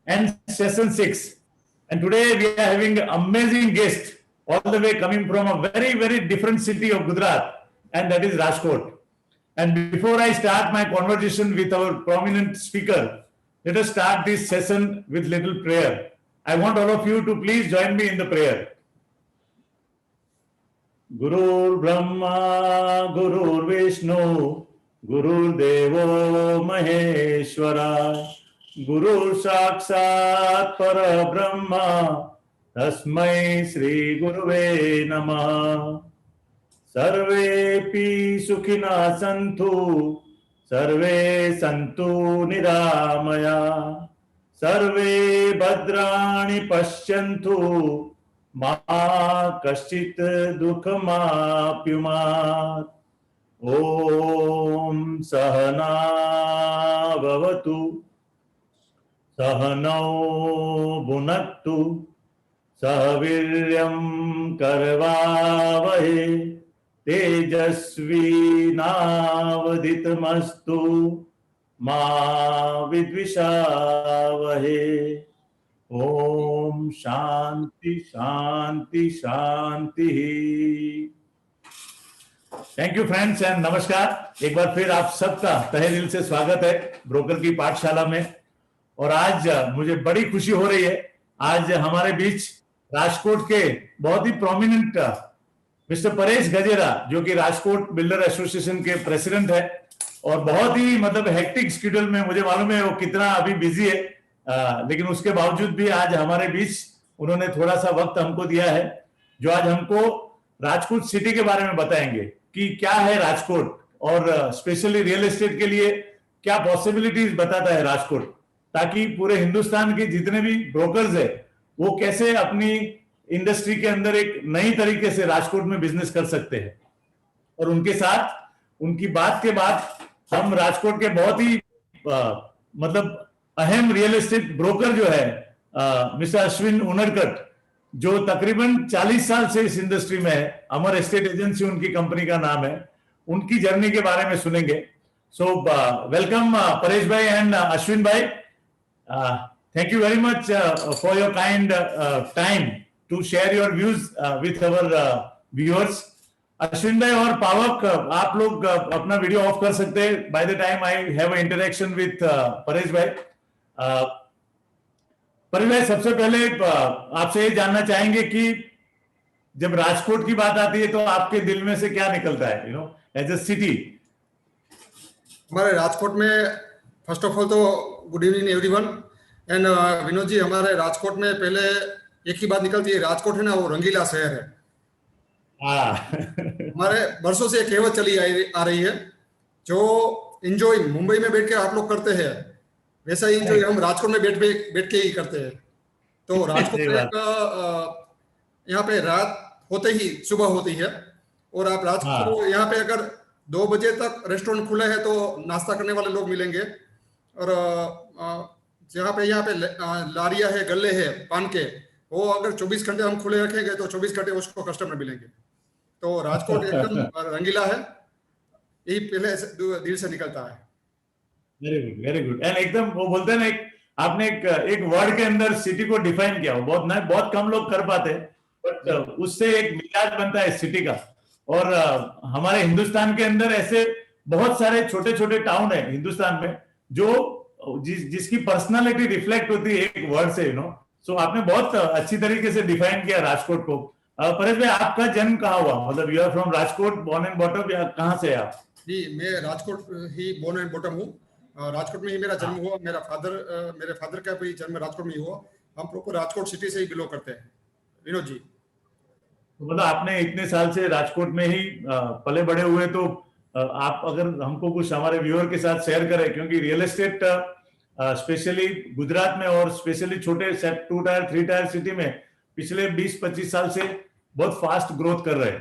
and session 6. And today we are having an amazing guest all the way coming from a very, very different city of Gujarat, and that is Rajkot. And before I start my conversation with our prominent speaker, let us start this session with little prayer. I want all of you to please join me in the prayer. Gurur Brahma, Gurur Vishnu, Gurur Devo Maheshwara, Gurur Sakshat Parabrahma, Tasmai Sri Guruve Namah. Sarvepi Sukhina Santu, Sarve Santu Niramaya, Sarve Bhadrani Pashyantu, Ma Kashchit Dukhama Pyumat. Om Sahana Bhavatu, Sahanau Bhunaktu, Sahaviryam Karvavahe, Tejasvi Navaditamastu, Ma Vidvishavahe. Om Shanti Shanti Shanti. Thank you friends and नमस्कार। एक बार फिर आप सबका तहे दिल से स्वागत है ब्रोकर की पाठशाला में। और आज मुझे बड़ी खुशी हो रही है, आज हमारे बीच राजकोट के बहुत ही प्रोमिनेंट मिस्टर परेश गजेरा, जो कि राजकोट बिल्डर एसोसिएशन के प्रेसिडेंट है और बहुत ही मतलब हेक्टिक शेड्यूल में, मुझे मालूम है वो कितना अभी बिजी है, लेकिन उसके बावजूद भी आज हमारे बीच उन्होंने थोड़ा सा वक्त हमको दिया है, जो आज हमको राजकोट सिटी के बारे में बताएंगे कि क्या है राजकोट और स्पेशली रियल एस्टेट के लिए क्या पॉसिबिलिटीज बताता है राजकोट, ताकि पूरे हिंदुस्तान के जितने भी ब्रोकर्स है वो कैसे अपनी इंडस्ट्री के अंदर एक नई तरीके से राजकोट में बिजनेस कर सकते हैं। और उनके साथ उनकी बात के बाद हम राजकोट के बहुत ही मतलब अहम रियल एस्टेट ब्रोकर जो है मिस्टर अश्विन उनरकट, जो तकरीबन 40 साल से इस इंडस्ट्री में है, अमर एस्टेट एजेंसी उनकी कंपनी का नाम है, उनकी जर्नी के बारे में सुनेंगे। सो वेलकम परेश भाई एंड अश्विन भाई, thank you very much for your kind time to share your views with our viewers. Ashwin भाई और पावक, आप लोग अपना वीडियो ऑफ कर सकते हैं by the time I have a interaction with Paresh भाई। परेश भाई, सबसे पहले आपसे ये जानना चाहेंगे कि जब राजकोट की बात आती है तो आपके दिल में से क्या निकलता है, एज अ सिटी? हमारे राजकोट में फर्स्ट ऑफ ऑल तो good evening everyone and Vinod ji, हमारे राजकोट में पहले एक ही बात निकलती है, राजकोट है ना वो रंगीला शहर है। हमारे वर्षों से एक कहावत चली आ रही है, जो एंजॉय मुंबई में बैठ के आप लोग करते हैं वैसा ही एंजॉय हम राजकोट में बैठ के ही करते हैं। तो राजकोट में यहाँ पे रात होते ही सुबह होती है और आप राजकोट यहाँ पे अगर 2 बजे तक रेस्टोरेंट खुले हैं तो नाश्ता करने वाले लोग मिलेंगे। और यहाँ पे लारियां है, गल्ले है पान के, वो अगर 24 घंटे हम खुले रखेंगे तो 24 घंटे उसको कस्टमर मिलेंगे। तो राजकोट एकदम रंगीला है, यही पहले दिल से निकलता है। Very good, very good. And एकदम वो बोलते हैं ना, आपने एक वर्ड के अंदर सिटी को डिफाइन किया, बहुत कम लोग कर पाते, बट उससे एक मिजाज बनता है सिटी का। और हमारे हिंदुस्तान के अंदर ऐसे बहुत सारे छोटे छोटे टाउन है हिंदुस्तान में, जो जिसकी पर्सनालिटी रिफ्लेक्ट होती है एक वर्ड से, सो आपने बहुत अच्छी तरीके से डिफाइन किया राजकोट को। परेश भाई, आपका जन्म कहाँ हुआ? मतलब you are from Rajkot, born and bottom, या कहाँ से आप? जी, मैं राजकोट ही बोर्न एंड बॉटम हूँ। राजकोट में ही मेरा जन्म हुआ, मेरे फादर का भी जन्म राजकोट में ही हुआ। हम प्रॉपर राजकोट सिटी से ही बिलोंग करते हैं विनोद जी। मतलब आपने इतने साल से राजकोट में ही पले बड़े हुए, तो आप अगर हमको कुछ हमारे व्यूअर के साथ शेयर करें, क्योंकि रियल एस्टेट स्पेशली गुजरात में और स्पेशली छोटे 2 टायर 3 टायर सिटी में पिछले 20-25 साल से बहुत फास्ट ग्रोथ कर रहे हैं।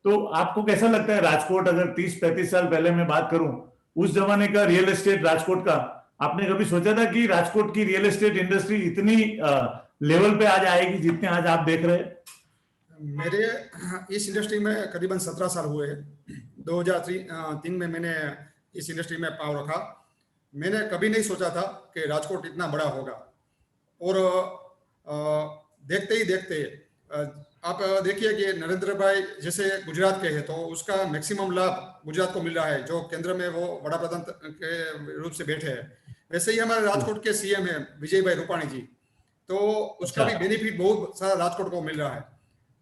तो आपको कैसा लगता है राजकोट, अगर 30-35 साल पहले मैं बात करूं, उस जमाने का रियल एस्टेट राजकोट का, आपने कभी सोचा था कि राजकोट की रियल एस्टेट इंडस्ट्री इतनी लेवल पे आज आएगी जितने आज आप देख रहे हैं? मेरे इस इंडस्ट्री में करीबन 17 साल हुए हैं। 2003 में मैंने इस इंडस्ट्री में पाँव रखा। मैंने कभी नहीं सोचा था कि राजकोट इतना बड़ा होगा। और देखते ही देखते आप देखिए कि नरेंद्र भाई जैसे गुजरात के हैं तो उसका मैक्सिमम लाभ गुजरात को मिल रहा है, जो केंद्र में वो बड़ा प्रधान के रूप से बैठे हैं। वैसे ही हमारे राजकोट के सीएम है विजय भाई रूपाणी जी, तो उसका अच्छा। भी बेनिफिट बहुत सारा राजकोट को मिल रहा है।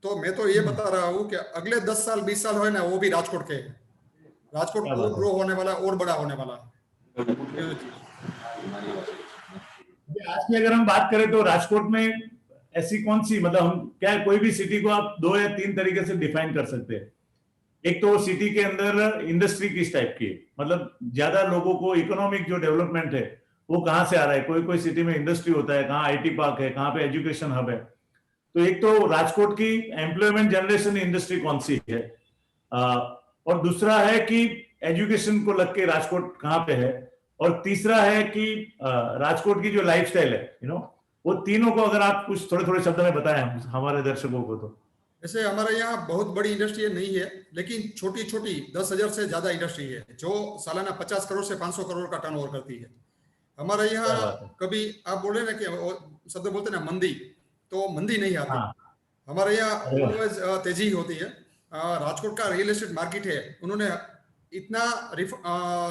तो मैं तो ये बता रहा हूँ कि अगले 10 साल 20 साल हो ना, वो भी राजकोट के हैं। राजकोट क्या और बात है। ग्रो होने वाला, और बड़ा होने वाला है जी। अभी आज की अगर हम बात करें तो राजकोट में ऐसी कौन सी, मतलब हम क्या कोई भी सिटी को आप 2 या 3 तरीके से डिफाइन कर सकते हैं। एक तो सिटी के अंदर इंडस्ट्री किस टाइप की है, मतलब ज्यादा लोगों को इकोनॉमिक जो डेवलपमेंट है वो कहाँ से आ रहा है, कोई कोई सिटी में इंडस्ट्री होता है, कहाँ आईटी पार्क है, कहाँ पे एजुकेशन हब है। तो एक तो राजकोट की एम्प्लॉयमेंट जनरेशन इंडस्ट्री कौन सी है, और दूसरा है कि एजुकेशन को लग के राजकोट कहाँ पे है, और तीसरा है कि राजकोट की जो लाइफस्टाइल है, वो तीनों को अगर आप कुछ थोड़े थोड़े शब्द में बताएं हमारे दर्शकों को तो। वैसे हमारे यहाँ बहुत बड़ी इंडस्ट्री नहीं है, लेकिन छोटी छोटी 10,000 से ज्यादा इंडस्ट्री है जो सालाना 50 करोड़ से 500 करोड़ का टर्नओवर करती है। हमारे क्या यहाँ बात है। कभी आप बोले ना कि शब्द बोलते ना मंदी, तो मंदी नहीं आती। हाँ। हमारे यहाँ अरे वाह। ऑलवेज तेजी होती है। राजकोट का रियल एस्टेट मार्केट है, उन्होंने इतना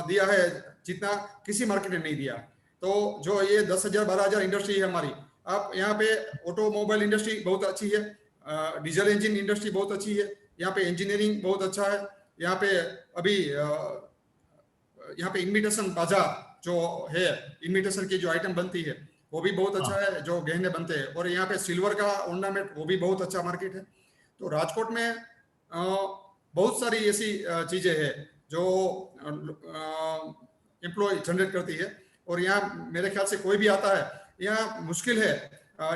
दिया है जितना किसी मार्केट ने नहीं दिया। तो जो ये 10,000 12,000 इंडस्ट्री है हमारी, आप यहाँ पे ऑटोमोबाइल इंडस्ट्री बहुत अच्छी है, डीजल इंजन इंडस्ट्री बहुत अच्छी है, यहाँ पे इंजीनियरिंग बहुत अच्छा है, यहाँ पे अभी यहाँ पे इमिटेशन बाजार जो है, इमिटेशन की जो आइटम बनती है वो भी बहुत अच्छा हाँ। है, जो गहने बनते हैं। और यहाँ पे सिल्वर का ऑर्नामेंट वो भी बहुत अच्छा मार्केट है। तो राजकोट में बहुत सारी ऐसी चीजें हैं जो एम्प्लॉय जनरेट करती है। और यहाँ मेरे ख्याल से कोई भी आता है, यहाँ मुश्किल है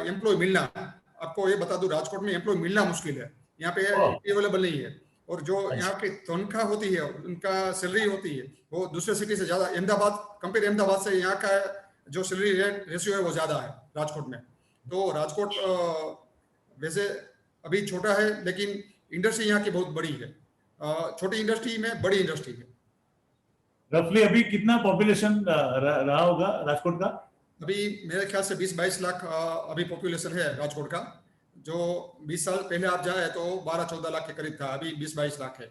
एम्प्लॉय मिलना। आपको ये बता दूं, राजकोट में एम्प्लॉय मिलना मुश्किल है, यहाँ पे ओह, अवेलेबल नहीं है। और जो यहाँ अच्छा। की तनख्वाह होती है, उनका सैलरी होती है वो दूसरे सिटी से ज्यादा, अहमदाबाद कंपेयर अहमदाबाद से यहाँ का जो सैलरी रेशियो है वो ज्यादा है राजकोट में। तो राजकोट वैसे अभी छोटा है, लेकिन इंडस्ट्री यहाँ की बहुत बड़ी है। छोटी इंडस्ट्री में बड़ी इंडस्ट्री है। रफली अभी कितना पॉपुलेशन रहा होगा राजकोट का? अभी मेरे ख्याल से 20-22 लाख अभी पॉपुलेशन है राजकोट का। जो 20 साल पहले आप जाए तो 12-14 लाख के करीब था, अभी 20-22 लाख है।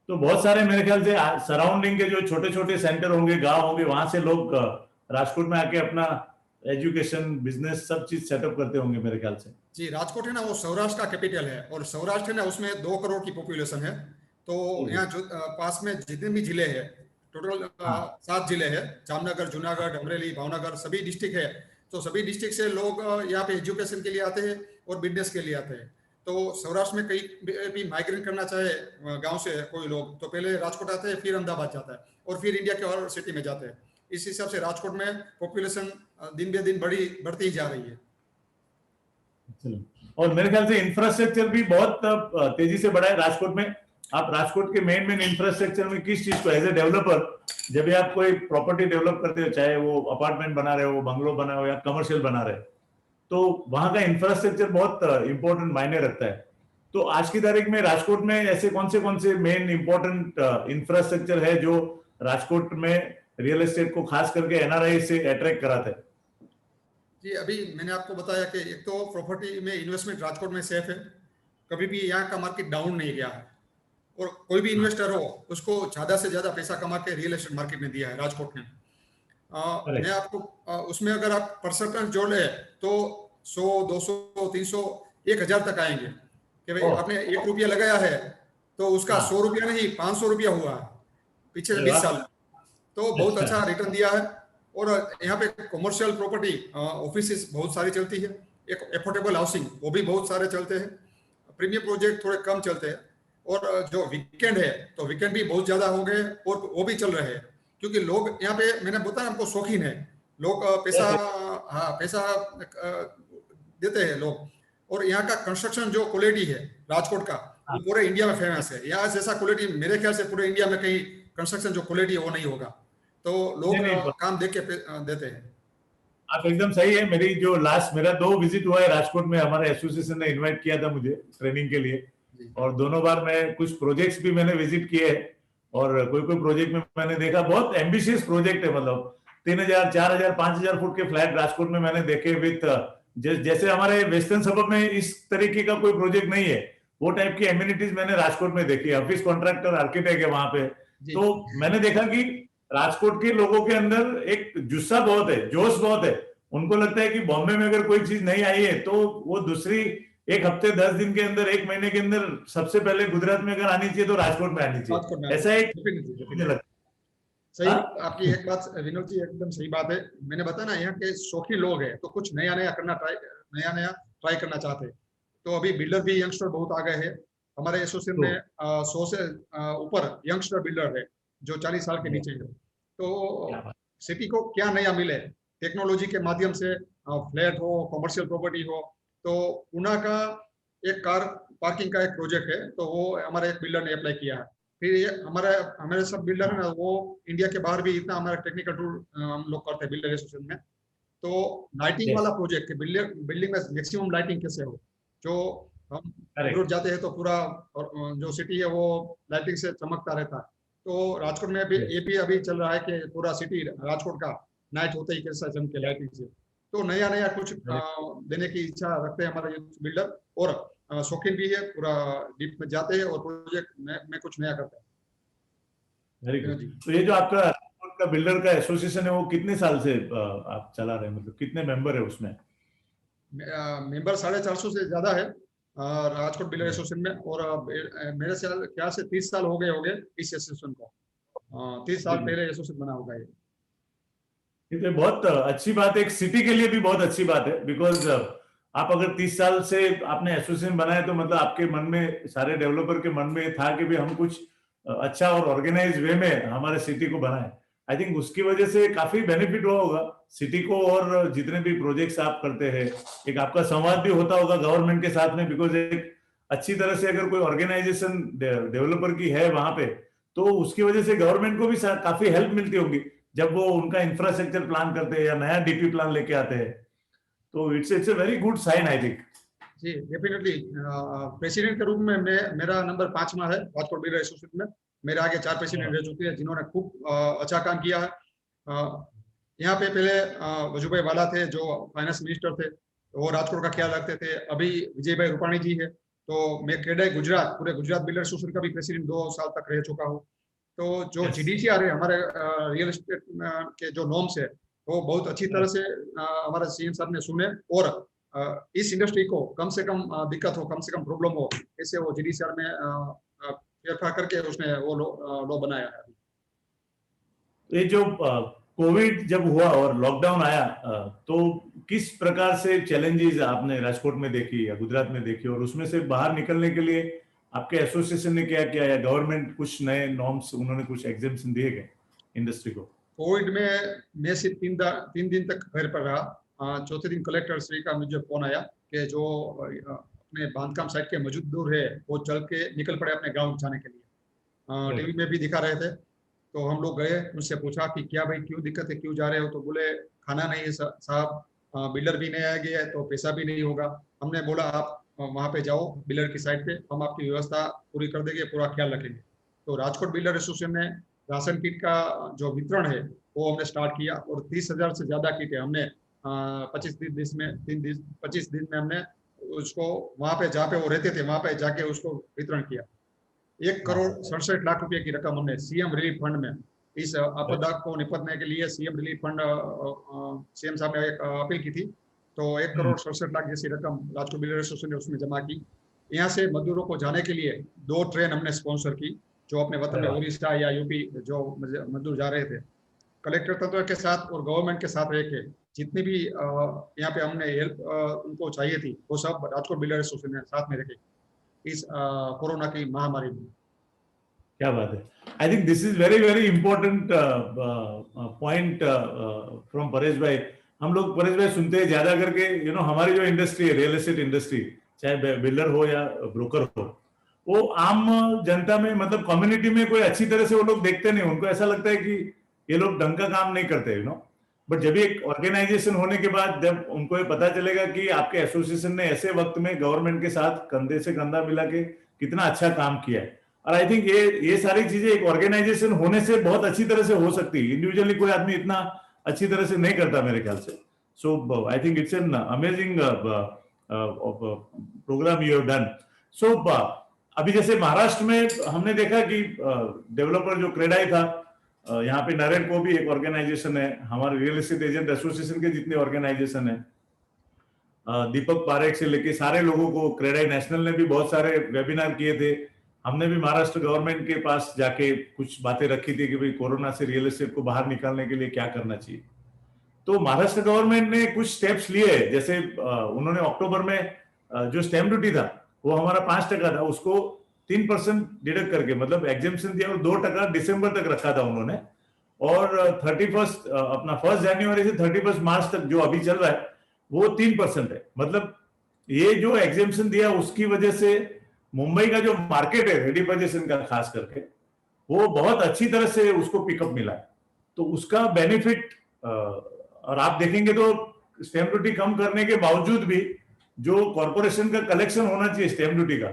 तो बहुत सारे मेरे ख्याल से सराउंडिंग के जो छोटे छोटे सेंटर होंगे, गांव होंगे, वहां से लोग राजकोट में आके अपना एजुकेशन, बिजनेस, सब चीज सेटअप करते होंगे मेरे ख्याल से। जी, राजकोट है ना, वो सौराष्ट्र का कैपिटल है, और सौराष्ट्र है ना उसमें 2 करोड़ की पॉपुलेशन है। तो जी जी। यहाँ जो पास में जितने भी जिले हैं, टोटल हाँ। 7 जिले हैं, जामनगर, जूनागढ़, अमरेली, भावनगर, सभी डिस्ट्रिक्ट है। तो सभी डिस्ट्रिक्ट से लोग यहाँ पे एजुकेशन के लिए आते हैं और बिजनेस के लिए आते हैं। तो सौराष्ट्र में कहीं भी माइग्रेट करना चाहे गांव से कोई लोग, तो पहले राजकोट आते हैं, फिर अहमदाबाद जाता है, और फिर इंडिया के और सिटी में जाते हैं। इस हिसाब से राजकोट में पॉपुलेशन दिन बे दिन बढ़ती ही जा रही है। चलो। और मेरे ख्याल से इंफ्रास्ट्रक्चर भी बहुत तेजी से बढ़ा है राजकोट में। आप राजकोट के मेन मेन इंफ्रास्ट्रक्चर में किस चीज को एज ए डेवलपर, जब भी आप कोई प्रॉपर्टी डेवलप करते हो, चाहे वो अपार्टमेंट बना रहे हो, बंगलो बना हो, या कमर्शियल बना रहे हो, तो वहां का इंफ्रास्ट्रक्चर बहुत इंपॉर्टेंट मायने रखता है। तो आज की तारीख में राजकोट में ऐसे कौन से मेन इंपॉर्टेंट इंफ्रास्ट्रक्चर है जो राजकोट में रियल एस्टेट को खास करके एनआरआई से अट्रैक्ट कराते हैं? जी, अभी मैंने आपको बताया कि एक तो प्रॉपर्टी में इन्वेस्टमेंट राजकोट में सेफ है, कभी भी यहाँ का मार्केट डाउन नहीं गया है। और कोई भी इन्वेस्टर हो, उसको ज्यादा से ज्यादा पैसा कमा के रियल एस्टेट मार्केट में दिया है राजकोट ने। मैं करेक्ट। आपको उसमें अगर आप परसेंटेज जोड़ ले तो 100, 200, 300, 1,000 तक आएंगे कि भाई ओह। आपने 1 रुपया लगाया है तो उसका हाँ। 100 रुपया नहीं 500 रुपया हुआ है पीछे अरे 20 वाह। साल में। तो बहुत अच्छा। अच्छा रिटर्न दिया है। और यहाँ पे कमर्शियल प्रॉपर्टी ऑफिस बहुत सारी चलती है, एक एफोर्डेबल हाउसिंग वो भी बहुत सारे चलते हैं, प्रीमियम प्रोजेक्ट थोड़े कम चलते हैं। और जो वीकेंड है तो वीकेंड भी बहुत ज्यादा हो गए और वो भी चल रहे हैं, क्योंकि लोग यहाँ पे, मैंने बताया हमको शौकीन है लोग, पैसा, हाँ पैसा देते हैं लोग। और यहाँ का कंस्ट्रक्शन जो क्वालिटी है राजकोट का, वो हाँ। पूरे इंडिया में फेमस है। यहाँ जैसा क्वालिटी मेरे ख्याल से पूरे इंडिया में कहीं कंस्ट्रक्शन जो क्वालिटी है वो नहीं होगा। तो नहीं लोग नहीं, काम देख के देते हैं। आप एकदम सही है। मेरा 2 विजिट हुआ है राजकोट में, हमारे एसोसिएशन ने इनवाइट किया था मुझे ट्रेनिंग के लिए, जी और दोनों बार मैं कुछ प्रोजेक्ट्स भी मैंने विजिट किए हैं। और कोई कोई प्रोजेक्ट में मैंने देखा बहुत एम्बिशियस प्रोजेक्ट है, मतलब 3,000, 4,000, 5,000 फुट के फ्लैट राजकोट में मैंने देखे विथ जैसे हमारे वेस्टर्न सबब में इस तरीके का कोई प्रोजेक्ट नहीं है, वो टाइप की एम्यूनिटीज मैंने राजकोट में देखी। ऑफिस कॉन्ट्रैक्टर आर्किटेक्ट है वहां पे, तो मैंने देखा कि राजकोट के लोगों के अंदर एक जुस्सा बहुत है, जोश बहुत है। उनको लगता है कि बॉम्बे में अगर कोई चीज नहीं आई है तो वो दूसरी एक हफ्ते 10 दिन के अंदर, एक महीने के अंदर सबसे पहले गुजरात में अगर आनी चाहिए तो राजकोट में आनी चाहिए। ऐसा एक मुझे लगता है। सही, आपकी एक बात विनोद जी एकदम सही बात है। मैंने बताया ना, यहाँ के शौकीन लोग हैं तो कुछ नया नया ट्राई करना चाहते हैं। तो अभी बिल्डर भी यंगस्टर बहुत आ गए हैं हमारे एसोसिएशन में। 100 से ऊपर यंगस्टर बिल्डर है जो 40 साल के नीचे है। तो सिटी को क्या नया मिले टेक्नोलॉजी के माध्यम से, फ्लैट हो, कमर्शियल प्रॉपर्टी हो। तो पुणे का एक कार पार्किंग का एक प्रोजेक्ट है, तो वो हमारे एक बिल्डर ने अप्लाई किया है। फिर ये हमारे सब बिल्डर है ना, वो इंडिया के बाहर भी इतना हमारा टेक्निकल टूर हम लोग करते हैं बिल्डर एसोसिएशन में। तो लाइटिंग वाला प्रोजेक्ट है, बिल्डिंग में मैक्सिमम लाइटिंग कैसे हो। जो हम रोड जाते हैं तो पूरा जो सिटी है वो लाइटिंग से चमकता रहता है। तो राजकोट में भी ये भी अभी चल रहा है कि पूरा सिटी राजकोट का नाइट होते ही कैसा चमके लाइटिंग से। तो नया नया कुछ देने की इच्छा रखते हैं हमारे बिल्डर, और शौकीन भी है, पूरा डीप में जाते हैं और प्रोजेक्ट में कुछ नया करते हैं। Very good. तो ये जो आपका बिल्डर का एसोसिएशन है वो कितने साल से आप चला रहे हैं, मतलब कितने मेंबर है उसमें? मेंबर 450 से ज्यादा है राजकोट बिल्डर एसोसिएशन में। और मेरे ख्याल से 30 साल हो गए इस एसोसिएशन को। 30 साल पहले एसोसिएशन बना होगा ये। ये बहुत अच्छी बात है, एक सिटी के लिए भी बहुत अच्छी बात है। बिकॉज आप अगर 30 साल से आपने एसोसिएशन बनाया तो मतलब आपके मन में, सारे डेवलपर के मन में था कि भी हम कुछ अच्छा और ऑर्गेनाइज वे में हमारे सिटी को बनाए। आई थिंक उसकी वजह से काफी बेनिफिट हुआ होगा सिटी को, और जितने भी प्रोजेक्ट्स आप करते हैं एक आपका संवाद भी होता होगा गवर्नमेंट के साथ में। बिकॉज एक अच्छी तरह से अगर कोई ऑर्गेनाइजेशन डेवलपर की है वहां पे, तो उसकी वजह से गवर्नमेंट को भी काफी हेल्प मिलती होगी जब वो उनका इंफ्रास्ट्रक्चर प्लान करते हैं या नया डीपी प्लान लेके आते हैं। तो it's a very good sign I think. जी डेफिनेटली। प्रेसिडेंट के रूप में मेरा नंबर 5वां है राजकोट बिल्डर एसोसिएशन में। मेरे आगे 4 प्रेसिडेंट रह चुके हैं जिन्होंने खूब अच्छा काम किया है। यहाँ पे पहले वजूभाई वाला थे जो फाइनेंस मिनिस्टर थे, वो राजकोट का ख्याल रखते थे। अभी विजय भाई रूपाणी जी है। तो मैं केडे गुजरात, पूरे गुजरात बिल्डर एसोसिएशन का भी प्रेसिडेंट 2 साल तक रह चुका हूँ। तो जो जीडीसीआर है हमारे रियल एस्टेट के जो नॉर्म्स है वो बहुत अच्छी तरह से हमारे सीएम साहब ने सुने, और इस इंडस्ट्री को कम से कम दिक्कत हो, कम से कम प्रॉब्लम हो, ऐसे वो जीडीसीआर में फेरफार करके उसने वो लॉ बनाया है। ये जो कोविड जब हुआ और लॉकडाउन आया, तो किस प्रकार से चैलेंजेस आपने राजकोट में देखी या गुजरात में देखी, और उसमें से बाहर निकलने के लिए आपके एसोसिएशन ने क्या किया, या गवर्नमेंट कुछ नए नॉर्म्स, उन्होंने कुछ एग्जेम्पशन दिए गए इंडस्ट्री को? कोविड में मैं सिर्फ 3 दिन तक घर पर रहा। चौथे दिन कलेक्टर श्री का मुझे फोन आया कि जो अपने बांधकाम साइट के मजदूर है वो चल के निकल पड़े अपने गाँव जाने के लिए। टीवी में भी दिखा रहे थे। तो हम लोग गए, उनसे पूछा कि क्या भाई क्यों दिक्कत है, क्यों जा रहे हो? तो बोले खाना नहीं है साहब, बिल्डर भी नहीं आ गया है तो पैसा भी नहीं होगा। हमने बोला आप वहाँ पे जाओ बिल्डर की साइड पे, हम आपकी व्यवस्था पूरी कर देंगे, पूरा ख्याल रखेंगे। तो राजकोट बिल्डर एसोसिएशन ने राशन किट का जो वितरण है वो हमने स्टार्ट किया, और 30,000 से ज्यादा किट है हमने 25 दिन में हमने उसको वहाँ पे जहाँ पे वो रहते थे वहाँ पे जाके उसको वितरण किया। 1,67,00,000 रुपए की रकम हमने सीएम रिलीफ फंड में, इस आपदा को निपटने के लिए सीएम रिलीफ फंड सीएम साहब ने एक अपील की थी। तो 1,67,00,000 जैसी रकम राजकोट बिल्डर एसोसिएशन ने उसमें जमा की। यहाँ से मजदूरों को जाने के लिए 2 ट्रेन हमने स्पॉन्सर की, जो अपने वतन में उड़ीसा या यूपी जो मजदूर जा रहे थे। कलेक्टर तंत्र के साथ और गवर्नमेंट के साथ रह के जितनी भी यहाँ पे हमने हेल्प उनको चाहिए थी वो सब राजकोट बिल्डर एसोसिएशन ने साथ में रखे इस कोरोना की महामारी में। क्या बात है। I think this is very very important point from Paresh भाई। हम लोग परेश भाई सुनते हैं ज्यादा करके, हमारी जो इंडस्ट्री है, रियल एस्टेट इंडस्ट्री, चाहे बिल्डर हो या ब्रोकर हो, वो आम जनता में, मतलब कम्युनिटी में कोई अच्छी तरह से वो लोग देखते नहीं। उनको ऐसा लगता है कि ये लोग ढंग का काम नहीं करते, बट जब एक ऑर्गेनाइजेशन होने के बाद जब उनको ये पता चलेगा कि आपके एसोसिएशन ने ऐसे वक्त में गवर्नमेंट के साथ कंधे से कंधा मिला के कितना अच्छा काम किया है। और आई थिंक ये सारी चीजें एक ऑर्गेनाइजेशन होने से बहुत अच्छी तरह से हो सकती है। इंडिविजुअली कोई आदमी इतना अच्छी तरह से नहीं करता मेरे ख्याल से. So I think it's an amazing program you have done. सो अभी जैसे महाराष्ट्र में हमने देखा कि डेवलपर जो क्रेडाई था, यहाँ पे नरेन को भी एक ऑर्गेनाइजेशन है, हमारे रियल एस्टेट एजेंट एसोसिएशन के जितने ऑर्गेनाइजेशन है, दीपक पारेख से लेके सारे लोगों को, क्रेडाई नेशनल ने भी बहुत सारे वेबिनार किए थे. हमने भी महाराष्ट्र गवर्नमेंट के पास जाके कुछ बातें रखी थी कि भाई कोरोना से रियल एस्टेट को बाहर निकालने के लिए क्या करना चाहिए. तो महाराष्ट्र गवर्नमेंट ने कुछ स्टेप्स लिए. जैसे उन्होंने अक्टूबर में जो स्टैम्प ड्यूटी था वो हमारा 5% था, उसको 3% डिडक्ट करके, मतलब एग्जेम्पशन दिया, और 2% दिसंबर तक रखा था उन्होंने. और 31 अपना 1 जनवरी से 31 मार्च तक जो अभी चल रहा है वो 3% है. मतलब ये जो एग्जेम्पशन दिया उसकी वजह से मुंबई का जो मार्केट है रेडी पोजीशन का खास करके, वो बहुत अच्छी तरह से उसको पिकअप मिला है. तो उसका बेनिफिट, और आप देखेंगे तो स्टैम्प ड्यूटी कम करने के बावजूद भी जो कॉर्पोरेशन का कलेक्शन होना चाहिए स्टैम्प ड्यूटी का,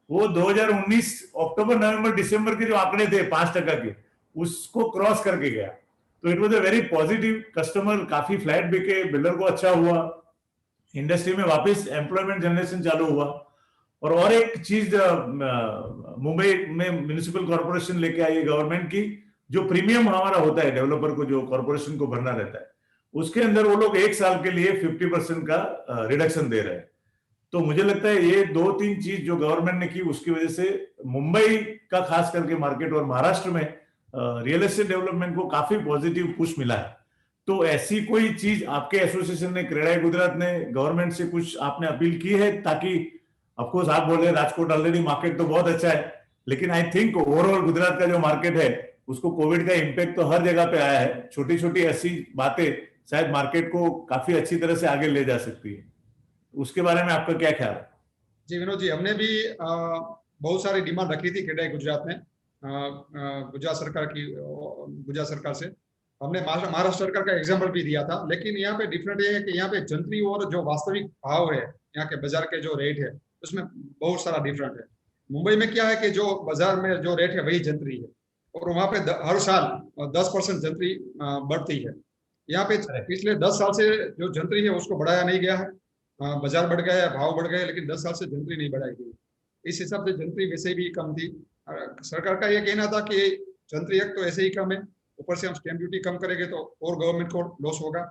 वो 2019 अक्टूबर नवंबर दिसंबर के जो आंकड़े थे 5% के, उसको क्रॉस करके गया. तो it was a very positive. Customer काफी फ्लैट बिके, बिल्डर को अच्छा हुआ, इंडस्ट्री में वापस एम्प्लॉयमेंट जनरेशन चालू हुआ. और एक चीज मुंबई में म्युनिसिपल कॉर्पोरेशन लेके आई है गवर्नमेंट की, जो प्रीमियम हमारा होता है डेवलपर को, जो कॉर्पोरेशन को भरना रहता है, उसके अंदर वो लोग 1 साल के लिए 50% का रिडक्शन दे रहे हैं. तो मुझे लगता है ये 2-3 चीज जो गवर्नमेंट ने की, उसकी वजह से मुंबई का खास करके मार्केट और महाराष्ट्र में रियल एस्टेट डेवलपमेंट को काफी पॉजिटिव पुश मिला है. तो ऐसी कोई चीज आपके एसोसिएशन ने, क्रेडाई गुजरात ने, गवर्नमेंट से कुछ आपने अपील की है, ताकि ऑफकोर्स आप बोल रहे हैं राजकोट ऑलरेडी मार्केट तो बहुत अच्छा है, लेकिन आई थिंक ओवरऑल गुजरात का जो मार्केट है उसको कोविड का इम्पैक्ट तो हर जगह पे आया है. छोटी छोटी ऐसी बातें शायद मार्केट को काफी अच्छी तरह से आगे ले जा सकती है. उसके बारे में आपका क्या ख्याल है? जी विनोद जी, हमने भी बहुत सारी डिमांड रखी थी क्रेडाई गुजरात में, गुजरात सरकार से. हमने महाराष्ट्र सरकार का एग्जाम्पल भी दिया था, लेकिन यहाँ पे डिफरेंट ये है कि यहाँ पे जंतरी और जो वास्तविक भाव है, यहाँ के बाजार के जो रेट है, उसमें बहुत सारा डिफरेंट है. मुंबई में क्या है कि जो बाजार में जो रेट है वही जंतरी है, और वहाँ पे हर साल 10% जंतरी बढ़ती है. यहाँ पे पिछले 10 साल से जो जंतरी है उसको बढ़ाया नहीं गया है. बाजार बढ़ गया है, भाव बढ़ गए, लेकिन 10 साल से जंतरी नहीं बढ़ाई गई. इस हिसाब से जंतरी वैसे भी कम थी. सरकार का ये कहना था कि जंतरी एक तो ऐसे ही कम है, ऊपर से हम स्टैम्प ड्यूटी कम करेंगे तो और गवर्नमेंट को लॉस होगा.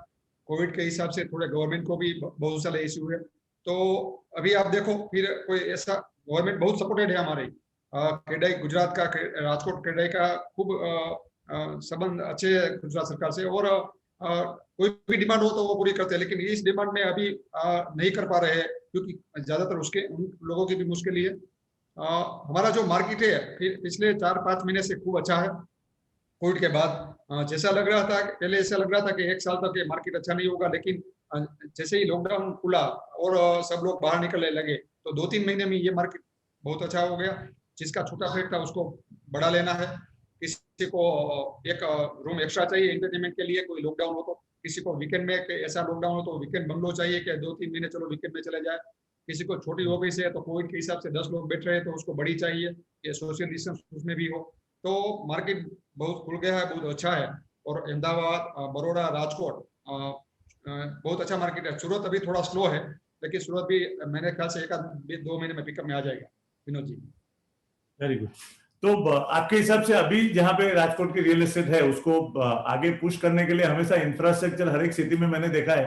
कोविड के हिसाब से थोड़े गवर्नमेंट को भी बहुत सारे इश्यू है. तो अभी आप देखो, फिर कोई ऐसा, गवर्नमेंट बहुत सपोर्टेड है हमारे, क्रेडाई गुजरात का, राजकोट क्रेडाई का खूब संबंध अच्छे है गुजरात सरकार से, और कोई भी डिमांड हो तो वो पूरी करते हैं. लेकिन इस डिमांड में अभी नहीं कर पा रहे हैं, क्योंकि ज्यादातर उसके उन लोगों की भी मुश्किल है. हमारा जो मार्केट है पिछले 4-5 महीने से खूब अच्छा है. कोविड के बाद जैसा लग रहा था, पहले ऐसा लग रहा था कि 1 साल तक ये मार्केट अच्छा नहीं होगा, लेकिन जैसे ही लॉकडाउन खुला और सब लोग बाहर निकलने लगे, तो 2-3 महीने में ये मार्केट बहुत अच्छा हो गया. जिसका छोटा फ्लैट था उसको बड़ा लेना है, किसी को एक रूम एक्स्ट्रा चाहिए एंटरटेनमेंट के लिए, कोई लॉकडाउन हो तो, किसी को वीकेंड में ऐसा लॉकडाउन हो तो वीकेंड बंगलो चाहिए कि 2-3 महीने चलो वीकेंड में चले जाए. किसी को छोटी ऑफिस है तो कोविड के हिसाब से 10 लोग बैठ रहे हैं तो उसको बड़ी चाहिए, ये सोशल डिस्टेंस उसमें भी हो. तो मार्केट बहुत खुल गया है, बहुत अच्छा है. और अहमदाबाद, बड़ौदा, राजकोट बहुत अच्छा मार्केट है. सूरत अभी थोड़ा स्लो है, लेकिन सूरत भी मेरे ख्याल से 1-2 महीने में पिकअप में आ जाएगा. Vinod ji, very good. तो आपके हिसाब से अभी जहां पे राजकोट की रियल एस्टेट है उसको आगे पुश करने के लिए हमेशा इंफ्रास्ट्रक्चर, हर एक सिटी में मैंने देखा है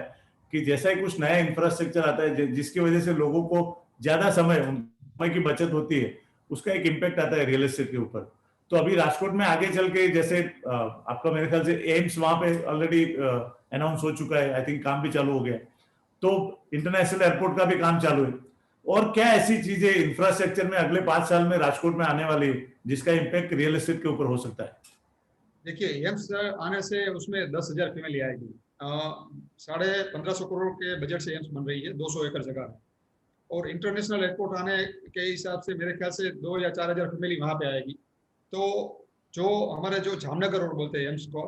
कि जैसा ही कुछ नया इंफ्रास्ट्रक्चर आता है जिसकी वजह से लोगों को ज्यादा समय की बचत होती है, उसका एक इम्पैक्ट आता है रियल एस्टेट के ऊपर. तो अभी राजकोट में आगे चल के, जैसे आपका मेरे ख्याल से एम्स वहां पे ऑलरेडी अनाउंस हो चुका है, आई थिंक काम भी चालू हो गया, तो इंटरनेशनल एयरपोर्ट का भी काम चालू है. और क्या ऐसी चीजें इंफ्रास्ट्रक्चर में अगले 5 साल में राजकोट में आने वाली जिसका इम्पैक्ट रियल एस्टेट के ऊपर हो सकता है? देखिए, एम्स आने से उसमें 10,000 फैमिली आएगी. 1550 करोड़ के बजट से एम्स बन रही है, 200 एकड़ जगह है. और इंटरनेशनल एयरपोर्ट आने के हिसाब से मेरे ख्याल से 2 या 4,000 फैमिली वहां पे आएगी. तो जो हमारे जो जामनगर रोड बोलते हैं एम्स को,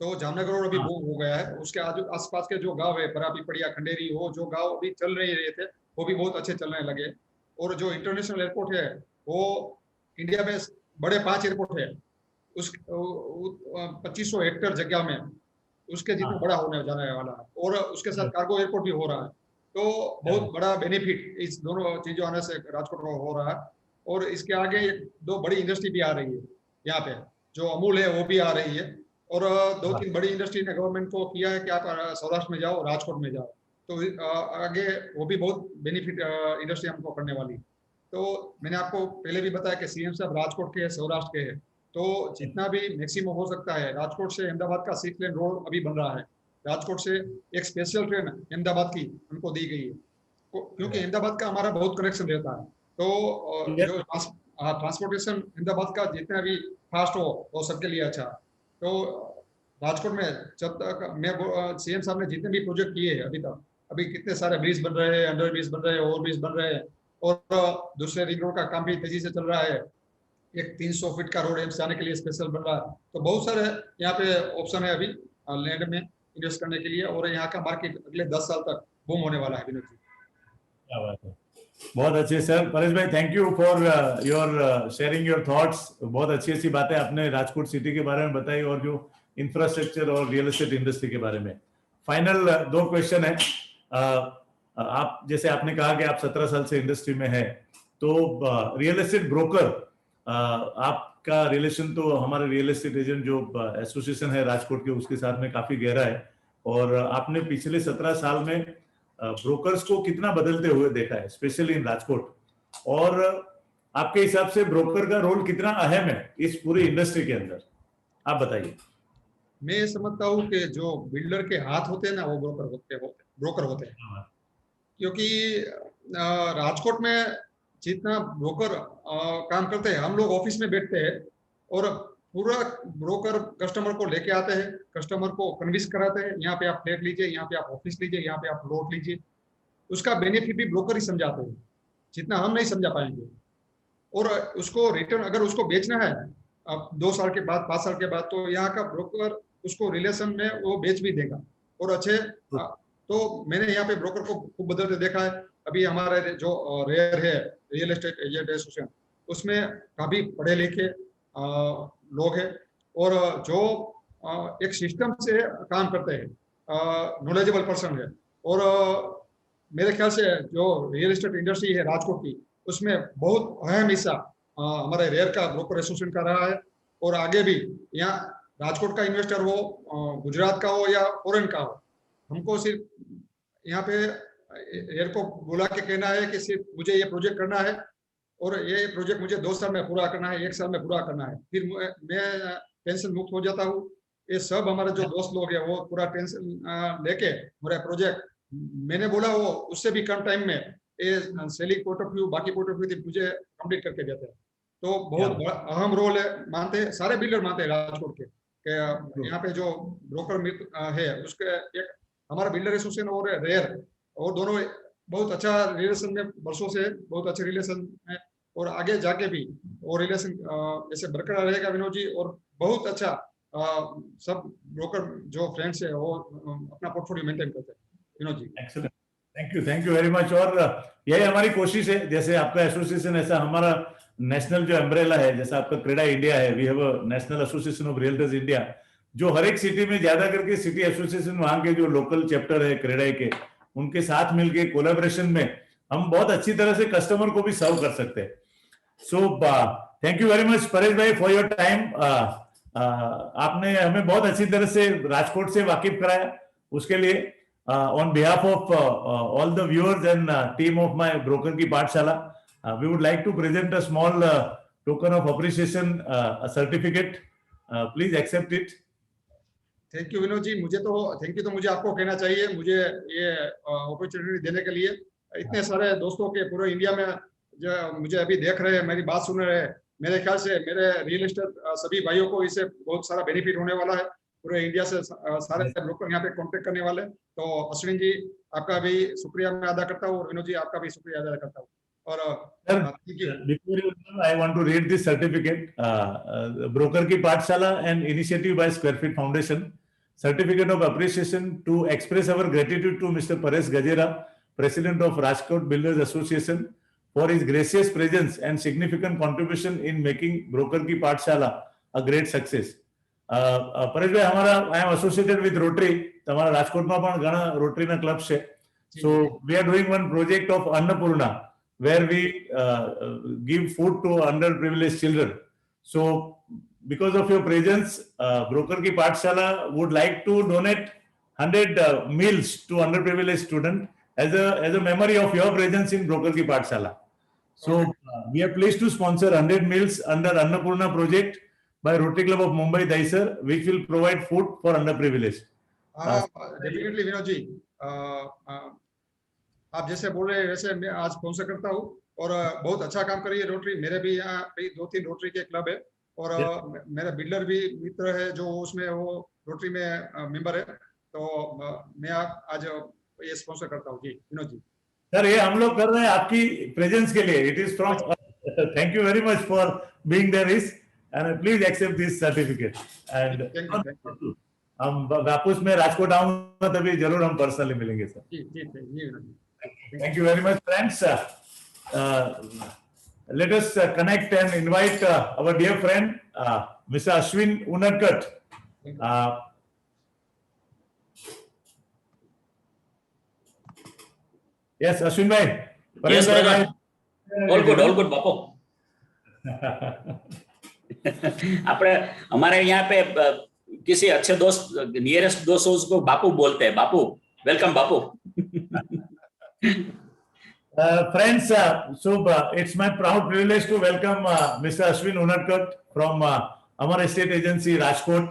तो जामनगर रोड अभी बूम हो गया है. उसके आसपास के जो गांव है, परापी, पड़िया, खंडेरी, हो जो गांव अभी चल नहीं रहे थे, वो भी बहुत अच्छे चलने लगे. और जो इंटरनेशनल एयरपोर्ट है, वो इंडिया में बड़े 5 एयरपोर्ट है, उस 2500 हेक्टेयर जगह में उसके जितना बड़ा होने जाने वाला है, और उसके साथ हाँ। कार्गो एयरपोर्ट भी हो रहा है। तो बहुत बड़ा बेनिफिट इस दोनों चीजों आने से राजकोट को हो रहा है। और इसके आगे दो बड़ी इंडस्ट्री भी आ रही है यहाँ पे, जो अमूल है वो भी आ रही है। और दो तीन बड़ी इंडस्ट्री ने गवर्नमेंट को किया है कि आप सौराष्ट्र में जाओ, राजकोट में जाओ। तो आगे वो भी बहुत बेनिफिट इंडस्ट्री हमको करने वाली है। तो मैंने आपको पहले भी बताया कि सीएम साहब राजकोट के हैं, सौराष्ट्र के हैं। तो जितना भी मैक्सिमम हो सकता है, राजकोट से अहमदाबाद का 6 लेन रोड अभी बन रहा है। राजकोट से एक स्पेशल ट्रेन अहमदाबाद की उनको दी गई है, क्योंकि अहमदाबाद का हमारा बहुत कनेक्शन रहता है। तो जो ट्रांसपोर्टेशन अहमदाबाद का जितना भी फास्ट हो वो सबके लिए अच्छा है। तो राजकोट में जब तक मैं सीएम साहब ने जितने भी प्रोजेक्ट किए हैं अभी तक, अभी कितने सारे ब्रिज बन रहे हैं, अंडर ब्रिज बन रहे हैं, ओवर ब्रिज बन रहे हैं, और दूसरे रिंग रोड का काम भी तेजी से चल रहा है। एक 300 फीट का रोड एम्स जाने के लिए स्पेशल बन रहा है। तो बहुत सारे यहाँ पे ऑप्शन है अभी लैंड में इन्वेस्ट करने के लिए, और यहाँ का मार्केट अगले 10 साल तक बूम होने वाला है। विनोद जी, क्या बात है, बहुत अच्छे सर। परेश भाई, thank you for your sharing your thoughts. बहुत अच्छी अच्छी बातें आपने राजकोट सिटी के बारे में बताई, और जो इंफ्रास्ट्रक्चर और रियल एस्टेट इंडस्ट्री के बारे में। फाइनल दो क्वेश्चन है। आप जैसे आपने कहा कि आप 17 साल से इंडस्ट्री में है, तो रियल एस्टेट ब्रोकर, आपका रिलेशन तो हमारे रियल एस्टेट एजेंट जो एसोसिएशन है राजकोट के, उसके साथ में काफी गहरा है। और आपने पिछले 17 साल में ब्रोकर्स को कितना बदलते हुए देखा है, स्पेशली इन राजकोट, और आपके हिसाब से ब्रोकर का रोल कितना अहम है इस पूरी इंडस्ट्री के अंदर, आप बताइए। मैं ये समझता हूँ कि जो बिल्डर के हाथ होते हैं ना, वो ब्रोकर होते हैं। क्योंकि राजकोट में जितना ब्रोकर काम करते हैं, हम लोग ऑफिस में बैठते हैं और पूरा ब्रोकर कस्टमर को लेके आते हैं, कस्टमर को कन्विंस कराते हैं, यहाँ पे आप फ्लैट लीजिए, यहाँ पे आप ऑफिस लीजिए, यहाँ पे आप प्लॉट लीजिए। उसका बेनिफिट भी ब्रोकर ही समझाते हैं, जितना हम नहीं समझा पाएंगे। और उसको रिटर्न अगर उसको बेचना है अब 2 साल के बाद, 5 साल के बाद, तो यहाँ का ब्रोकर उसको रिलेशन में वो बेच भी देगा। और अच्छे तो मैंने यहाँ पे ब्रोकर को खूब बदलते देखा है। अभी हमारे जो रेयर है रियल एस्टेट एजेंट एसोसिएशन, उसमें काफी पढ़े लिखे लोग हैं, और जो एक सिस्टम से काम करते हैं, नॉलेजेबल पर्सन है। और मेरे ख्याल से जो रियल एस्टेट इंडस्ट्री है राजकोट की, उसमें बहुत अहम हिस्सा हमारे रेयर का ब्रोकर एसोसिएशन का रहा है। और आगे भी यहाँ राजकोट का इन्वेस्टर हो, गुजरात का हो या फॉरेन का हो, हमको सिर्फ यहाँ पे रेयर को बुला के कहना है कि सिर्फ मुझे ये प्रोजेक्ट करना है, और ये प्रोजेक्ट मुझे 2 साल में पूरा करना है, 1 साल में पूरा करना है, फिर मैं टेंशन मुक्त हो जाता हूँ। ये सब हमारे जो दोस्त लोग हैं वो पूरा टेंशन लेके मेरा प्रोजेक्ट, मैंने बोला वो उससे भी कम टाइम में ये सेलिंग पॉइंट ऑफ व्यू, बाकी पॉइंट ऑफ व्यू मुझे कंप्लीट करके देते हैं। तो बहुत बड़ा अहम रोल है, मानते हैं सारे बिल्डर, मानते हैं राजकोट के यहाँ पे जो ब्रोकर है उसके एक हमारा बिल्डर एसोसिएशन और रेयर, और दोनों बहुत अच्छा रिलेशन में वर्षों से, बहुत अच्छे रिलेशन में, और आगे जाके भी वो रिलेशन ऐसे बरकरार रहेगा विनोद जी। और बहुत अच्छा सब ब्रोकर जो फ्रेंड्स है वो अपना पोर्टफोलियो मेंटेन करते हैं Vinod ji. Excellent, thank you very much. और यही हमारी कोशिश है, जैसे आपका एसोसिएशन, ऐसा हमारा नेशनल जो अम्ब्रेला है, जैसा आपका क्रेडा इंडिया है, we have a national association of realtors India, जो हर एक सिटी में ज्यादा करके सिटी एसोसिएशन वहां के जो लोकल चैप्टर है क्रेडा के, उनके साथ मिलके कोलैबोरेशन में हम बहुत अच्छी तरह से कस्टमर को भी सर्व कर सकते हैं। So thank you very much Paresh भाई फॉर योर टाइम। आपने हमें बहुत अच्छी तरह से राजकोट से वाकिफ कराया, उसके लिए on behalf of all the viewers and team of my broker की पाठशाला, we would like to present a small token of appreciation, a certificate. Please accept it. Thank you Vinod ji. मुझे तो थैंक यू तो मुझे आपको कहना चाहिए, मुझे ये अपॉर्चुनिटी देने के लिए। इतने सारे दोस्तों के पूरे इंडिया में जो मुझे अभी देख रहे हैं, मेरी बात सुन रहे हैं, मेरे ख्याल से मेरे रियल एस्टेट सभी भाइयों को इससे बहुत सारा बेनिफिट होने वाला है। पूरे इंडिया से सारे ब्रोकर यहाँ पे कांटेक्ट करने वाले। तो अश्विन जी आपका भी शुक्रिया मैं अदा करता हूँ, और विनोद जी आपका भी शुक्रिया अदा करता हूँ। और Before you know, I want to read this certificate. Broker की पाठशाला and initiative by Square Feet Foundation. Certificate of appreciation to express our gratitude to Mr. Paresh Gajera, President of Rajkot Builders Association, for his gracious presence and significant contribution in making Broker ki Pathshala a great success. Pareshbhai, હમારા I am associated with Rotary, તમારા રાજકોટમાં પણ ઘણા રોટરીના club છે. So we are doing one project of Annapurna where we give food to underprivileged children. So because of your presence, Broker Ki Pathshala would like to donate 100 meals to underprivileged students as a memory of your presence in Broker Ki Pathshala. So we are pleased to sponsor 100 meals under Annapurna project by Rotary Club of Mumbai, Daisar, which will provide food for underprivileged. Definitely Vinod ji, आप जैसे बोल रहे हैं वैसे मैं आज sponsor करता हूँ और बहुत अच्छा काम कर रही है रोटरी। मेरे भी यहाँ पे 2-3 रोटरी के क्लब है और मेरा बिल्डर भी मित्र है जो उसमें वो रोटरी में मेंबर है, तो मैं आज ये स्पॉन्सर करता हूँ जी विनोद जी। सर, ये हम लोग कर रहे हैं आपकी प्रेजेंस के लिए। It is from, thank you very much for being there is, and please accept this certificate. And हम वापस में राजकोट आऊंगा तभी जरूर हम पर्सनली मिलेंगे सर। जी। Thank you very much, friends. Let us connect and invite our dear friend, Mr. Ashwin Unadkat. Yes, Ashwin bhai. Yes, brother. All good, बापू। આપણે हमारे यहाँ पे किसी अच्छे दोस्त, नियरेस्ट दोस्त उसको बापू बोलते हैं। Bapu, welcome Bapu. Friends, so it's my proud privilege to welcome Mr. Ashwin Unadkat from Amar Estate Agency, Rajkot.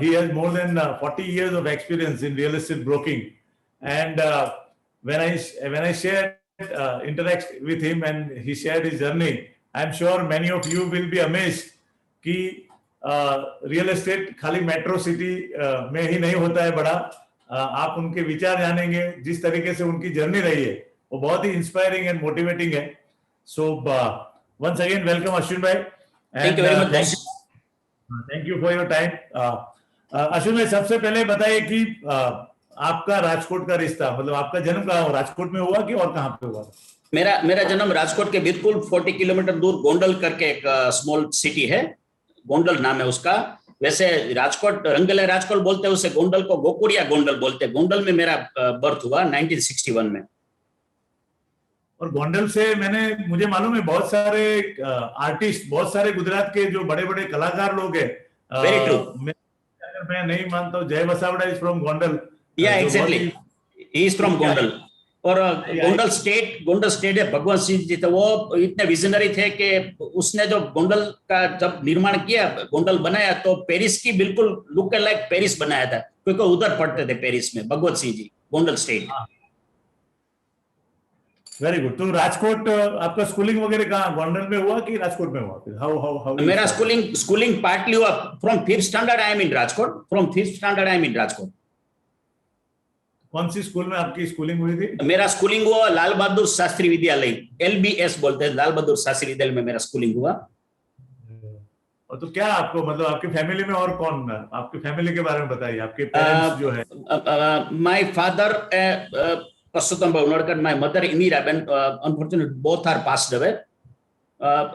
He has more than 40 years of experience in real estate broking, and when I shared interact with him and he shared his journey, I'm sure many of you will be amazed कि real estate खाली metro city में ही नहीं होता है बड़ा। आप उनके विचार जानेंगे, जिस तरीके से उनकी जर्नी रही है वो बहुत ही इंस्पायरिंग एंड मोटिवेटिंग है। So once again welcome Ashwin भाई। Thank you very much. Thank you for your time. Ashwin bhai, सबसे पहले बताइए कि आपका राजकोट का रिश्ता, मतलब आपका जन्म कहाँ, राजकोट में हुआ कि और कहाँ पे हुआ? मेरा जन्म राजकोट के बिल्कुल 40 किलोमीटर दूर गोंडल करके एक स्मॉल सिटी है, गोंडल नाम है उसका। वैसे राजकोट रंगले राजकोट बोलते हैं उसे, गोंडल को गोकुड़िया गोंडल बोलते हैं। गोंडल में मेरा बर्थ हुआ 1961 में। और गोंडल से मुझे मालूम है बहुत सारे आर्टिस्ट, बहुत सारे गुजरात के जो बड़े बड़े कलाकार लोग हैं। Very true. मैं नहीं मानता हूँ, जय Vasavada is from Gondal. Yeah exactly, he is from Gondal. और गोंडल स्टेट है भगवंत सिंह जी, तो वो इतने विजनरी थे कि उसने जो गोंडल का जब निर्माण किया, गोंडल बनाया, तो पेरिस की बिल्कुल लुक लाइक पेरिस बनाया था, क्योंकि उधर पढ़ते थे पेरिस में Bhagwant Singh ji, Gondal state. Very good. तो राजकोट आपका स्कूलिंग वगैरह कहाँ, गोंडल में हुआ कि राजकोट में हुआ? हाउ मेरा स्कूलिंग पार्टली हुआ from 5th standard I am in Rajkot, from 5th standard I am in Rajkot. कौन सी स्कूल में आपकी स्कूलिंग हुई थी? मेरा स्कूलिंग हुआ लाल बहादुर शास्त्री विद्यालय, LBS बोलते हैं, लाल बहादुर शास्त्री विद्यालय में मेरा स्कूलिंग हुआ। और तो क्या आपको, मतलब आपकी फैमिली में और कौन, आपकी फैमिली के बारे में बताइए, आपके पेरेंट्स जो है। My father Parsottam Unadkar, my mother Indira ben, unfortunately both are passed away.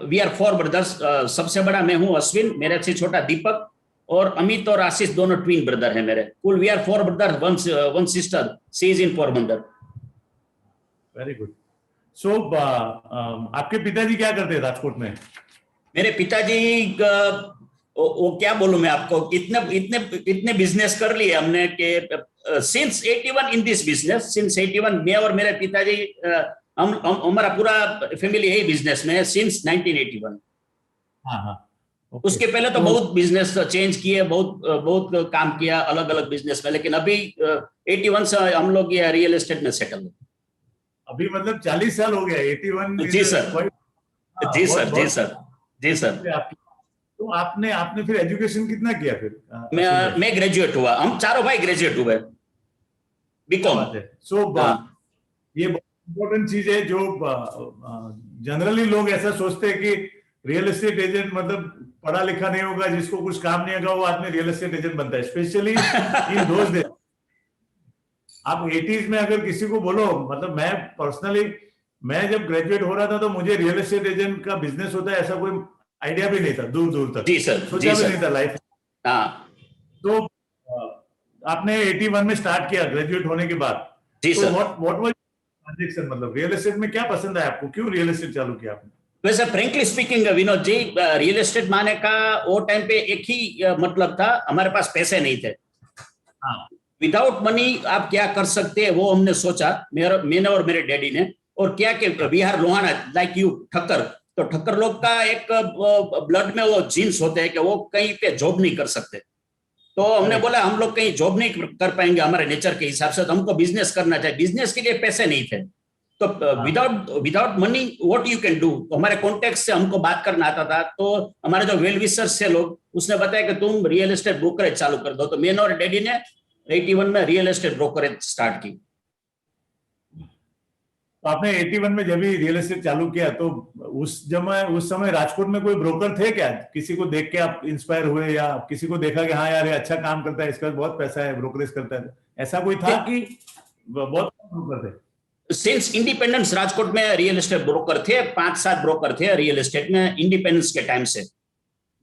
We are 4 brothers. सबसे बड़ा मैं हूं अश्विन, मेरे से छोटा दीपक, और अमित और आशीष दोनों ट्विन ब्रदर हैं मेरे। कुल we are 4 brothers, one sister, she is in Porbandar. Very good. So आपके पिताजी क्या करते हैं राजकोट में? मेरे पिताजी वो क्या बोलूं मैं आपको, इतने बिजनेस कर लिए हमने कि since 81 in this business, since 81 मैं और मेरे पिताजी, हमारा पूरा फैमिली यही बिजनेस में है सिंस 1981। हाँ। Okay. उसके पहले तो बहुत बिजनेस चेंज किए, बहुत काम किया अलग अलग बिजनेस में, लेकिन अभी 81 से हम लोग ये रियल एस्टेट में सेटल। अभी मतलब 40 साल हो गया। 81? जी सर, जी सर, जी सर, जी सर। तो आपने फिर एजुकेशन कितना किया फिर? मैं ग्रेजुएट हुआ, हम चारों भाई ग्रेजुएट हुए बीकॉम। सो ये बहुत इंपॉर्टेंट चीज है, जो जनरली लोग ऐसा सोचते हैं कि रियल एस्टेट एजेंट मतलब पढ़ा लिखा नहीं होगा, जिसको कुछ काम नहीं होगा वो आदमी रियल एस्टेट एजेंट बनता है, स्पेशली इन दोज डेज। आप 80s में अगर किसी को बोलो, मतलब मैं पर्सनली, मैं जब ग्रेजुएट हो रहा था तो मुझे रियल एस्टेट एजेंट का बिजनेस होता है ऐसा कोई आइडिया भी नहीं था, दूर दूर तक जी सर, सोचा भी नहीं था लाइफ। हाँ तो आपने 81 में स्टार्ट किया ग्रेजुएट होने के बाद। जी तो सर। व्हाट वाज ट्रांजेक्शन, मतलब रियल एस्टेट में क्या पसंद आया आपको, क्यों रियल एस्टेट चालू किया आपने? वैसे frankly speaking Vinod ji, real estate माने का वो टाइम पे एक ही मतलब था, हमारे पास पैसे नहीं थे। हाँ विदाउट मनी आप क्या कर सकते हैं वो हमने सोचा, मैंने और मेरे डैडी ने। और क्या कि we are Lohana like you Thakkar, तो ठक्कर लोग का एक ब्लड में वो जीन्स होते हैं कि वो कहीं पे जॉब नहीं कर सकते। तो हमने बोला हम लोग कहीं जॉब नहीं कर पाएंगे हमारे नेचर के हिसाब से, तो हमको बिजनेस करना चाहिए। बिजनेस के लिए पैसे नहीं थे, तो without money what you can do. हमारे कॉन्टेक्ट से हमको बात करना आता था, तो हमारे जो वेल विशर्स से लोग, उसने बताया कि तुम रियल एस्टेट ब्रोकरेज चालू कर दो। तो मैंने और डैडी ने 81 में रियल एस्टेट ब्रोकरेज स्टार्ट की। तो आपने 81 में जब भी रियल एस्टेट चालू किया तो उस समय राजकोट में कोई ब्रोकर थे क्या? किसी को देख के आप इंस्पायर हुए या किसी को देखा कि हाँ यार ये अच्छा काम करता है, इसका बहुत पैसा है, ब्रोकरेज करता है, ऐसा कोई था कि बहुत ब्रोकर थे? सिंस इंडिपेंडेंस राजकोट में रियल एस्टेट ब्रोकर थे, 5-7 ब्रोकर थे रियल एस्टेट में इंडिपेंडेंस के टाइम से,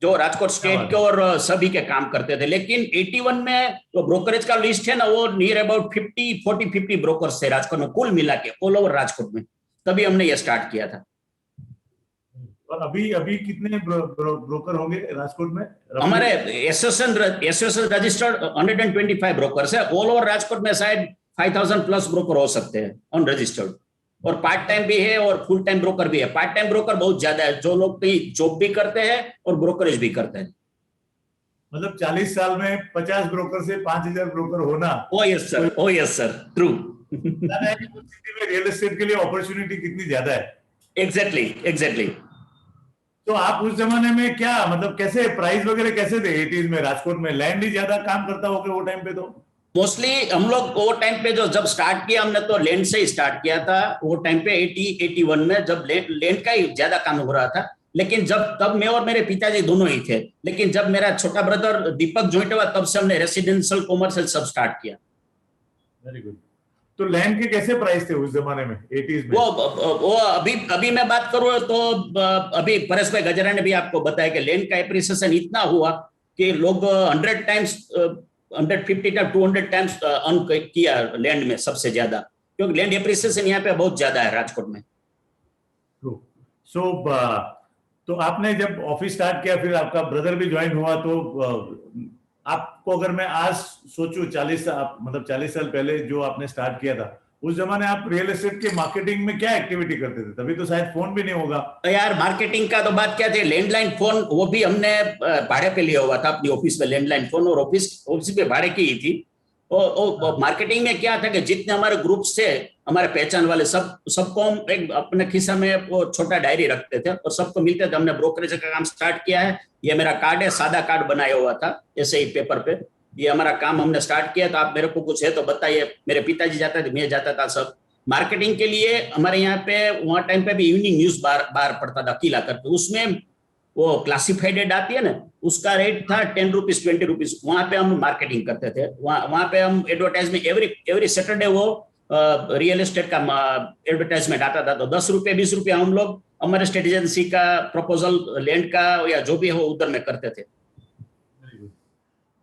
जो राजकोट स्टेट के और सभी के काम करते थे। लेकिन 81 में जो ब्रोकरेज का लिस्ट है ना, वो नियर अबाउट 50 ब्रोकर्स थे राजकोट में, कुल मिला के ऑल ओवर राजकोट में। तभी हमने ये स्टार्ट किया था। और अभी अभी कितने ब्रोकर होंगे राजकोट में? हमारे एसोसिएशन रजिस्टर्ड 125 ब्रोकर्स है ऑल ओवर राजकोट में। शायद 5000 प्लस ब्रोकर हो सकते हैं अनरजिस्टर्ड, और पार्ट टाइम भी है और फुल टाइम ब्रोकर भी है। पार्ट टाइम ब्रोकर बहुत ज्यादा है, जो लोग कहीं जॉब भी करते हैं और ब्रोकरेज भी करते हैं। मतलब 40 साल में 50 ब्रोकर से 5000 ब्रोकर होना। ओ यस सर, ओ यस सर, ट्रू। सिटी में रियल एस्टेट के लिए अपॉर्चुनिटी कितनी ज्यादा है। एग्जैक्टली। तो आप उस जमाने में क्या, मतलब कैसे प्राइस वगैरह कैसे थे 80s में? राजकोट में लैंड ही ज्यादा काम करता होगा वो टाइम पे तो। मोस्टली हम लोग वो टाइम पे जो जब स्टार्ट किया हमने, तो लैंड से ही स्टार्ट किया था। वो टाइम पे 81 में जब लैंड का ही ज्यादा काम हो रहा था। लेकिन तब मैं और मेरे पिताजी दोनों ही थे। लेकिन जब मेरा छोटा ब्रदर दीपक ज्वाइंट हुआ, तब से हमने रेसिडेंशियल कॉमर्शियल सब स्टार्ट किया। Very good. तो लैंड के कैसे प्राइस थे उस जमाने में 80s में? वो अभी मैं बात करूं तो अभी परेश भाई गजरा ने भी आपको बताया कि लैंड का एप्रिसिएशन इतना हुआ कि लोग 100 टाइम्स 150 या 200 टाइम्स अर्न किया लैंड में सबसे ज्यादा, क्योंकि लैंड एप्रिसिएशन यहाँ पे बहुत ज्यादा है राजकोट में। सो तो आपने जब ऑफिस स्टार्ट किया, फिर आपका ब्रदर भी ज्वाइन हुआ, तो आपको अगर मैं आज सोचूं 40 साल पहले जो आपने स्टार्ट किया था, उस जमाने आप रियल एस्टेट के मार्केटिंग में क्या एक्टिविटी करते थे? तभी तो शायद फोन भी नहीं होगा। तो यार मार्केटिंग का तो बात क्या थी, लैंडलाइन फोन वो भी हमने भाड़े पे लिया हुआ था अपनी ऑफिस में, लैंडलाइन फोन, और ऑफिस पे भाड़े की ही थी। और मार्केटिंग में क्या था कि जितने हमारे ग्रुप से हमारे पहचान वाले सबको हम एक अपने खिस्सा में वो छोटा डायरी रखते थे और सबको मिलते थे। हमने ब्रोकरेज का काम स्टार्ट किया है, ये मेरा कार्ड है, सादा कार्ड बनाया हुआ था ऐसे ही पेपर पे, ये हमारा काम हमने स्टार्ट किया। तो आप मेरे को कुछ है तो बताइए। मेरे पिताजी जाते थे, मैं जाता था। सब मार्केटिंग के लिए हमारे यहाँ पे वहाँ टाइम पे भी इवनिंग न्यूज बार पड़ता था अकेला करके, उसमें वो क्लासिफाइड एड आती है ना, उसका रेट था 10 रुपीज 20 रुपीज। वहां पे हम मार्केटिंग करते थे। वहां पे हम एडवर्टाइजमेंट एवरी सैटरडे वो रियल एस्टेट का एडवर्टाइजमेंट आता था। तो 10 रुपये 20 रुपये हम लोग हमारे स्टेट एजेंसी का प्रपोजल लैंड का या जो भी हो उधर में करते थे।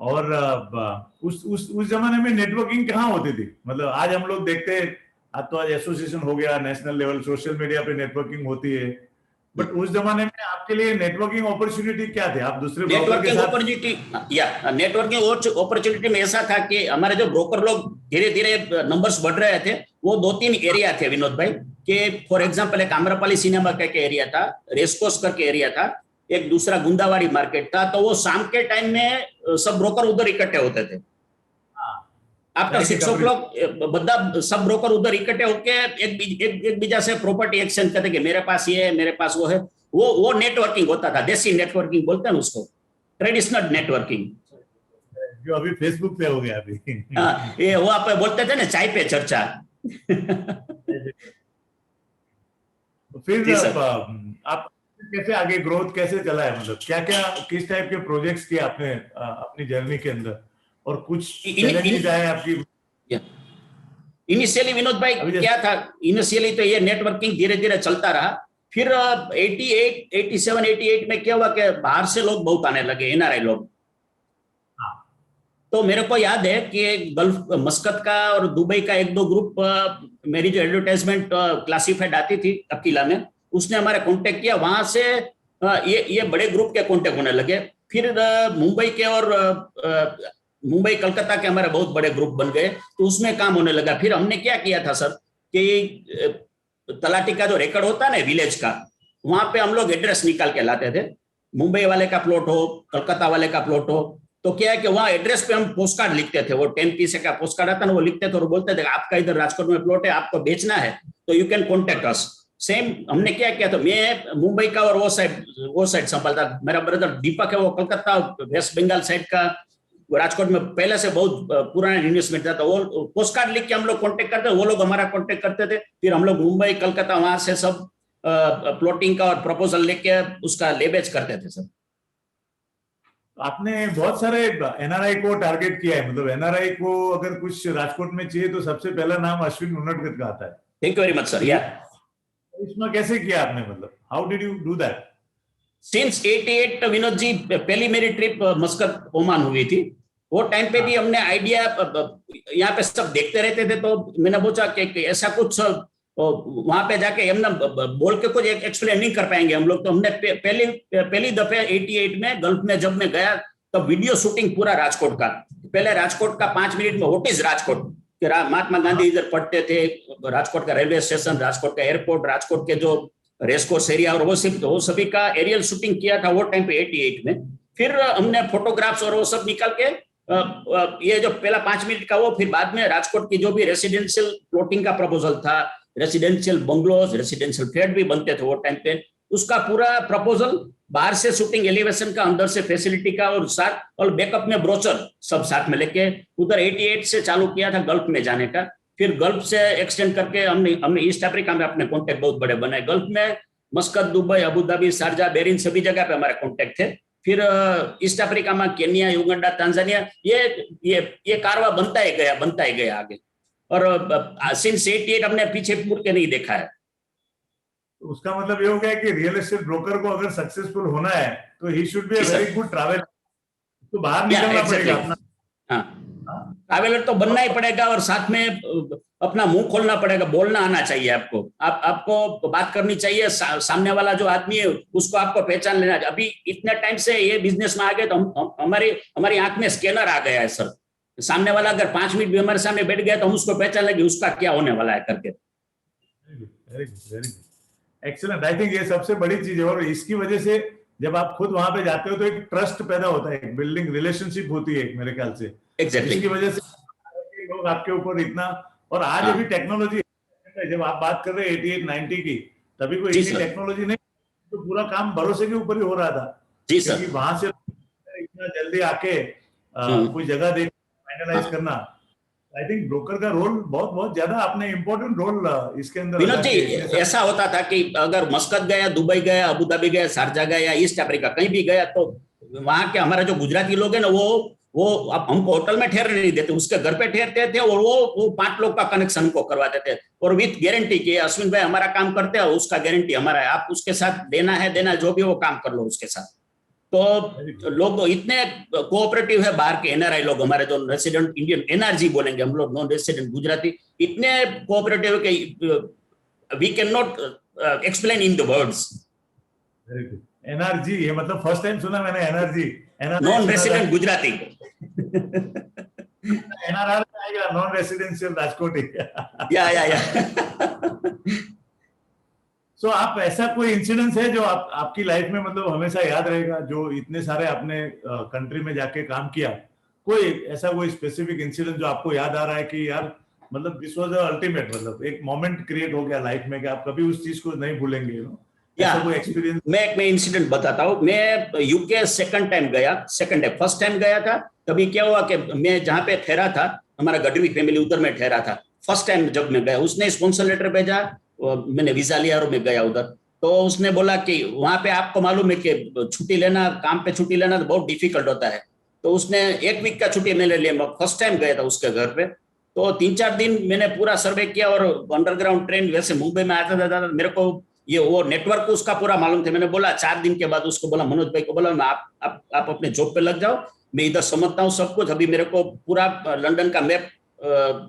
और उस जमाने में नेटवर्किंग कहाँ होती थी? मतलब आज हम लोग देखते हैं, आज तो आज एसोसिएशन हो गया, नेशनल लेवल सोशल मीडिया पे नेटवर्किंग होती है, बट उस जमाने में आपके लिए नेटवर्किंग अपॉर्चुनिटी क्या थे? आप दूसरे नेटवर्किंग अपॉर्चुनिटी में ऐसा था कि हमारे जो ब्रोकर लोग धीरे धीरे नंबर्स बढ़ रहे थे, वो 2-3 एरिया थे विनोद भाई के। फॉर एग्जांपल एक आम्रपाली सिनेमा का एरिया था, रेसकोर्स करके एरिया था, एक दूसरा गुंदावाड़ी मार्केट था। तो वो शाम के टाइम में सब ब्रोकर उधर इकट्ठे होते थे। आफ्टर 6 o'clock बदा सब ब्रोकर उधर इकट्ठे होके एक बीजा से प्रॉपर्टी एक्सचेंज करते कि मेरे पास ये है, मेरे पास वो है। वो नेटवर्किंग होता था, देसी नेटवर्किंग बोलते हैं उसको, ट्रेडिशनल नेटवर्किंग, जो अभी फेसबुक पे हो गया अभी। ये वो आप बोलते थे ना, चाय पे चर्चा। फिर आप कैसे आगे ग्रोथ कैसे चला है? मतलब क्या क्या किस टाइप के प्रोजेक्ट्स किए आपने अपनी जर्नी के अंदर, और कुछ चैलेंजेस आए आपकी? इनिशियली विनोद भाई क्या था, इनिशियली तो ये नेटवर्किंग धीरे धीरे चलता रहा। फिर 88 87 88 में क्या हुआ कि बाहर से लोग बहुत आने लगे, एनआरआई लोग। तो मेरे को याद है कि गल्फ मस्कत का और दुबई का एक दो ग्रुप, मेरी जो एडवर्टाइजमेंट क्लासिफाइड आती थी अकीला में, उसने हमारा कांटेक्ट किया। वहां से ये बड़े ग्रुप के कांटेक्ट होने लगे। फिर मुंबई के और मुंबई कलकत्ता के हमारे बहुत बड़े ग्रुप बन गए, तो उसमें काम होने लगा। फिर हमने क्या किया था सर कि तलाटी का जो रिकॉर्ड होता है ना विलेज का, वहां पे हम लोग एड्रेस निकाल के लाते थे। मुंबई वाले का प्लॉट हो, कलकत्ता वाले का प्लॉट हो, तो क्या है कि वहां एड्रेस पे हम पोस्ट कार्ड लिखते थे। वो 10 पीस का पोस्ट कार्ड आता ना, वो लिखते थे और बोलते थे आपका इधर राजकोट में प्लॉट है, आपको बेचना है तो you can contact us. Same हमने क्या किया, तो मैं मुंबई का और वो साइड संभालता। मेरा ब्रदर दीपक है, वो कलकत्ता वेस्ट बंगाल साइड का, राजकोट में पहले से बहुत पुराना इन्वेस्टमेंट था, तो वो पोस्ट कार्ड लिख के हम लोग कॉन्टेक्ट करते, वो लोग हमारा कॉन्टेक्ट करते थे। फिर हम लोग मुंबई कलकत्ता वहां से सब प्लॉटिंग का और प्रपोजल लेके उसका लेबेज करते थे सर। आपने बहुत सारे एनआरआई को टारगेट किया है, मतलब एनआरआई को अगर कुछ राजकोट में चाहिए तो सबसे पहला नाम अश्विन उन्नटगत का आता है। Thank you very much sir. Yeah इसमें कैसे किया आपने, मतलब how did you do that? Since 88 Vinod ji, पहली मेरी ट्रिप मस्कत ओमान हुई थी। वो टाइम पे भी हमने आइडिया, यहाँ पे सब देखते रहते थे, तो मैंने पूछा कि ऐसा कुछ वहां पे जाके हम ना बोल के कुछ एक्सप्लेन नहीं कर पाएंगे हम लोग। तो हमने पहली दफे 88 में गल्फ में जब मैं गया, तो वीडियो शूटिंग पूरा राजकोट का, पहले राजकोट का 5 मिनट में व्हाट इज राजकोट, कि महात्मा गांधी इधर पढ़ते थे, राजकोट का रेलवे स्टेशन, राजकोट का एयरपोर्ट, राजकोट के जो रेसकोर्स एरिया, और वो सभी का एरियल शूटिंग किया था वो टाइम पे 88 में। फिर हमने फोटोग्राफ्स और वो सब निकाल के ये जो पहला 5 मिनट का वो, फिर बाद में राजकोट की जो भी रेसिडेंशियल प्लॉटिंग का प्रपोजल था, रेसिडेंशियल बंगलोज, रेसिडेंशियल फ्लैट भी बनते थे वो टाइम पे, उसका पूरा प्रपोजल, बाहर से शूटिंग एलिवेशन का, अंदर से फैसिलिटी का, और साथ और बैकअप में ब्रोचर सब साथ में लेके उधर 88 से चालू किया था गल्फ में जाने का। फिर गल्फ से एक्सटेंड करके हमने ईस्ट अफ्रीका में अपने कॉन्टेक्ट बहुत बड़े बनाए। गल्फ में Muscat, Dubai, Abu Dhabi, Sharjah, Bahrain, सभी जगह पे हमारे कॉन्टेक्ट थे। फिर ईस्ट अफ्रीका में केन्या, युगांडा, तांजानिया, ये कारवा बनता ही गया आगे। और सिंस 88 हमने पीछे मुड़ के नहीं देखा है। तो उसका मतलब ये हो गया कि रियल एस्टेट ब्रोकर को अगर सक्सेसफुल होना है तो he should be a very good traveller, तो बाहर निकलना पड़ेगा अपना। ट्रैवलर तो बनना ही पड़ेगा, और साथ में अपना मुंह खोलना पड़ेगा, बोलना आना चाहिए आपको। आपको बात करनी चाहिए, सामने वाला जो आदमी है उसको आपको पहचान लेना। अभी इतने टाइम से ये बिजनेस में आ गए, तो हमारी आंख में स्कैनर आ गया है सर। सामने वाला अगर 5 मिनट भी हमारे सामने बैठ गया तो हम उसको पहचान लेंगे उसका क्या होने वाला है करके। Very good, excellent. I think ये सबसे बड़ी चीज है, और इसकी वजह से जब आप खुद वहां पे जाते हो तो एक ट्रस्ट पैदा होता है, एक बिल्डिंग रिलेशनशिप होती है मेरे ख्याल से। एग्जैक्टली। इसकी वजह से लोग आपके ऊपर इतना, और आज अभी टेक्नोलॉजी, जब आप बात कर रहे हैं 88-90 की, तभी कोई इतनी टेक्नोलॉजी नहीं, तो पूरा काम भरोसे के ऊपर ही हो रहा था। जी सर। क्योंकि वहां से इतना जल्दी आके कोई जगह देख फाइनलाइज करना, आई थिंक ब्रोकर का रोल बहुत ज्यादा, आपने इंपॉर्टेंट रोल इसके अंदर। विनोद जी, ऐसा होता था कि अगर मस्कत गया, दुबई गया, अबू धाबी गया, शारजा गया या ईस्ट अफ्रीका कहीं भी गया, तो वहां के हमारे जो गुजराती लोग हैं ना, वो अब हमको होटल में ठहरने नहीं देते, उसके घर पे ठहरते थे, और वो 5 लोग का कनेक्शन हमको करवाते थे, और विथ गारंटी कि अश्विन भाई हमारा काम करते हैं, उसका गारंटी हमारा है, आप उसके साथ देना जो भी वो काम कर लो उसके साथ। तो लोग इतने कोऑपरेटिव है बाहर के एनआरआई लोग, हमारे जो रेसिडेंट इंडियन एनआरजी बोलेंगे हम लोग, नॉन रेसिडेंट गुजराती, इतने कोऑपरेटिव है कि we can not explain in the words. Very good. NRG, ये मतलब फर्स्ट टाइम सुना मैंने, NRG, non resident Gujarati. NRR आएगा, नॉन रेसिडेंशियल राजकोटी। या सो आप, ऐसा कोई इंसिडेंस है जो आपकी लाइफ में मतलब हमेशा याद रहेगा, जो इतने सारे आपने कंट्री में जाके काम किया, कोई ऐसा कोई स्पेसिफिक इंसिडेंट जो आपको याद आ रहा है कि यार मतलब दिस वाज अल्टीमेट, मतलब एक मोमेंट क्रिएट हो गया लाइफ में कि आप कभी उस चीज को नहीं भूलेंगे, ऐसा कोई एक्सपीरियंस? मैं इंसिडेंट बताता हूँ। मैं यूके सेकंड टाइम गया, फर्स्ट टाइम गया था, तभी क्या हुआ कि मैं जहाँ पे ठहरा था, हमारा गढ़वी फैमिली उधर में ठहरा था। फर्स्ट टाइम जब मैं गया, उसने स्पॉन्सर लेटर भेजा, मैंने वीजा लिया और मैं गया उधर। तो उसने बोला कि वहां पे आपको मालूम है कि छुट्टी लेना, काम पे छुट्टी लेना तो बहुत डिफिकल्ट होता है। तो उसने 1 वीक का छुट्टी मैंने लिया, मैं फर्स्ट टाइम गया था उसके घर पे। तो 3-4 दिन मैंने पूरा सर्वे किया, और अंडरग्राउंड ट्रेन वैसे मुंबई में आता था, मेरे को ये वो नेटवर्क उसका पूरा मालूम थे। मैंने बोला 4 दिन के बाद उसको बोला, मनोज भाई को बोला, मैं आप अपने जॉब पे लग जाओ, मैं इधर समझता हूँ सब कुछ। अभी मेरे को पूरा लंदन का मैप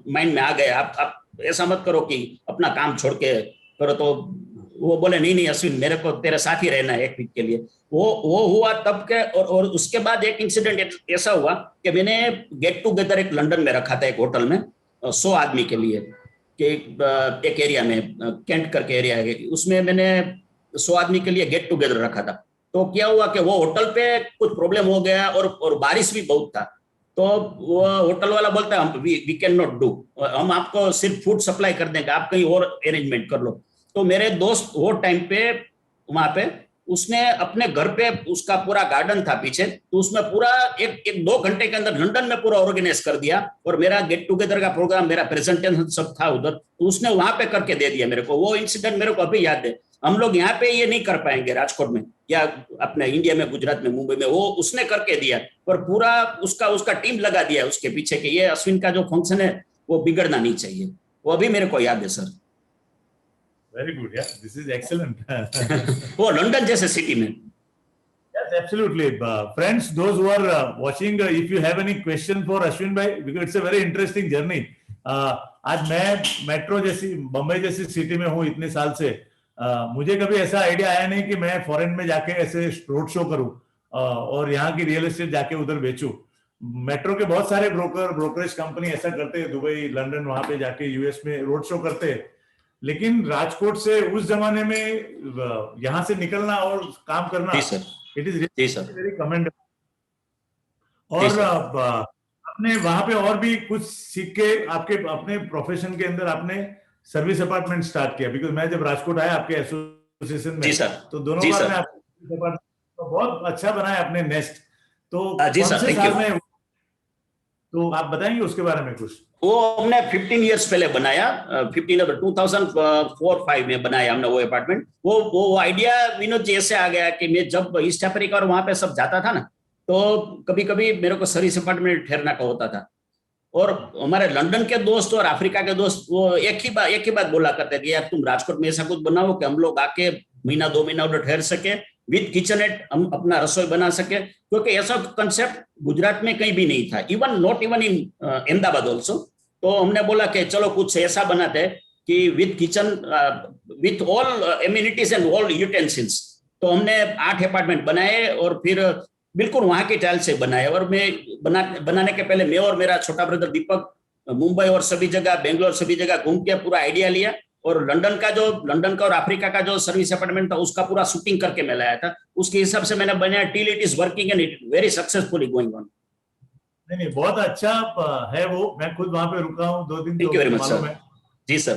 माइंड में आ गया, आप ऐसा मत करो कि अपना काम छोड़ के करो। तो वो बोले नहीं नहीं अश्विन, मेरे को तेरे साथ ही रहना है 1 वीक के लिए। वो हुआ तब के। और उसके बाद एक इंसिडेंट ऐसा हुआ कि मैंने गेट टुगेदर एक लंदन में रखा था, एक होटल में 100 आदमी के लिए, कि एक एरिया में कैंट करके एरिया है, उसमें मैंने 100 आदमी के लिए गेट टुगेदर रखा था। तो क्या हुआ कि वो होटल पे कुछ प्रॉब्लम हो गया और बारिश भी बहुत था। तो वो होटल वाला बोलता है हम वी कैन नॉट डू, हम आपको सिर्फ फूड सप्लाई कर देंगे, आप कहीं और अरेंजमेंट कर लो। तो मेरे दोस्त वो टाइम पे वहां पे, उसने अपने घर पे, उसका पूरा गार्डन था पीछे, तो उसमें पूरा एक 2 घंटे के अंदर लंदन में पूरा ऑर्गेनाइज कर दिया। और मेरा गेट टुगेदर का प्रोग्राम, मेरा प्रेजेंटेशन सब था उधर, तो उसने वहां पे करके दे दिया मेरे को। वो इंसिडेंट मेरे को अभी याद है। हम लोग यहाँ पे ये नहीं कर पाएंगे राजकोट में या अपने इंडिया में, गुजरात में, मुंबई में, वो उसने करके दिया। और पूरा उसका टीम लगा दिया उसके पीछे कि ये अश्विन का जो फंक्शन है वो बिगड़ना नहीं चाहिए। वो अभी मेरे को याद है sir. Very good, yeah. This is excellent. वो लंदन जैसे सिटी में। Yes, absolutely. Friends, those who are watching, if you have any question for Ashwin bhai, because it's a very interesting journey. आज मैं मेट्रो जैसी, बम्बई जैसी city में हूँ इतने साल से, मुझे कभी ऐसा आइडिया आया नहीं कि मैं फॉरेन में जाके ऐसे रोड शो करूँ और यहाँ की रियल एस्टेट जाके उधर बेचूं। मेट्रो के बहुत सारे ब्रोकरेज कंपनी ऐसा करते हैं, दुबई, लंदन, वहां पे जाके यूएस में रोड शो करते हैं। लेकिन राजकोट से उस जमाने में यहाँ से निकलना और काम करना, इट इज वेरी कमेंडेबल। और आपने वहां पे और भी कुछ सीख के आपके अपने प्रोफेशन के अंदर आपने सर्विस अपार्टमेंट स्टार्ट किया। बिकॉज मैं जब राजकोट आया आपके एसोसिएशन में, तो दोनों बार में आपने बहुत अच्छा बनाया अपने नेस्ट। तो कौन से साल में, तो आप बताएंगे उसके बारे में कुछ? वो हमने 15 इयर्स पहले बनाया, 2004-5 में बनाया हमने वो अपार्टमेंट। वो आइडिया विनोद जी ऐसे आ गया कि मैं जब ईस्ट अफ्रीका और वहां पे सब जाता था ना, तो कभी कभी मेरे को सर्विस अपार्टमेंट ठहरना का होता था। और हमारे लंदन के दोस्त और अफ्रीका के दोस्त वो एक ही बात बोला करते थे, यार तुम राजकोट में ऐसा कुछ बनाओ कि हम लोग आके महीना 2 महीना उधर ठहर सके, विद किचननेट, हम अपना रसोई बना सके। क्योंकि ऐसा कंसेप्ट गुजरात में कहीं भी नहीं था, not even in Ahmedabad also. तो हमने बोला कि चलो कुछ ऐसा बनाते हैं कि with kitchen, with all amenities and all utensils. तो हमने 8 अपार्टमेंट बनाए और फिर बिल्कुल वहां के टाइल से बनाए। और मैं बनाने के पहले मैं और मेरा छोटा ब्रदर दीपक मुंबई और सभी जगह, बेंगलोर सभी जगह घूम के पूरा आइडिया लिया। और लंदन का और अफ्रीका का जो सर्विस अपार्टमेंट था उसका पूरा शूटिंग करके मैं लाया था। उसके हिसाब से मैंने बनाया till it is working and it very successfully going on. नहीं, बहुत अच्छा है वो। मैं खुद वहां पे रुका हूँ 2 दिन। Thank you very much sir. जी सर।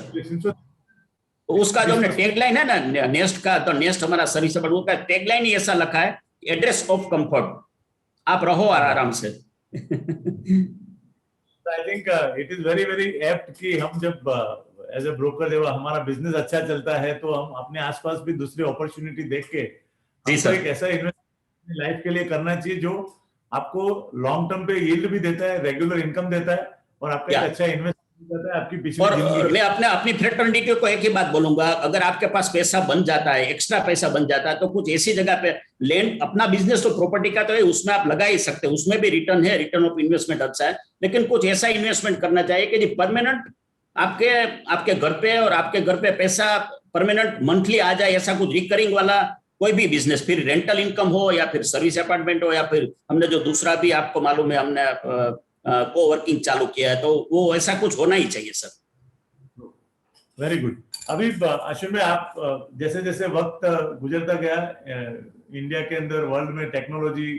उसका जो टैगलाइन है ना नेस्ट का, तो नेस्ट हमारा सर्विस अपार्टमेंट का टैगलाइन ही ऐसा लिखा है, एड्रेस ऑफ कंफर्ट, आप रहो आराम से। I think it is very very apt कि हम जब एज ए ब्रोकर जब हमारा बिजनेस अच्छा चलता है तो हम अपने आसपास भी दूसरी अपॉर्चुनिटी देख के हमको एक ऐसा इन्वेस्टमेंट लाइफ के लिए करना चाहिए जो आपको लॉन्ग टर्म पे यील्ड भी देता है, रेगुलर इनकम देता है और आपका एक अच्छा इन्वेस्टमेंट देता है आपकी पिछली जिंदगी। मैं अपनी फ्रेटर्निटी को एक ही बात बोलूंगा, अगर आपके पास पैसा बन जाता है, एक्स्ट्रा पैसा बन जाता है, तो कुछ ऐसी जगह पे लैंड, अपना बिजनेस तो प्रॉपर्टी का तो है, उसमें आप लगा ही सकते हैं, उसमें भी रिटर्न है, रिटर्न ऑफ इन्वेस्टमेंट अच्छा है। लेकिन कुछ ऐसा इन्वेस्टमेंट करना चाहिए कि जो परमानेंट आपके घर पे, और आपके घर पे पैसा परमानेंट मंथली आ जाए, ऐसा कुछ रिकरिंग वाला कोई भी बिजनेस, फिर रेंटल इनकम हो या फिर सर्विस अपार्टमेंट हो या फिर हमने जो दूसरा भी आपको मालूम है हमने कोवर्किंग चालू किया है, तो वो ऐसा कुछ होना ही चाहिए सर। Very good. अभी अश्विन भाई, आप जैसे जैसे वक्त गुजरता गया, इंडिया के अंदर, वर्ल्ड में टेक्नोलॉजी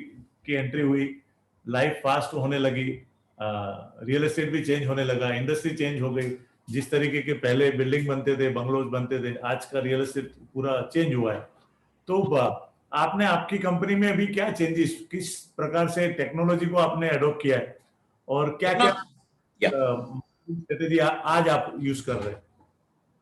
की एंट्री हुई, लाइफ फास्ट होने लगी, रियल एस्टेट भी चेंज होने लगा, इंडस्ट्री चेंज हो गई। जिस तरीके के पहले बिल्डिंग बनते थे, बंगलोज बनते थे, आज का रियल एस्टेट पूरा चेंज हुआ है। तो आपने आपकी कंपनी में भी क्या चेंजेस, किस प्रकार से टेक्नोलॉजी को आपने अडॉप्ट किया है और क्या क्या स्ट्रेटेजी आज आप यूज कर रहे हैं?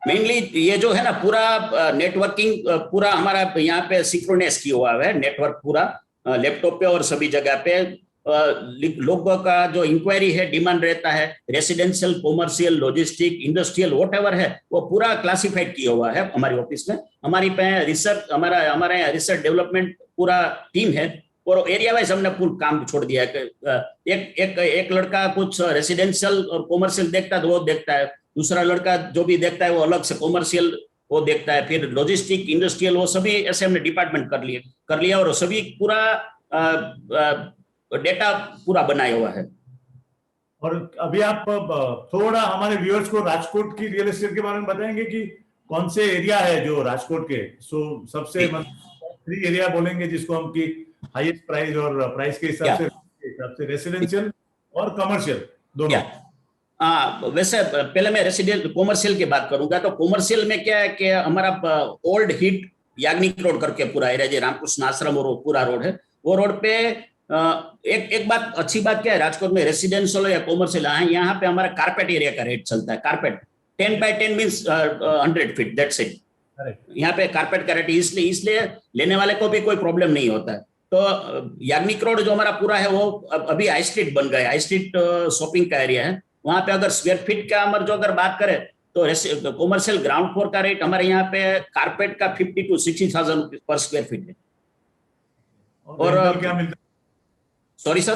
मेनली ये जो है ना पूरा नेटवर्किंग, पूरा हमारा यहाँ पे सिंक्रोनाइज किया हुआ है नेटवर्क, पूरा लैपटॉप पे और सभी जगह पे। लोगों का जो इंक्वायरी है, डिमांड रहता है, residential, commercial, logistic, industrial, whatever है, वो पूरा क्लासिफाइड किया हुआ है हमारी ऑफिस में। हमारी पे रिसर्च, हमारे यहाँ रिसर्च डेवलपमेंट पूरा टीम है, और एरिया वाइज हमने पूरा काम छोड़ दिया है। एक लड़का कुछ रेसिडेंशियल और कॉमर्शियल देखता है तो वो देखता है, दूसरा लड़का जो भी देखता है वो अलग से कॉमर्शियल वो देखता है, फिर लॉजिस्टिक, इंडस्ट्रियल, वो सभी ऐसे हमने डिपार्टमेंट कर लिया और सभी पूरा डेटा पूरा बनाया हुआ है। और अभी आप थोड़ा हमारे व्यूअर्स को राजकोट की रियल एस्टेट के बारे में बताएंगे कि कौन से एरिया है जो राजकोट के सबसे 3 एरिया बोलेंगे जिसको हम की हाईएस्ट प्राइस और प्राइस के हिसाब से रेसिडेंशियल और कमर्शियल दोनों। वैसे पहले मैं रेसिडेंशियल कॉमर्शियल की बात करूंगा। तो कॉमर्शियल में क्या है कि हमारा ओल्ड हिट याग्निक रोड करके पूरा एरिया, जो रामकृष्ण आश्रम और पूरा रोड है, वो रोड पे एक बात अच्छी बात क्या है, राजकोट में रेसिडेंशियल या कॉमर्शियल यहाँ पे हमारा कारपेट एरिया का रेट चलता है। Carpet 10 by 10 means 100 feet, that's it. यहाँ पे कारपेट का रेट इसलिए लेने वाले को भी कोई प्रॉब्लम नहीं होता है। तो याग्निक रोड जो हमारा पूरा है वो अभी हाई स्ट्रीट बन गया, हाई स्ट्रीट शॉपिंग का एरिया है। वहां पे अगर स्क्वायर फीट का जो अगर बात करें तो कॉमर्शियल ग्राउंड फ्लोर का रेट हमारे यहाँ पे कारपेट का 50,000 to 60,000 rupees per square feet है। और क्या मिलता है? सॉरी सर,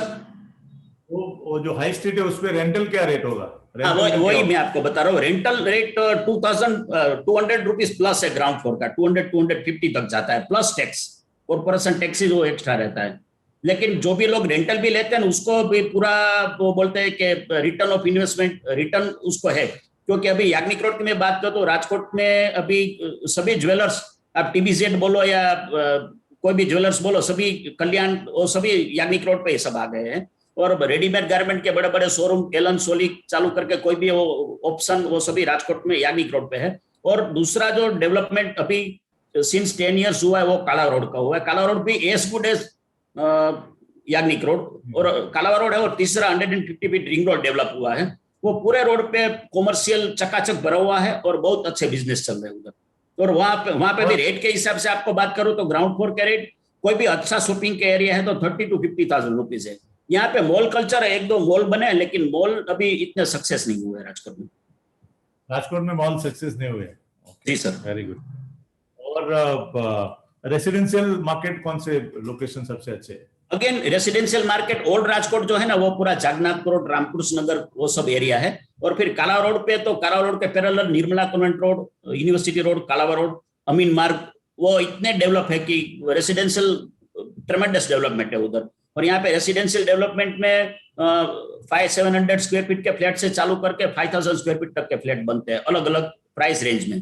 वो जो हाई स्ट्रीट है उस पे रेंटल क्या रेट होगा? वही मैं आपको बता रहा हूँ। रेंटल रेट 2,200 रुपीज प्लस है ग्राउंड फ्लोर का, 200-250 तक जाता है, प्लस टैक्स, कॉर्पोरेशन टैक्सेस वो एक्स्ट्रा रहता है। लेकिन जो भी लोग रेंटल भी लेते हैं उसको भी पूरा वो बोलते हैं कि रिटर्न ऑफ इन्वेस्टमेंट रिटर्न उसको है। क्योंकि अभी याग्निक रोड की मैं बात करूं तो राजकोट में अभी सभी ज्वेलर्स, आप TBZ बोलो या कोई भी ज्वेलर्स बोलो, सभी कल्याण वो सभी याग्निक रोड पे ही सब आ गए हैं। और रेडीमेड गारमेंट के बड़े बड़े शोरूम एलन सोली चालू करके कोई भी वो ऑप्शन वो सभी राजकोट में याग्निक रोड पे है। और दूसरा जो डेवलपमेंट अभी सिंस 10 years हुआ है वो काला रोड का हुआ है। काला रोड भी as good as Yagnik road और काला रोड है। और तीसरा 150 फीट रिंग रोड डेवलप हुआ है, वो पूरे रोड पे कॉमर्शियल चकाचक भरा हुआ है और बहुत अच्छे बिजनेस चल रहे हैं उधर। और वहां पे भी रेट के हिसाब से आपको बात करूं तो ग्राउंड फ्लोर का रेट कोई भी अच्छा शॉपिंग के एरिया है तो 30,000 to 50,000 रुपीज है। यहाँ पे मॉल कल्चर है, 1-2 मॉल बने हैं, लेकिन मॉल अभी इतने सक्सेस नहीं हुए राजकोट में। राजकोट में मॉल सक्सेस नहीं हुए? जी सर, वेरी गुड। और रेसिडेंशियल मार्केट कौन से लोकेशन सबसे अच्छे है? Again residential market old Rajkot जो है ना वो पूरा जागनाथ रोड, रामकृष्ण नगर, वो सब एरिया है। और फिर काला रोड पे तो काला रोड के parallel Nirmala convent road, university road, Kalawad road, Amin Marg, वो इतने डेवलप है कि रेसिडेंशियल ट्रेमेंडस डेवलपमेंट है उधर। और यहाँ पे रेसिडेंशियल डेवलपमेंट में 500-700 स्क्वायर फीट के फ्लैट से चालू करके 5,000 स्क्वायर फीट तक के फ्लैट बनते हैं अलग अलग प्राइस रेंज में।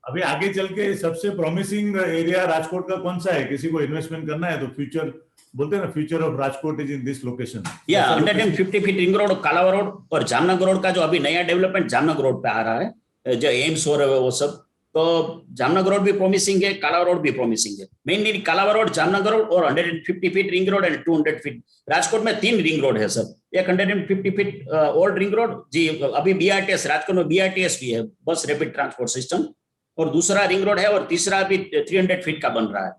अभी आगे चल के सबसे प्रॉमिसिंग एरिया राजकोट का कौन सा है? किसी को इन्वेस्टमेंट करना है तो फ्यूचर बोलते हैं ना, future of Rajkot is in this location. या 150 feet ring road, Kalawad road और जामनगर रोड का जो अभी नया डेवलपमेंट जामनगर रोड पे आ रहा है, जो एम्स हो रहे हैं वो सब, तो जामनगर रोड भी प्रॉमिसिंग है, कालावा रोड भी प्रॉमिसिंग है। मेनली कालावा रोड, जामनगर रोड और 150 feet ring road and 200 feet. Rajkot में 3 रिंग रोड है सर। एक 150 फीट ओल्ड रिंग रोड जी, अभी BRTS राजकोट में BRTS भी है, बस रैपिड ट्रांसपोर्ट सिस्टम, और दूसरा रिंग रोड है और तीसरा भी 300 फीट का बन रहा है।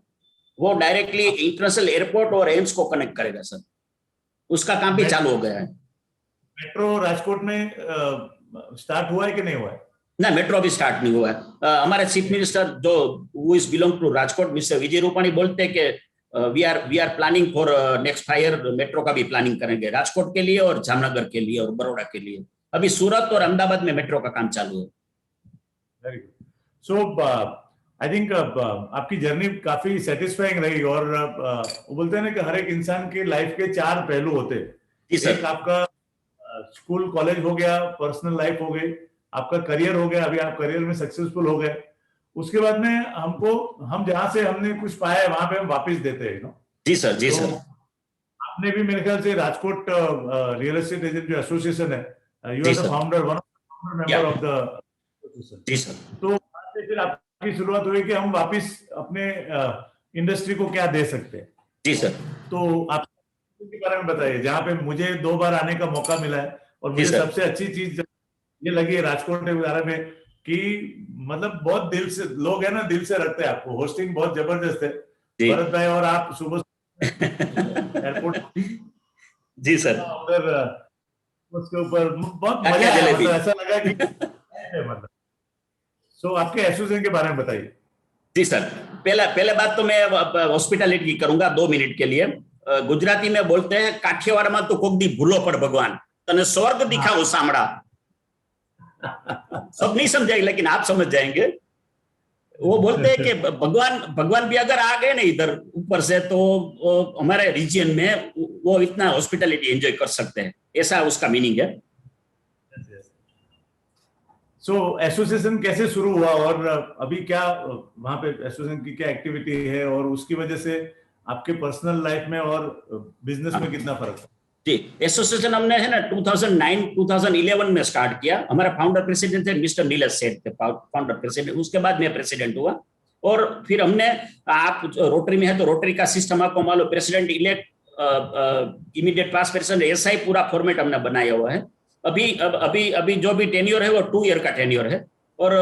वो डायरेक्टली इंटरनेशनल एयरपोर्ट और एम्स को कनेक्ट करेगा सर, उसका काम भी चालू हो गया है। मेट्रो राजकोट में स्टार्ट हुआ है कि नहीं हुआ है? ना, मेट्रो भी स्टार्ट नहीं हुआ है। हमारे चीफ मिनिस्टर जो who is belong to Rajkot, mister Vijay Rupani, बोलते हैं कि we are planning for next 5 year metro का भी प्लानिंग करेंगे राजकोट के लिए और जामनगर के लिए और बड़ौदा के लिए। अभी सूरत और अहमदाबाद में मेट्रो का काम चालू है। Very good. So I think आपकी जर्नी काफी सेटिस्फाइंग रही। और वो बोलते हैं ना कि हर एक इंसान के लाइफ के 4 पहलू होते हैं। एक आपका स्कूल कॉलेज हो गया, पर्सनल लाइफ हो गई, आपका करियर हो गया, अभी आप करियर में सक्सेसफुल हो गए। उसके बाद में हम जहां से हमने कुछ पाया है वहां पे हम वापस देते हैं। जी सर, जी सर। आपने भी मेरे ख्याल से राजकोट रियल एस्टेट एजेंट जो एसोसिएशन है, you are the founder, one of the member of the association. जी सर। तो फिर आपकी शुरुआत हुई कि हम वापस अपने इंडस्ट्री को क्या दे सकते हैं। जी सर। तो आप के बारे में बताइए, जहाँ पे मुझे 2 बार आने का मौका मिला है और मुझे सबसे अच्छी चीज ये लगी है राजकोट के बारे में कि मतलब बहुत दिल से लोग है ना, दिल से रखते हैं आपको। होस्टिंग बहुत जबरदस्त है भरत भाई, और आप सुबह एयरपोर्ट जी सर। उधर उसके ऊपर बहुत क्या मजा आया, जलेबी। मतलब ऐसा लगा कि मतलब। सो आपके एसोसिएशन के बारे में बताइए। जी सर, पहला पहले बात तो मैं हॉस्पिटैलिटी करूंगा 2 मिनट के लिए। गुजराती में बोलते हैं काठियावाड़ में तो कोक दी भूलो पड़ भगवान तने स्वर्ग दिखाओ सामड़ा। सब नहीं समझेंगे लेकिन आप समझ जाएंगे। वो बोलते हैं कि भगवान भगवान भी अगर आ गए ना इधर ऊपर से तो हमारे रीजन में वो इतना हॉस्पिटैलिटी एंजॉय कर सकते हैं, ऐसा उसका मीनिंग है। सो एसोसिएशन कैसे शुरू हुआ और अभी क्या वहां पे एसोसिएशन की क्या एक्टिविटी है और उसकी वजह से आपके पर्सनल लाइफ में और बिजनेस में कितना फर्क है? जी, एसोसिएशन हमने है ना 2009-2011 में स्टार्ट किया। हमारा फाउंडर प्रेसिडेंट थे मिस्टर नीलेश सेठ थे फाउंडर प्रेसिडेंट, उसके बाद मैं प्रेसिडेंट हुआ। और फिर हमने, आप रोटरी में है तो रोटरी का सिस्टम आपको मालूम, प्रेसिडेंट इलेक्ट, इमीडिएट पास पर्सन, ऐसा ही पूरा फॉर्मेट हमने बनाया हुआ है। अभी जो भी टेन्योर है वो 2 ईयर का टेन्योर है। और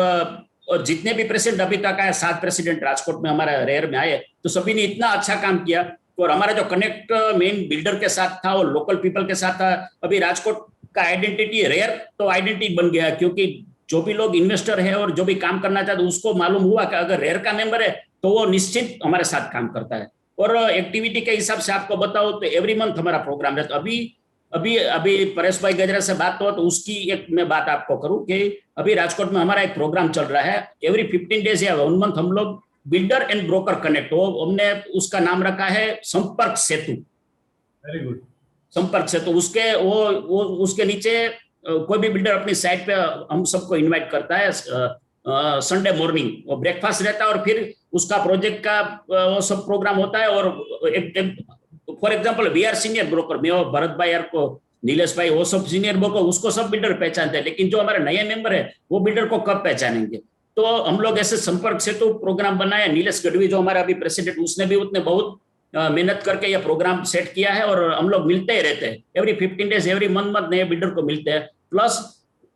जितने भी प्रेसिडेंट अभी तक आए, 7 प्रेसिडेंट राजकोट में हमारा रेयर में आए, तो सभी ने इतना अच्छा काम किया। और हमारा जो कनेक्ट मेन बिल्डर के साथ था और लोकल पीपल के साथ था। अभी राजकोट का आइडेंटिटी रेयर तो आइडेंटिटी बन गया, क्योंकि जो भी लोग इन्वेस्टर है और जो भी काम करना चाहते उसको मालूम हुआ कि अगर रेयर का मेंबर है तो वो निश्चित हमारे साथ काम करता है। और एक्टिविटी के हिसाब से आपको बताओ तो एवरी मंथ हमारा प्रोग्राम रहता है। अभी अभी अभी परेश भाई गजरा से बात हुआ तो उसकी एक मैं बात आपको करूं कि अभी राजकोट में हमारा एक प्रोग्राम चल रहा है। एवरी 15 डेज या 1 मंथ हम लोग बिल्डर एंड ब्रोकर कनेक्ट हो, हमने उसका नाम रखा है संपर्क सेतु। Very good. संपर्क सेतु, वो उसके नीचे कोई भी बिल्डर अपनी साइट पे हम सबको इनवाइट करता है। संडे मॉर्निंग वो ब्रेकफास्ट रहता है और फिर उसका प्रोजेक्ट का वो सब प्रोग्राम होता है। और for example we are senior broker, मैं और भरत भाई को, नीलेश भाई, वो सब सीनियर ब्रोकर, उसको सब बिल्डर पहचानते हैं, लेकिन जो हमारे नए मेंबर है वो बिल्डर को कब पहचानेंगे। तो हम लोग ऐसे संपर्क से तो प्रोग्राम बनाया। नीलेश गढ़वी जो हमारा अभी प्रेसिडेंट, उसने भी उतने बहुत मेहनत करके यह प्रोग्राम सेट किया है। और हम लोग मिलते ही रहते हैं, एवरी 15 डेज एवरी मंथ नए बिल्डर को मिलते हैं। प्लस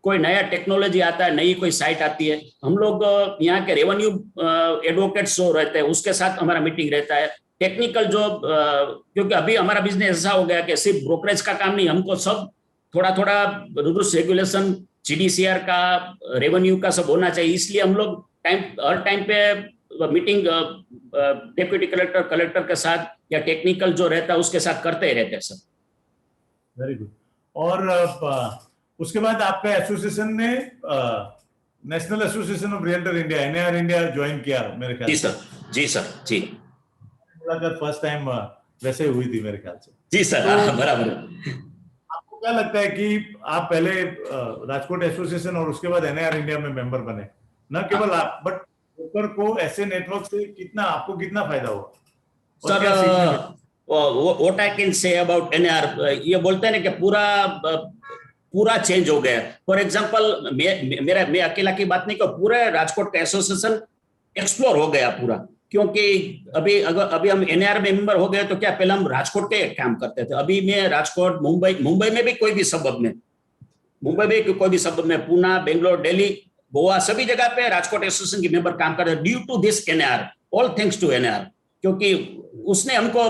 कोई नया टेक्नोलॉजी आता है, नई कोई साइट आती है, हम लोग यहाँ के रेवेन्यू एडवोकेट्स जो रहते हैं उसके साथ हमारा मीटिंग रहता है। टेक्निकल जो क्योंकि अभी हमारा बिजनेस ऐसा हो गया कि सिर्फ ब्रोकरेज का काम नहीं, हमको सब थोड़ा थोड़ा रूल्स रेगुलेशन, जीडीसीआर का, रेवेन्यू का सब होना चाहिए। इसलिए हम लोग हर टाइम पे मीटिंग डेप्यूटी कलेक्टर, कलेक्टर के साथ या टेक्निकल जो रहता है उसके साथ करते ही रहते हैं सर। Very good. और उसके बाद आपका एसोसिएशन ने national association of realtor India, NAR India join किया मेरे ख्याल से। जी सर, जी सर, जी। मुलाकात फर्स्ट टाइम वैसे हुई थी मेरे ख्याल से। जी सर, तो बराबर। आपको क्या लगता है कि आप पहले राजकोट एसोसिएशन और उसके बाद एनआर इंडिया में मेंबर बने, न केवल आप बट ब्रोकर को ऐसे नेटवर्क से आपको कितना फायदा हुआ? Sir what I can say about NAR, ये बोलते हैं ना कि पूरा चेंज हो गया। फॉर एग्जांपल मैं अकेला की बात नहीं कर, पूरे राजकोट का एसोसिएशन एक्सप्लोर हो गया पूरा। क्योंकि अभी हम एनआर में मेंबर हो गए तो क्या, पहले हम राजकोट के काम करते थे। अभी मैं राजकोट, मुंबई में भी कोई भी सबब में, पूना, बेंगलोर, दिल्ली, गोवा, सभी जगह पे राजकोट एसोसिएशन के मेंबर काम कर रहे हैं due to this NAR, all thanks to NAR. क्योंकि उसने हमको,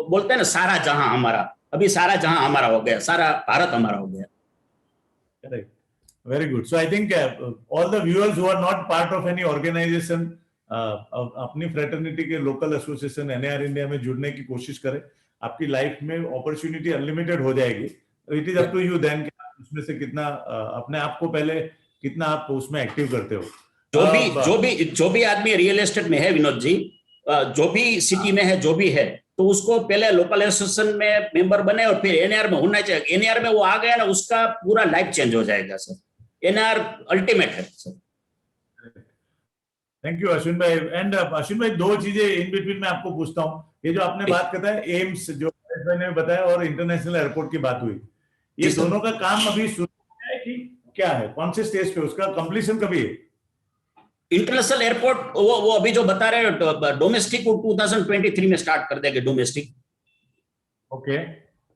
बोलते हैं ना, सारा जहां हमारा, अभी सारा जहां हमारा हो गया, सारा भारत हमारा हो गया। Correct. Very good. So I think all the viewers who are not part of any organization, अपनी फ्रेटर्निटी के लोकल एसोसिएशन एनआर इंडिया में जुड़ने की कोशिश करें। आपकी लाइफ में अपॉर्चुनिटी अनलिमिटेड हो जाएगी। It is up to you then, उसमें से कितना अपने आप को पहले कितना आप उसमें एक्टिव करते हो। जो भी आदमी रियल एस्टेट में है विनोद जी, जो भी सिटी में है, जो भी है, तो उसको पहले लोकल एसोसिएशन में मेंबर बने और फिर एनआर में होना चाहिए। एनआर में वो आ गया ना, उसका पूरा लाइफ चेंज हो जाएगा सर। एनआर अल्टीमेट है सर। थैंक यू अश्विन भाई। एंड अश्विन भाई, 2 चीजें इन बिटवीन में आपको पूछता हूँ। ये जो आपने बात करता है एम्स, जो मैंने बताया, और इंटरनेशनल एयरपोर्ट की बात हुई, ये दोनों का काम अभी शुरू हुआ है कि क्या है, कौन से स्टेज पे, उसका कंप्लीशन कभी है? इंटरनेशनल एयरपोर्ट वो अभी जो बता रहे हैं, डोमेस्टिक को 2023 में स्टार्ट कर देंगे, डोमेस्टिक। ओके।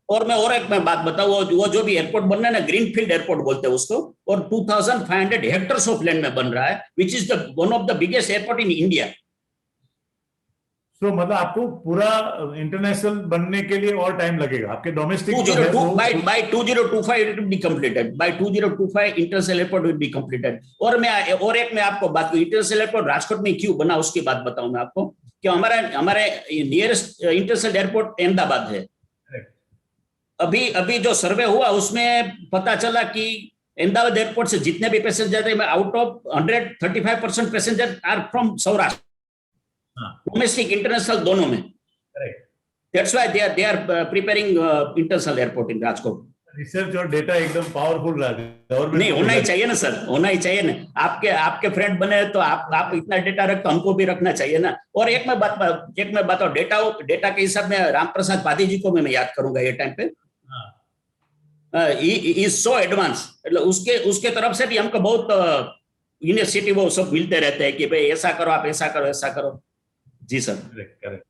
और मैं और एक बात बताऊं, वो जो भी एयरपोर्ट बन रहा है ना, ग्रीनफील्ड एयरपोर्ट बोलते हैं उसको, और 2500 हेक्टर्स ऑफ लैंड में बन रहा है, which is one of the biggest airport in India. So मतलब आपको पूरा इंटरनेशनल बनने के लिए और टाइम लगेगा, आपके डोमेस्टिक जो है 202 वो by 2025 it will be completed. By 2025 international airport will be completed. और एक मैं आपको बात करूं, इंटरनेशनल एयरपोर्ट राजकोट में क्यों बना उसकी बात बताऊं मैं आपको कि हमारे हमारे नियरेस्ट इंटरनेशनल एयरपोर्ट अहमदाबाद है। अभी अभी जो सर्वे हुआ उसमें पता चला कि अहमदाबाद एयरपोर्ट से जितने भी पैसेंजर है, out of 135% passenger are from Saurashtra, domestic international दोनों में। Correct. That's why they are preparing international airport in Rajkot. Research और डेटा एकदम पावरफुल रहा है। नहीं होना ही चाहिए ना सर, होना ही चाहिए ना। आपके फ्रेंड बने तो आप इतना डेटा रखते, हमको भी रखना चाहिए ना। और एक मैं बताऊं, डेटा के हिसाब में राम प्रसाद पाधी जी को मैं याद करूंगा ये टाइम पे। इज सो एडवांस, उसके तरफ से भी हमको बहुत यूनिवर्सिटी वो सब मिलते रहते हैं कि भाई ऐसा करो, आप ऐसा करो, ऐसा करो। जी सर। करेक्ट।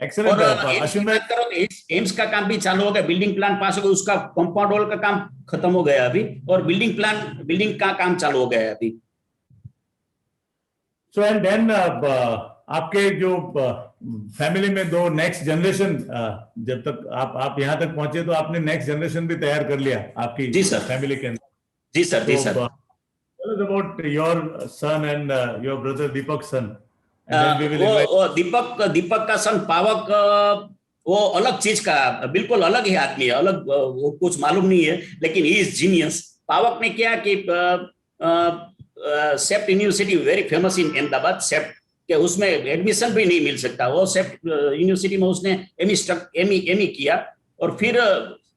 एक्सीलेंट। अश्विन भाई करो, एम्स का काम भी चालू हो गया, बिल्डिंग प्लान पास हो गया, उसका कंपाउंड वॉल का काम खत्म हो गया अभी, और बिल्डिंग का काम चालू हो गया है अभी। सो एंड देन आपके जो फैमिली में दो नेक्स्ट जनरेशन, जब तक आप यहाँ तक पहुंचे तो आपने नेक्स्ट जनरेशन भी तैयार कर लिया आपकी जी सर फैमिली के अंदर। जी सर जी sir. Tell us about your son and your brother Deepak's son. And then we will invite... वो दीपक का सन पावक, वो अलग चीज का, बिल्कुल अलग ही आदमी है, अलग वो कुछ मालूम नहीं है, लेकिन ही इज जीनियस। पावक ने क्या कि CEPT university very famous in Ahmedabad, CEPT के उसमें एडमिशन भी नहीं मिल सकता, वो सेप्ट यूनिवर्सिटी में उसने एमई किया, और फिर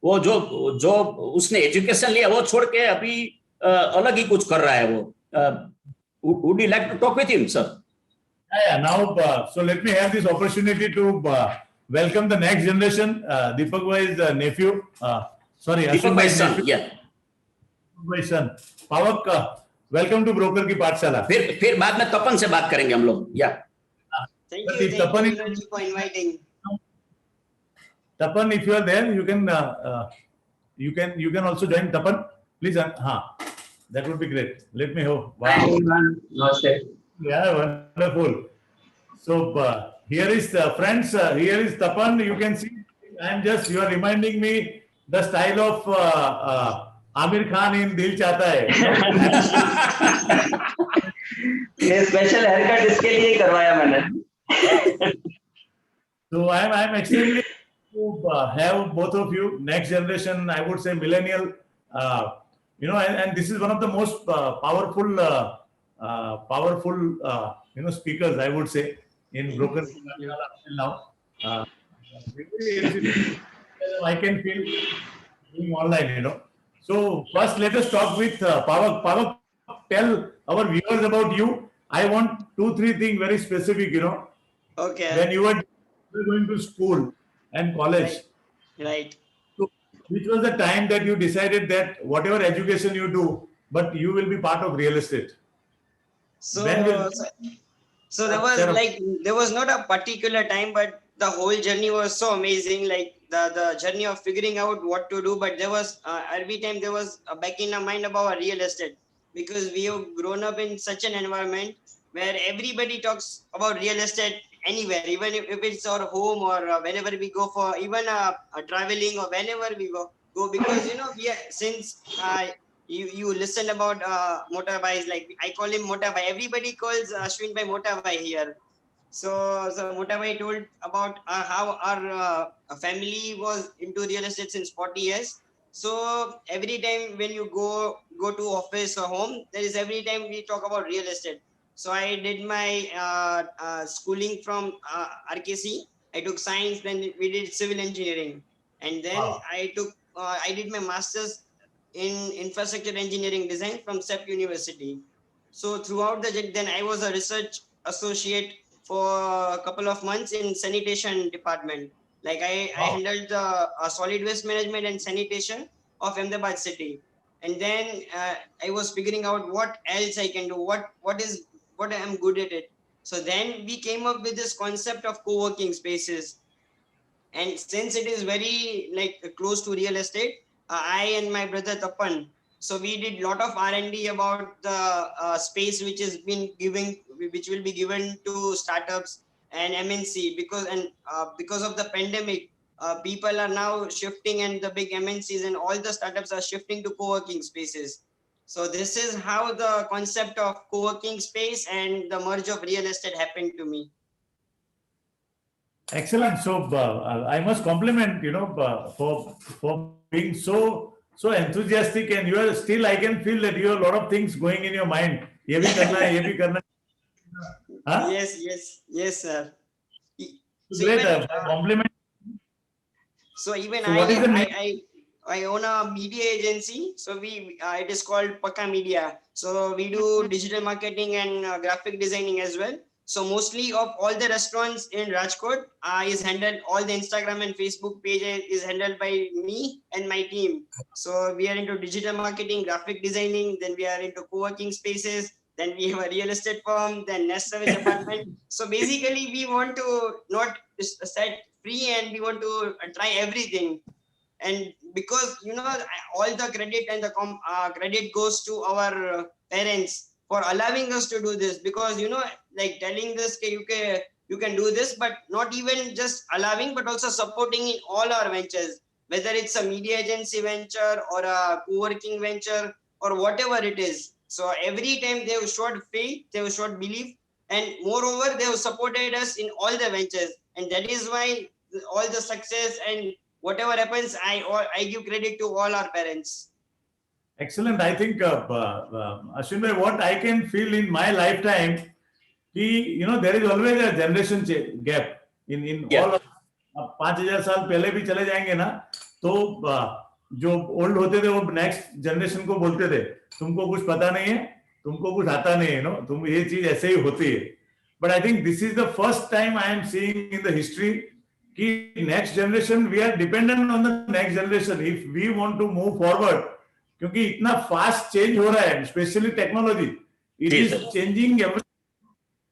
वो जो उसने एजुकेशन लिया वो छोड़ के अभी अलग ही कुछ कर रहा है वो। Would you like to talk with him, sir? Yeah, now, so let me have this opportunity to welcome the next generation. Deepak Bhai's nephew, sorry, Deepak Bhai's son, yeah. Deepak Bhai's son. Pavak, welcome to Broker की पाठशाला। फिर बाद में तपन से बात करेंगे हम लोग। Yeah. Thank you for inviting. Tapan, if you are there, you can also join. Tapan, please. That would be great. Let me know. Wow. Hi everyone. Namaste. Yeah, wonderful. So here is friends. Here is Tapan. You can see. You are reminding me the style of Amir Khan in Dil Chahta Hai. ये special haircut इसके लिए करवाया मैंने। So I am extremely to have both of you, next generation. I would say millennial. And this is one of the most powerful speakers, I would say, in Broker till now. I can feel being online, So first, let us talk with Pavak. Pavak, tell our viewers about you. I want 2-3 things very specific, Okay. When you were going to school and college. Right. Which was the time that you decided that whatever education you do, but you will be part of real estate? So there was not a particular time, but the whole journey was so amazing. Like the journey of figuring out what to do. But there was every time there was back in our mind about real estate, because we have grown up in such an environment where everybody talks about real estate anywhere, even if it's our home or whenever we go for even a traveling or whenever we go, because since you listen about motorbikes, like I call him Motabhai, everybody calls Ashwin Bhai Motabhai here. So Motabhai told about how our family was into real estate since 40 years. So every time when you go to office or home, there is every time we talk about real estate. So I did my schooling from RKC. I took science, then we did civil engineering, and then I did my master's in infrastructure engineering design from SEP University. So throughout then I was a research associate for a couple of months in sanitation department. Like I handled the solid waste management and sanitation of Ahmedabad city. And then I was figuring out what else I can do, what I'm good at it. So then we came up with this concept of co-working spaces. And since it is very close to real estate, I and my brother Tapan, so we did lot of R&D about the space which will be given to startups, and MNC, because of the pandemic, people are now shifting, and the big MNCs and all the startups are shifting to co-working spaces. So this is how the concept of co-working space and the merge of real estate happened to me. Excellent. So I must compliment, for being so enthusiastic, and you are still. I can feel that you have a lot of things going in your mind. ये भी करना है, ये भी करना है. Huh? Yes, sir. So Great. even, Compliment. so even So what is the name? I own a media agency. So it is called Pakka Media. So we do digital marketing and graphic designing as well. So mostly of all the restaurants in Rajkot is handled, all the Instagram and Facebook page is handled by me and my team. So we are into digital marketing, graphic designing, then we are into co-working spaces, then we have a real estate firm, then Nest Service Apartment. So basically we want to not set free, and we want to try everything. And because all the credit and the credit goes to our parents for allowing us to do this, because like telling this you can do this, but not even just allowing, but also supporting in all our ventures, whether it's a media agency venture or a co-working venture or whatever it is. So every time they have showed faith, they have showed belief, and moreover they have supported us in all the ventures, and that is why all the success and whatever happens, I give credit to all our parents. Excellent. I think, Ashwin bhai, what I can feel in my lifetime, there is always a generation gap in Yeah. all of 5,000 साल पहले भी चले जाएंगे ना, तो जो old होते थे वो नेक्स्ट जनरेशन को बोलते थे, तुमको कुछ पता नहीं है, तुमको कुछ आता नहीं है, तुम ये चीज ऐसे ही होती है. But I think this is the first time I am seeing in the history कि next generation, we are dependent on the next generation if we want to move forward, क्योंकि इतना फास्ट चेंज हो रहा है, specially technology, it is changing everything.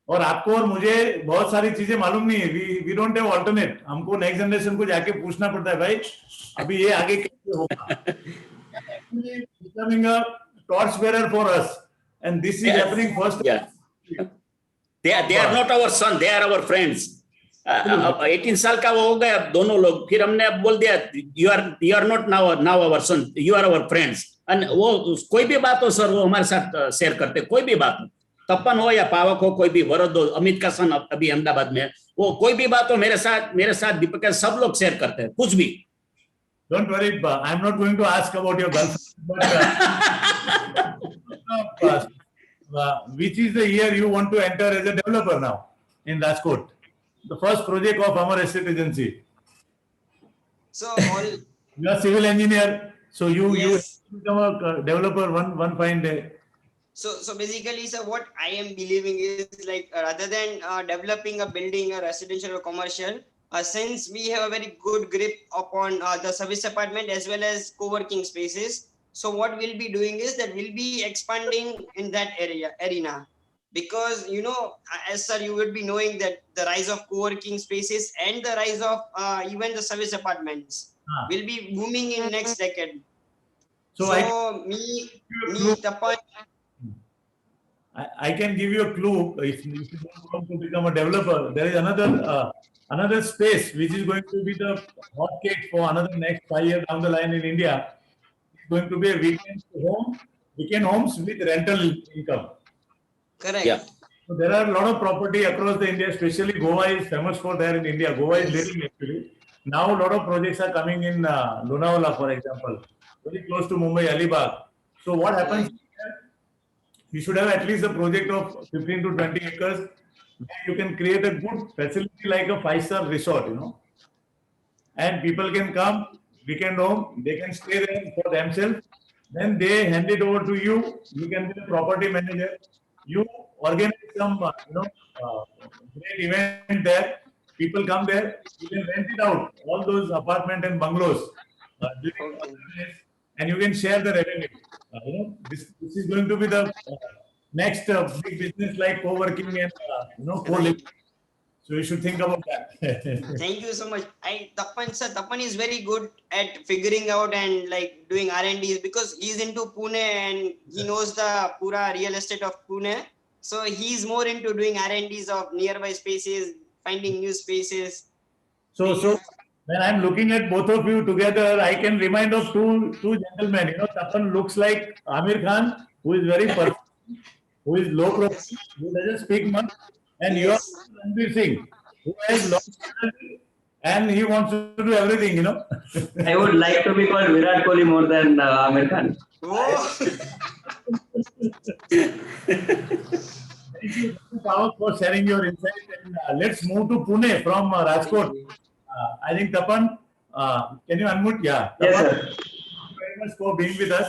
और आपको और मुझे बहुत सारी चीजें मालूम नहीं है. We don't have alternate. हमको नेक्स्ट जनरेशन को जाके पूछना पड़ता है, भाई अभी ये आगे कैसे होगा. Becoming a torch bearer for us, and this is happening first. They are not our son, they are our friends. 18 साल का वो हो गया दोनों लोग, फिर हमने अब बोल दिया you are not now our son, you are our friends. And वो कोई भी बात हो सर, वो हमारे साथ शेयर करते, कोई भी बात हो, तपन हो या पावक हो, कोई भी वरद हो, अमित का सन अभी अहमदाबाद में है, वो कोई भी बात हो मेरे साथ दीपक के सब लोग शेयर करते हैं, कुछ भी. Don't worry, I'm not going to ask about your girlfriend, but which is the year you want to enter as a developer now in Rajkot? The first project of our estate agency. So you are civil engineer, so you become a developer one fine day. So basically, sir, what I am believing is like rather than developing a building, a residential or commercial, since we have a very good grip upon the service apartment as well as co-working spaces, so what we'll be doing is that we'll be expanding in that arena. Because as sir, you would be knowing that the rise of co-working spaces and the rise of even the service apartments will be booming in next decade. So I can give you a clue. If you want to become a developer, there is another space which is going to be the hot cake for another next 5 years down the line in India. It's going to be a weekend homes with rental income. Correct. Yeah. So there are a lot of property across the India, especially Goa is famous for there in India. Goa is leading actually. Now a lot of projects are coming in Lonavala, for example, very close to Mumbai, Alibag. So what happens? You should have at least a project of 15 to 20 acres where you can create a good facility like a 5-star resort, and people can come weekend home, they can stay there for themselves. Then they hand it over to you. You can be the property manager. You organize some, great event there. People come there. You can rent it out, all those apartment and bungalows, and you can share the revenue. This is going to be the next big business like co-working and co-living. So you should think about that. Thank you so much. Tapan is very good at figuring out and like doing R&Ds because he's into Pune and he knows the pura real estate of Pune. So he's more into doing R&Ds of nearby spaces, finding new spaces. So when I'm looking at both of you together, I can remind of two gentlemen. You know, Tapan looks like Amir Khan, who is very perfect, who is low profile, who doesn't speak much, and you are Yes. Ranveer Singh, who has lot of energy and he wants to do everything. You know. I would like to be called Virat Kohli more than Amir Khan. Oh. Thank you, Pawak, for sharing your insight. And let's move to Pune from Rajkot. I think Tapan, can you unmute? Yeah, Yes, Tapan, sir. thank you very much for being with us.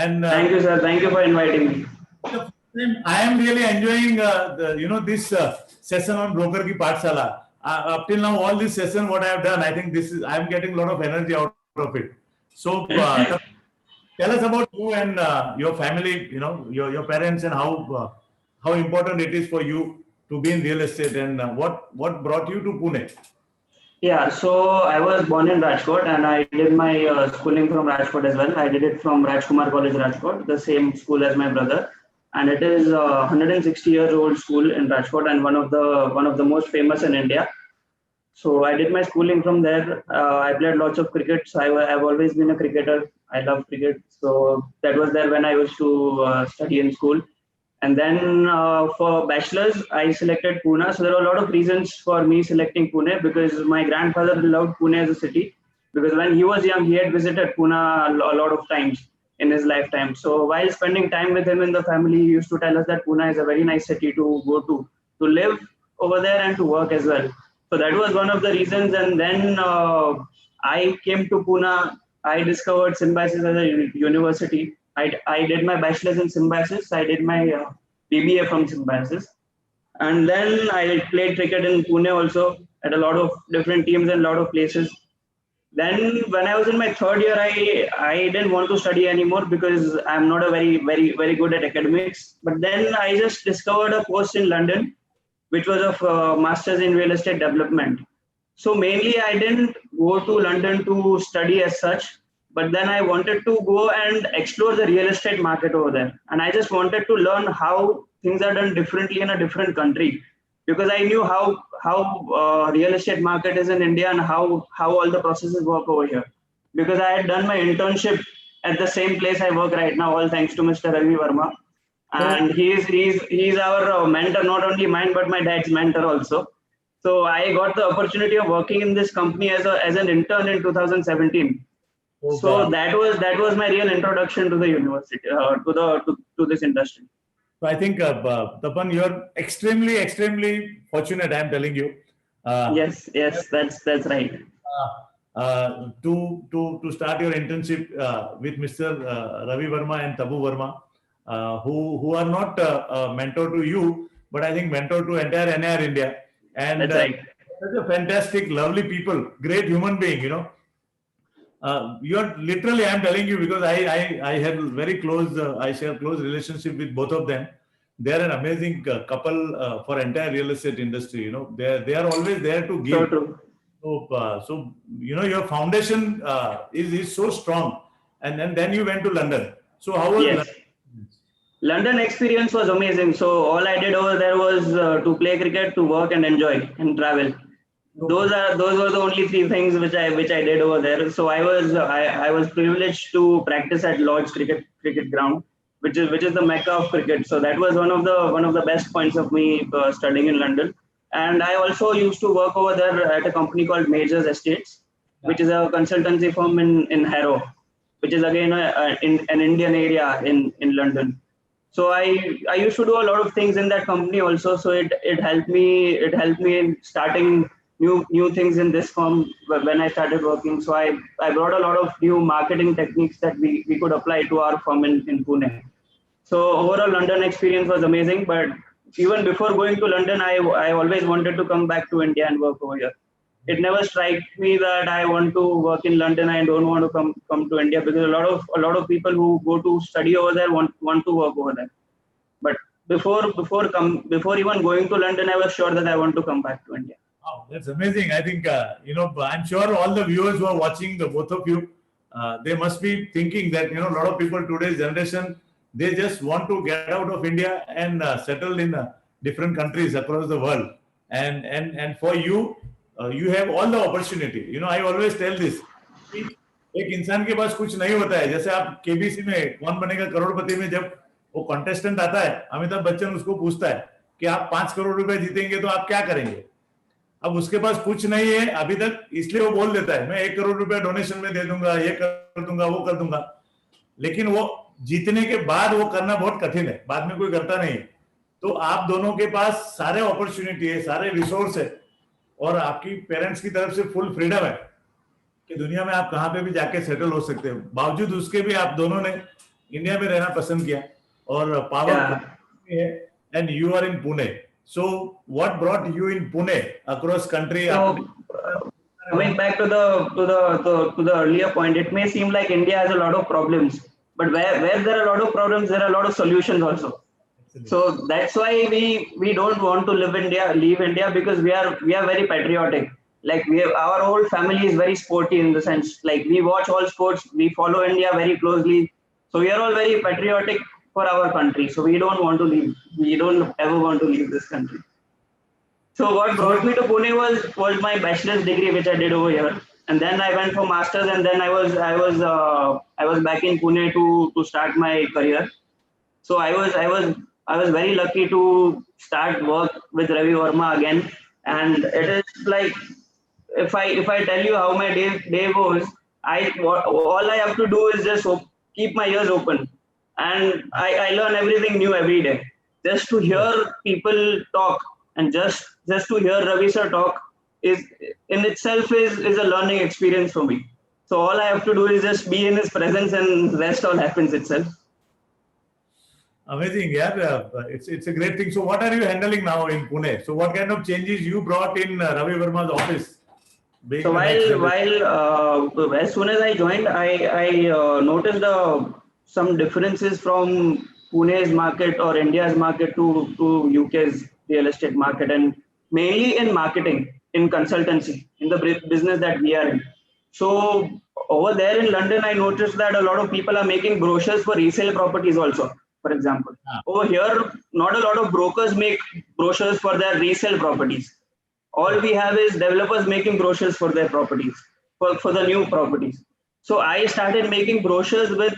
And Thank you, sir. Thank you for inviting me. I am really enjoying this session on Broker Ki Pathshala. Up till now, all this session, what I have done, I think I am getting a lot of energy out of it. So tell us about you and your family, you know, your parents, and how important it is for you to be in real estate, and what brought you to Pune. Yeah, so I was born in Rajkot and I did my schooling from Rajkot as well. I did it from Rajkumar College, Rajkot, the same school as my brother. And it is a 160 years old school in Rajkot and one of the most famous in India. So I did my schooling from there. I played lots of cricket. So I've always been a cricketer. I love cricket. So that was there when I used to study in school. And then for bachelor's, I selected Pune. So there were a lot of reasons for me selecting Pune because my grandfather loved Pune as a city. Because when he was young, he had visited Pune a lot of times in his lifetime. So while spending time with him in the family, he used to tell us that Pune is a very nice city to go to live over there and to work as well. So that was one of the reasons. And then I came to Pune. I discovered Symbiosis as a university. I did my bachelor's in Symbiosis. I did my BBA from Symbiosis. And then I played cricket in Pune also at a lot of different teams and a lot of places. Then when I was in my third year, I didn't want to study anymore because I'm not a very good at academics. But then I just discovered a course in London, which was of Masters in Real Estate Development. So mainly I didn't go to London to study as such, but then I wanted to go and explore the real estate market over there. And I just wanted to learn how things are done differently in a different country, because I knew how real estate market is in India and how all the processes work over here. Because I had done my internship at the same place I work right now, all thanks to Mr. Ravi Verma. And he's our mentor, not only mine, but my dad's mentor also. So I got the opportunity of working in this company as an intern in 2017. Oh, so God. that was my real introduction to the university, to this industry. So I think, Tapan, you're extremely fortunate, I'm telling you. Yes, that's right. To start your internship with Mr. Ravi Verma and Tabu Verma, who are not a mentor to you, but I think mentor to entire NIR India. And That's right. such a fantastic, lovely people, great human being, you know. You're literally, I'm telling you, because I had very close, I share close relationship with both of them. They're an amazing couple for entire real estate industry. You know, they are always there to give. So true. So you know, your foundation is so strong, and then you went to London. So how was Yes. London? London experience was amazing. So all I did over there was to play cricket, to work and enjoy and travel. Those were the only three things which I did over there. So I was privileged to practice at Lord's cricket ground, which is the mecca of cricket. So that was one of the best points of me studying in London. And I also used to work over there at a company called Majors Estates, which is a consultancy firm in Harrow, which is again in an Indian area in London. So I used to do a lot of things in that company also. So it helped me in starting new things in this firm when I started working. So I brought a lot of new marketing techniques that we could apply to our firm in Pune. So overall London experience was amazing. But even before going to London, I always wanted to come back to India and work over here. It never struck me that I want to work in London. I don't want to come to India, because a lot of people who go to study over there want to work over there. But before even going to London, I was sure that I want to come back to India. Wow, that's amazing. I think I'm sure all the viewers who are watching, the both of you, they must be thinking that a lot of people today's generation, they just want to get out of India and settle in different countries across the world. and for you, you have all the opportunity. You know, I always tell this, कि एक इंसान के पास कुछ नहीं होता है. जैसे आप केबीसी में कौन बनेगा करोड़पति में जब वो कॉन्टेस्टेंट आता है, अमिताभ बच्चन उसको पूछता है कि आप 5 करोड़ रुपए जीतेंगे तो आप क्या करेंगे. अब उसके पास कुछ नहीं है अभी तक, इसलिए वो बोल देता है मैं 1 करोड़ रुपए डोनेशन में दे दूंगा, ये कर दूंगा, वो कर दूंगा. लेकिन वो जीतने के बाद वो करना बहुत कठिन है, बाद में कोई करता नहीं. तो आप दोनों के पास सारे अपॉर्चुनिटी है, सारे रिसोर्स है, और आपकी पेरेंट्स की तरफ से फुल फ्रीडम है कि दुनिया में आप कहां पे भी जाके सेटल हो सकते हो. बावजूद उसके भी आप दोनों ने इंडिया में रहना पसंद किया, और पावर है, and you are in Pune. So what brought you in Pune across country? Coming back to the earlier point, it may seem like India has a lot of problems, but where there are a lot of problems, there are a lot of solutions also. So that's why we don't want to leave India, because we are very patriotic. Like our whole family is very sporty in the sense, like we watch all sports, we follow India very closely. So we are all very patriotic for our country. So we don't want to leave. We don't ever want to leave this country. So what brought me to Pune was my bachelor's degree, which I did over here, and then I went for masters, and then I was back in Pune to start my career. So I was very lucky to start work with Ravi Verma again, and it is like, if I tell you how my day goes, all I have to do is just keep my ears open, and I learn everything new every day. Just to hear people talk, and just to hear Ravi sir talk is in itself is a learning experience for me. So all I have to do is just be in his presence, and rest all happens itself. Amazing, yeah. It's a great thing. So what are you handling now in Pune? So what kind of changes you brought in Ravi Verma's office? So while as soon as I joined, I noticed some differences from Pune's market or India's market to UK's real estate market, and mainly in marketing, in consultancy, in the business that we are in. So over there in London, I noticed that a lot of people are making brochures for resale properties also, for example. Over here, not a lot of brokers make brochures for their resale properties. All we have is developers making brochures for their properties, for the new properties. So I started making brochures with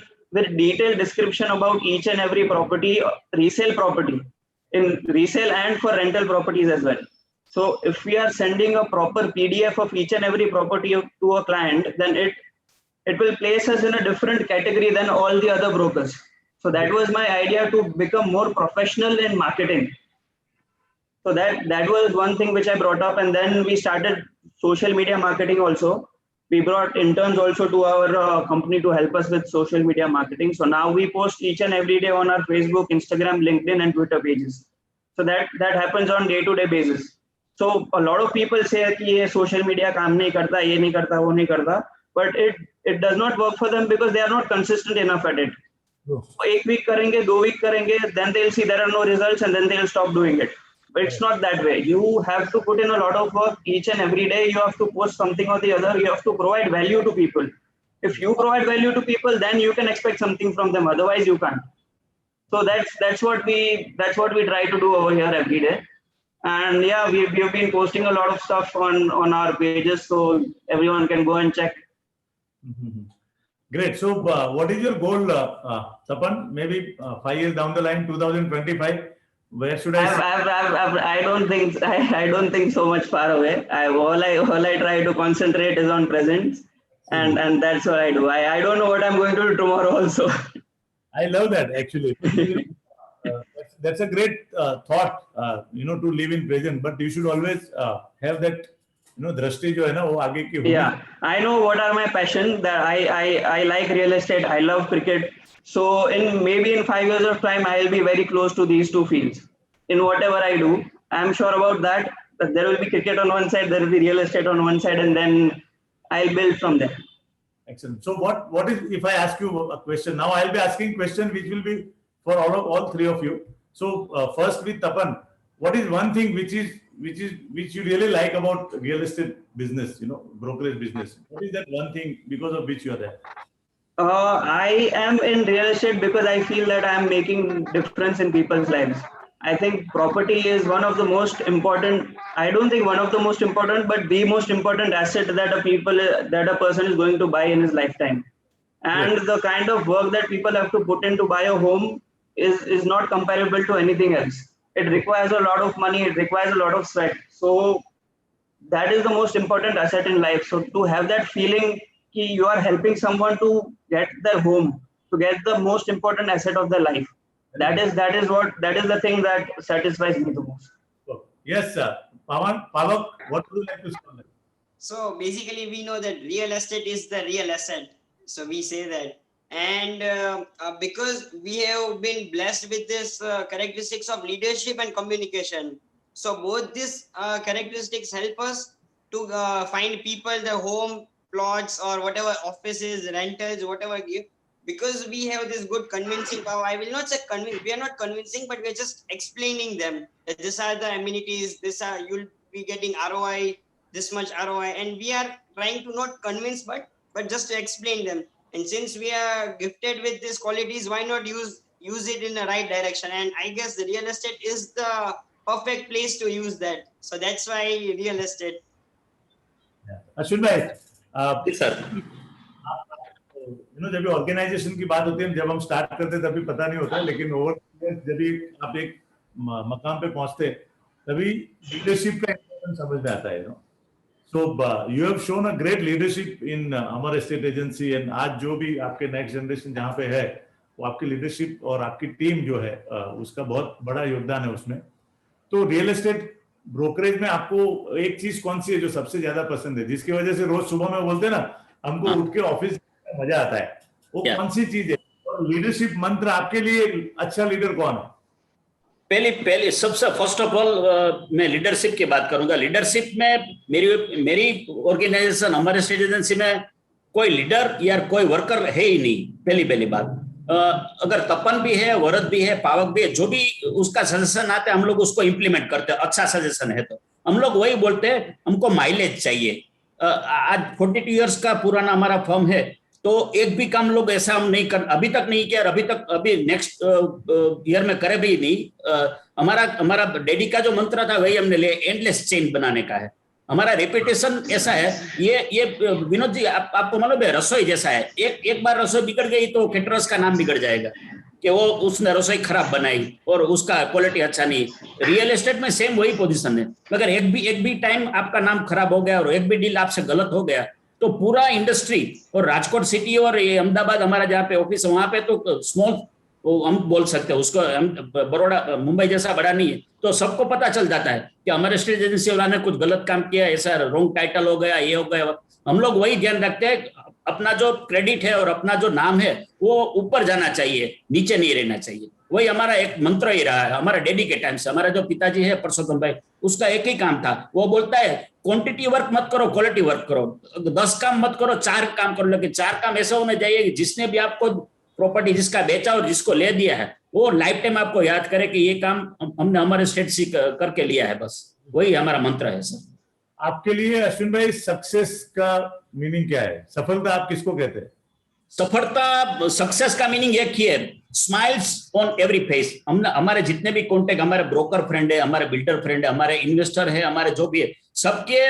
detailed description about each and every property, resale property, in resale and for rental properties as well. So if we are sending a proper PDF of each and every property to a client, then it will place us in a different category than all the other brokers. So that was my idea, to become more professional in marketing. So that was one thing which I brought up, and then we started social media marketing also. We brought interns also to our company to help us with social media marketing. So now we post each and every day on our Facebook, Instagram, LinkedIn, and Twitter pages. So that happens on day-to-day basis. So a lot of people say that ये social media काम नहीं करता, ये नहीं करता, वो नहीं करता, but it does not work for them because they are not consistent enough at it. एक week करेंगे, 2 week करेंगे, then they'll see there are no results, and then they'll stop doing it. But it's not that way. You have to put in a lot of work each and every day. You have to post something or the other. You have to provide value to people. If you provide value to people, then you can expect something from them. Otherwise, you can't. So that's what we try to do over here every day. And yeah, we've been posting a lot of stuff on our pages, so everyone can go and check. Great. So what is your goal, Tapan? Maybe 5 years down the line, 2025. Where should I? I don't think so much far away. All I try to concentrate is on present, and that's what I do. I don't know what I'm going to do tomorrow also. I love that actually. That's a great thought, to live in present. But you should always have that, drashti jo hai na, wo aage ki hogi. Yeah, I know what are my passion. That I like real estate. I love cricket. So maybe in 5 years of time, I'll be very close to these two fields. In whatever I do, I'm sure about that there will be cricket on one side, there will be real estate on one side, and then I'll build from there. Excellent. So what is, if I ask you a question now, I'll be asking question which will be for all three of you. So first with Tapan, what is one thing which you really like about real estate business, brokerage business? What is that one thing because of which you are there? I am in real estate because I feel that I am making difference in people's lives. I think property is one of the most important. I don't think one of the most important, but the most important asset that a person is going to buy in his lifetime. And the kind of work that people have to put in to buy a home is not comparable to anything else. It requires a lot of money. It requires a lot of sweat. So that is the most important asset in life. So to have that feeling कि you are helping someone to get their home, to get the most important asset of their life. That is the thing that satisfies me the most. Yes, sir. Pavak, what would you like to say on that? So basically, we know that real estate is the real asset. So we say that. And because we have been blessed with this characteristics of leadership and communication. So both these characteristics help us to find people the home, plots, or whatever offices, rentals, whatever give. Because we have this good convincing power. I will not say convince. We are not convincing, but we are just explaining them that these are the amenities. You'll be getting ROI, this much ROI, and we are trying to not convince, but just to explain them. And since we are gifted with these qualities, why not use it in the right direction? And I guess the real estate is the perfect place to use that. So that's why real estate. Ashwin भाई, जी sir. जब भी organisation की बात होती है, जब हम start करते हैं तभी पता नहीं होता है, लेकिन ओवर जब भी आप एक मकाम पे पहुंचते तभी लीडरशिप का इंपॉर्टेंस समझ में आता है। So you have shown a great leadership in Amar estate agency, and आज जो भी आपके नेक्स्ट जनरेशन जहाँ पे है वो आपकी लीडरशिप और आपकी टीम जो है उसका बहुत बड़ा योगदान है उसमें। तो रियल एस्टेट ब्रोकरेज में आपको एक चीज कौन सी है जो सबसे ज्यादा पसंद है, जिसकी वजह से रोज सुबह में बोलते हैं ना हमको उठ के ऑफिस मजा आता है, वो कौन सी चीज है? और लीडरशिप मंत्र आपके लिए अच्छा लीडर कौन है? पहले सबसे फर्स्ट ऑफ ऑल मैं लीडरशिप की बात करूंगा। लीडरशिप में मेरी ऑर्गेनाइजेशन अमर एस्टेट एजेंसी में कोई लीडर या कोई वर्कर है ही नहीं। पहली बात, अगर तपन भी है, वरद भी है, पावक भी है, जो भी उसका सजेशन आता है हम लोग उसको इम्प्लीमेंट करते हैं। अच्छा सजेशन है तो हम लोग वही बोलते हैं, हमको माइलेज चाहिए। आज 42 इयर्स का पुराना हमारा फर्म है, तो एक भी काम लोग ऐसा हम नहीं कर, अभी तक नहीं किया, अभी नेक्स्ट ईयर में करे भी नहीं। हमारा डैडी का जो मंत्र था वही हमने लिया, एंडलेस चेन बनाने का है। हमारा रेपुटेशन ऐसा है, ये विनोद जी आपको मालूम है रसोई जैसा है, एक बार रसोई बिगड़ गई तो केटरर्स का नाम बिगड़ जाएगा कि वो उसने रसोई खराब बनाई और उसका क्वालिटी अच्छा नहीं। रियल एस्टेट में सेम वही पोजीशन है। मगर एक भी टाइम आपका नाम खराब हो गया और एक भी डील आपसे गलत हो गया तो पूरा इंडस्ट्री और राजकोट सिटी और ये अहमदाबाद हमारा जहाँ पे ऑफिस है वहां पे तो स्मॉल हम बोल सकते हैं उसको, बड़ौदा मुंबई जैसा बड़ा नहीं है, तो सबको पता चल जाता है कि हमारे स्टेट एजेंसी वाला ने कुछ गलत काम किया, ऐसा रॉन्ग टाइटल हो गया, ये हो गया। हम लोग वही ध्यान रखते हैं, अपना जो क्रेडिट है और अपना जो नाम है वो ऊपर जाना चाहिए, नीचे नहीं रहना चाहिए। वही हमारा एक मंत्र ही रहा है। हमारा डैडी के टाइम से, हमारा जो पिताजी है परसोत्तम भाई, उसका एक ही काम था, वो बोलता है क्वांटिटी वर्क मत करो, क्वालिटी वर्क करो। 10 काम मत करो, 4 काम करो, लेकिन 4 काम ऐसे होने चाहिए कि जिसने भी आपको प्रॉपर्टी जिसका बेचा और जिसको ले दिया है वो लाइफ टाइम आपको याद करे कि ये काम हमने हमारे स्टेट से करके लिया है। बस वही हमारा मंत्र है सर। आपके लिए अश्विन भाई सक्सेस का मीनिंग क्या है? सफलता आप किसको कहते हैं? सफलता, सक्सेस का मीनिंग एक ही है, स्माइल्स ऑन एवरी फेस। हमारे जितने भी कॉन्टेक्ट, हमारे ब्रोकर फ्रेंड है, हमारे बिल्डर फ्रेंड है, हमारे इन्वेस्टर है, हमारे जो भी है, सबके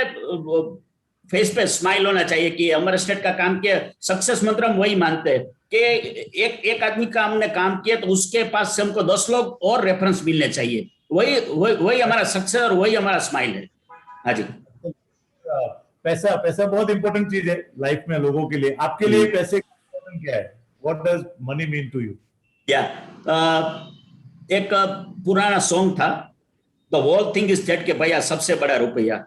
फेस पे स्माइल होना चाहिए कि हमारे स्टेट का काम किया। सक्सेस मंत्र हम वही मानते हैं कि एक आदमी का हमने काम किया तो उसके पास से हमको 10 लोग और रेफरेंस मिलने चाहिए। वही हमारा सक्सेस और वही हमारा स्माइल है। हाँ जी। पैसा बहुत इंपॉर्टेंट चीज है लाइफ में लोगों के लिए। आपके लिए पैसे क्या है? What does money mean to you? एक पुराना सॉन्ग था, the whole thing is that, के भैया सबसे बड़ा रुपया।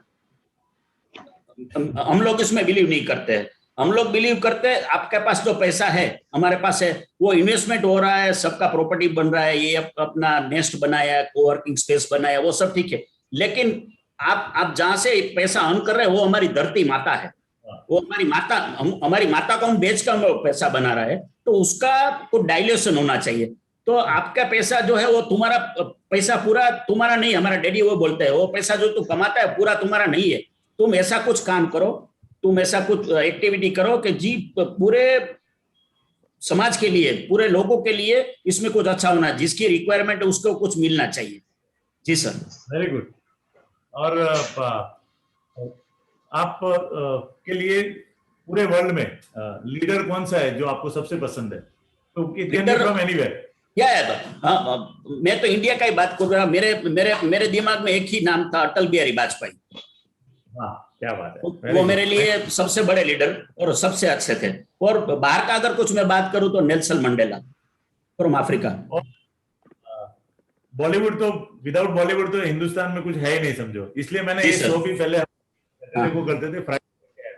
हम लोग इसमें बिलीव नहीं करते हैं। हम लोग बिलीव करते हैं आपके पास जो पैसा है, हमारे पास है, वो इन्वेस्टमेंट हो रहा है, सबका प्रॉपर्टी बन रहा है, ये अपना नेस्ट बनाया, कोवर्किंग स्पेस बनाया, वो सब ठीक है। लेकिन आप जहां से पैसा अर्न कर रहे हैं वो हमारी धरती माता है, वो हमारी माता को हम बेच कर हम पैसा बना रहा है, तो उसका कुछ डाइल्यूशन होना चाहिए। तो आपका पैसा जो है वो तुम्हारा पैसा पूरा तुम्हारा नहीं, हमारा डैडी वो बोलते हैं, वो पैसा जो तू कमाता है पूरा तुम्हारा नहीं है। तुम ऐसा कुछ काम करो, तुम ऐसा कुछ एक्टिविटी करो कि जी पूरे समाज के लिए, पूरे लोगों के लिए इसमें कुछ अच्छा होना, जिसकी रिक्वायरमेंट है उसको कुछ मिलना चाहिए। जी सर। Very good. और आप के लिए पूरे वर्ल्ड में लीडर कौन सा है जो आपको सबसे पसंद है? तो it can be from anywhere. या हाँ, मैं तो इंडिया का ही बात कर रहा हूँ। मेरे मेरे मेरे दिमाग में एक ही नाम था, अटल बिहारी वाजपेयी। हाँ, क्या बात है। वो मेरे लिए सबसे बड़े लीडर और सबसे अच्छे थे। और बाहर का अगर कुछ मैं बात करूं तो Nelson Mandela from Africa. Bollywood तो, विदाउट बॉलीवुड तो हिंदुस्तान में कुछ है ही नहीं समझो। इसलिए मैंने जी ये सर। शो भी पहले हाँ। को करते थे फ्राइडे,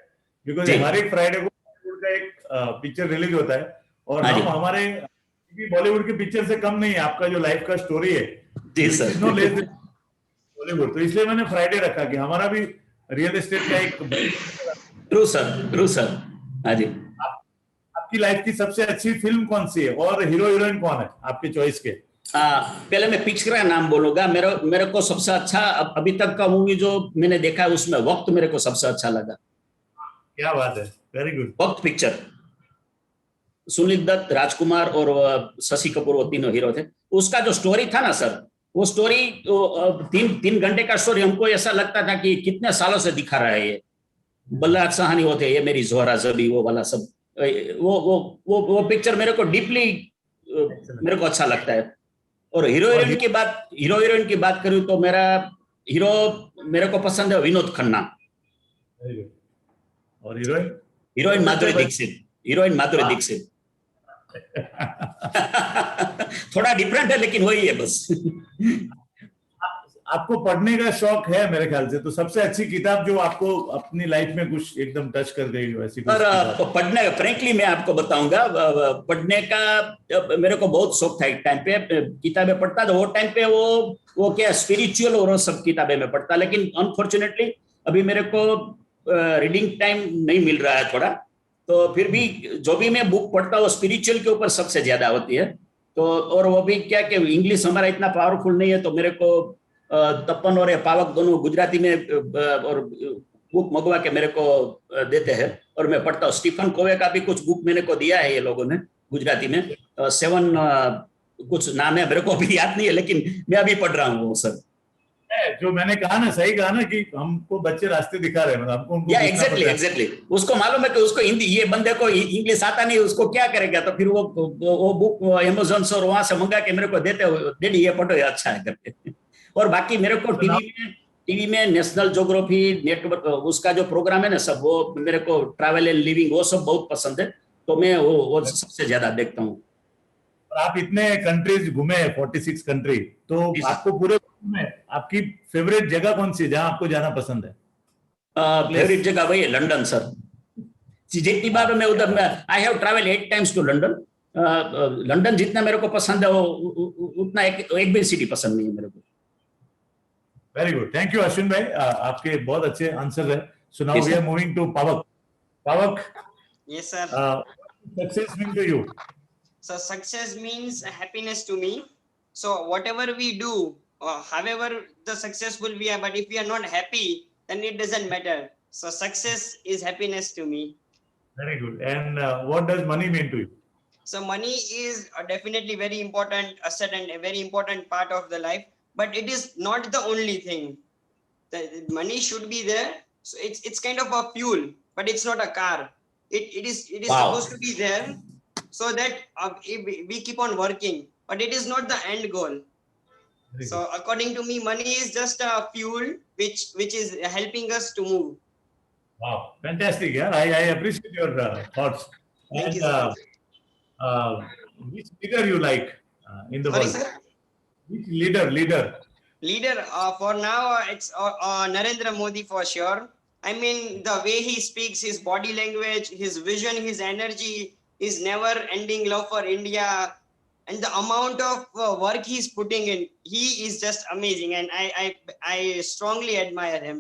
बिकॉज जी। हर एक फ्राइडे को बॉलीवुड का एक पिक्चर रिलीज होता है, और हाँ जी। हम हमारे बॉलीवुड के पिक्चर से कम नहीं है। आपका जो लाइफ का स्टोरी है, जी सर। No less Bollywood. तो इसलिए मैंने फ्राइडे रखा कि हमारा भी रियल एस्टेट का एक ट्रू सर, ट्रू सर। हाँ जी। आपकी लाइफ की सबसे अच्छी फिल्म कौन सी है, और हीरो हीरोइन कौन है आपके चॉइस के? पहले मैं पिक्चर का नाम बोलूंगा। मेरे को सबसे अच्छा अभी तक का मूवी जो मैंने देखा है उसमें वक्त मेरे को सबसे अच्छा लगा। क्या बात है, वेरी गुड। वक्त पिक्चर, सुनील दत्त, राजकुमार और शशि कपूर, वो तीनों हीरो थे। उसका जो स्टोरी था ना सर, वो स्टोरी 3 घंटे का स्टोरी, हमको ऐसा लगता था कि कितने सालों से दिखा रहा है ये। बल्लाद साहनी होते, ये मेरी जोहरा जबी, वो वाला सब। वो पिक्चर मेरे को डीपली मेरे को अच्छा लगता है। और हीरो हीरोइन की बात करूं तो मेरा हीरो मेरे को पसंद है विनोद खन्ना। और heroine? Heroine Madhuri Dixit. Heroine Madhuri Dixit. थोड़ा डिफरेंट है लेकिन वही है बस। आपको पढ़ने का शौक है मेरे ख्याल से, तो सबसे अच्छी किताब जो आपको अपनी लाइफ में कुछ एकदम टच कर गई हो, ऐसी और पढ़ने, फ्रेंकली मैं आपको बताऊंगा, पढ़ने का मेरे को बहुत शौक था। एक टाइम पे किताबें पढ़ता था। वो टाइम पे वो क्या स्पिरिचुअल और सब किताबें में पढ़ता, लेकिन अनफॉर्चुनेटली अभी मेरे को रीडिंग टाइम नहीं मिल रहा है थोड़ा। तो फिर भी जो भी मैं बुक पढ़ता हूँ स्पिरिचुअल के ऊपर सबसे ज्यादा होती है। तो और वो भी क्या कि इंग्लिश हमारा इतना पावरफुल नहीं है, तो मेरे को तपन और पावक दोनों गुजराती में और बुक मंगवा के मेरे को देते हैं और मैं पढ़ता हूँ। स्टीफन कोवे का भी कुछ बुक मैंने को दिया है ये लोगों ने गुजराती में। 7 कुछ नाम है, मेरे को अभी याद नहीं है, लेकिन मैं अभी पढ़ रहा हूँ वो सब। जो मैंने कहा ना, सही कहा ना, कि हमको बच्चे रास्ते दिखा रहे हैं, मतलब हमको उनको एग्जैक्टली उसको मालूम है कि उसको हिंदी, ये बंदे को इंग्लिश आता नहीं, उसको क्या करेगा। तो फिर वो बुक अमेज़न से और वहां से मंगा के मेरे को देते हो, डैडी ये पढ़ो, ये अच्छा है करके। और बाकी मेरे को टीवी में नेशनल ज्योग्राफी नेटवर्क उसका जो प्रोग्राम है ना सब, वो मेरे को ट्रैवल एंड लिविंग वो सब बहुत पसंद है, तो मैं वो सबसे ज्यादा देखता हूँ। और आप इतने कंट्रीज घूमे, 46 कंट्री, तो आपको पूरे में आपकी फेवरेट जगह कौन सी है जहां आपको जाना पसंद है? फेवरेट जगह वही है लंदन सर। जितनी बार मैं उधर में, I have travel 8 times to London. London जितना मेरे को पसंद है वो उतना एक भी सिटी पसंद नहीं है मेरे को। Very good, thank you Ashwin भाई, आपके बहुत अच्छे आंसर है। So now we are moving to Pavak. Pavak, yes sir, success mean to you? so success means happiness to me. So whatever we do, however the successful we are, but if we are not happy, then it doesn't matter. So success is happiness to me. Very good. And what does money mean to you? So money is definitely very important asset and a very important part of the life, but it is not the only thing. The money should be there. So it's kind of a fuel, but it's not a car. It is Wow. supposed to be there so that we keep on working, but it is not the end goal. So according to me, money is just a fuel which is helping us to move. Wow, fantastic. Yeah, I appreciate your thoughts. Thank And you, sir. which leader you like in the Sorry, world? sir. Which leader? Leader, for now, it's Narendra Modi for sure. I mean, the way he speaks, his body language, his vision, his energy, his never-ending love for India, and the amount of work he's putting in, he is just amazing, and I strongly admire him.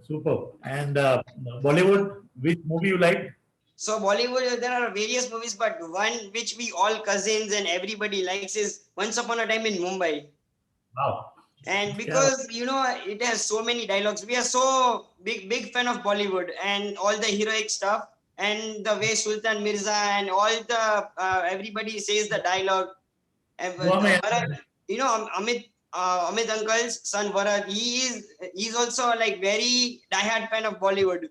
Super. And Bollywood, which movie you like? So Bollywood, there are various movies, but one which we all cousins and everybody likes is Once Upon a Time in Mumbai. Wow. And because it has so many dialogues, we are so big fan of Bollywood and all the heroic stuff, and the way Sultan Mirza and all the everybody says the dialogue. Amit Amit Uncle's son Bharat, he's also like very diehard fan of Bollywood.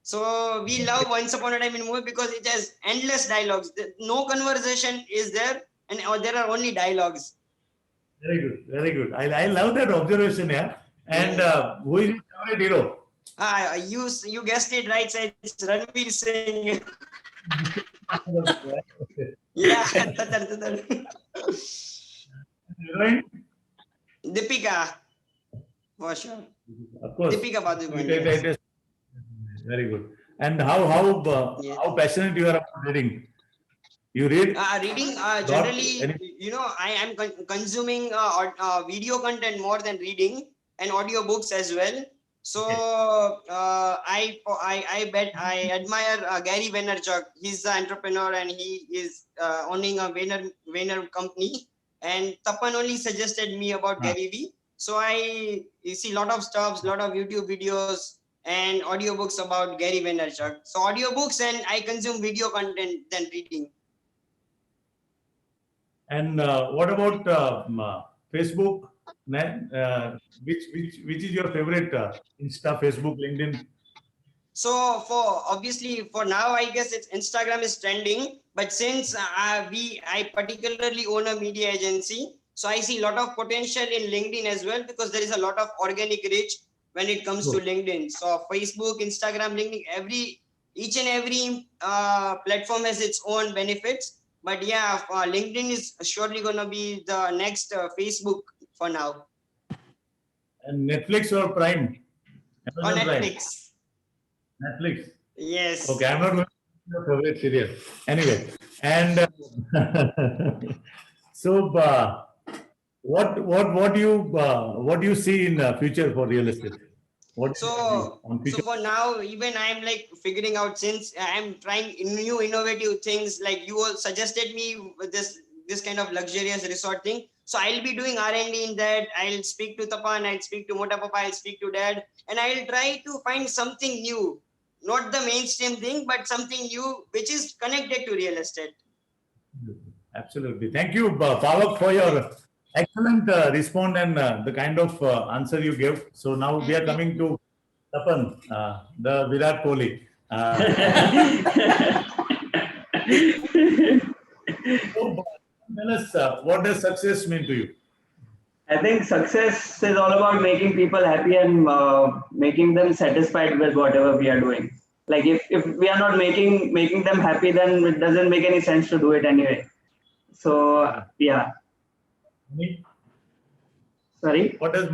So we love Once Upon a Time in movie because it has endless dialogues. No conversation is there, and there are only dialogues. Very good, very good. I love that observation, yeah. And who is your favorite hero? You guessed it right, sir. It's Ranveer Singh. Yeah, Tatar. Heroine? Deepika, for sure. Of course. Deepika Padukone. It is very good. And how Yeah. how passionate you are about reading? You read? Reading generally, any- I am consuming video content more than reading, and audiobooks as well. So I admire Gary Vaynerchuk. He's the entrepreneur and he is owning a Vayner company. And Tapan only suggested me about Gary V. So you see a lot of stuff, lot of YouTube videos and audiobooks about Gary Vaynerchuk. So audiobooks, and I consume video content than reading. And what about Facebook? Which is your favorite Insta, Facebook, LinkedIn? So for now, I guess it's Instagram is trending. But since I particularly own a media agency, so I see a lot of potential in LinkedIn as well, because there is a lot of organic reach when it comes to LinkedIn. So Facebook, Instagram, LinkedIn, each and every platform has its own benefits. But yeah, LinkedIn is surely going to be the next Facebook for now. And Netflix or Prime? On Amazon Prime? Netflix. Netflix. Yes. Okay, I'm not going to your favorite serial. Anyway, and so what do you see in future for real estate? What do you So see on future? for now, even I'm like figuring out, since I'm trying new innovative things, like you all suggested me with this kind of luxurious resort thing. So I'll be doing R&D in that. I'll speak to Tapan, I'll speak to Mota Papa, I'll speak to Dad, and I'll try to find something new, not the mainstream thing, but something new which is connected to real estate. Absolutely. Thank you, Pavak, for your excellent response and the kind of answer you gave. So now we are coming to Tapan, the Virat Kohli. So, tell us, what does success mean to you? I think success is all about making people happy and making them satisfied with whatever we are doing. Like if we are not making them happy, then it doesn't make any sense to do it anyway. So yeah. Money? Sorry. What does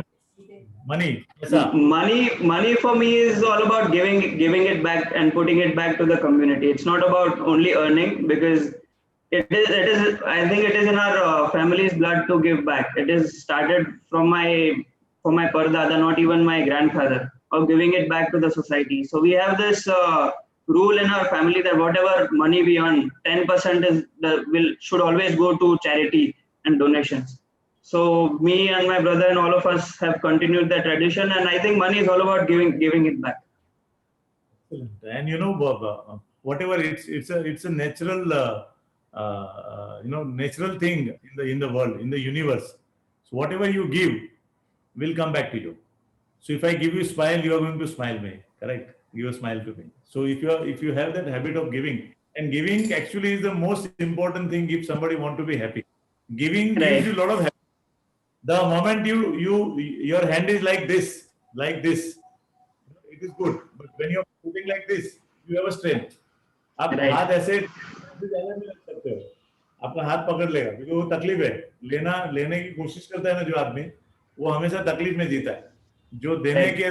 money? Yes, sir. Money for me is all about giving it back and putting it back to the community. It's not about only earning, because it is I think it is in our family's blood to give back. It is started from my pardada, not even my grandfather, of giving it back to the society. So we have this rule in our family that whatever money we earn, 10% should always go to charity and donations. So me and my brother and all of us have continued that tradition, and I think money is all about giving it back. Excellent. And you know, whatever it's a natural natural thing in the world, in the universe. So whatever you give will come back to you. So if I give you smile, you are going to smile me, correct? Give a smile to me. So if you have that habit of giving, and giving actually is the most important thing if somebody want to be happy. Giving gives you a lot of happiness. The moment your hand is like this, it is good. But when you're putting like this, you have a strength. आप हाथ ऐसे ज्यादा नहीं लग सकते हो, आपका हाथ पकड़ लेगा, क्योंकि वो तकलीफ है। लेने की कोशिश करता है ना जो आदमी, वो हमेशा तकलीफ में जीता है। जो देने के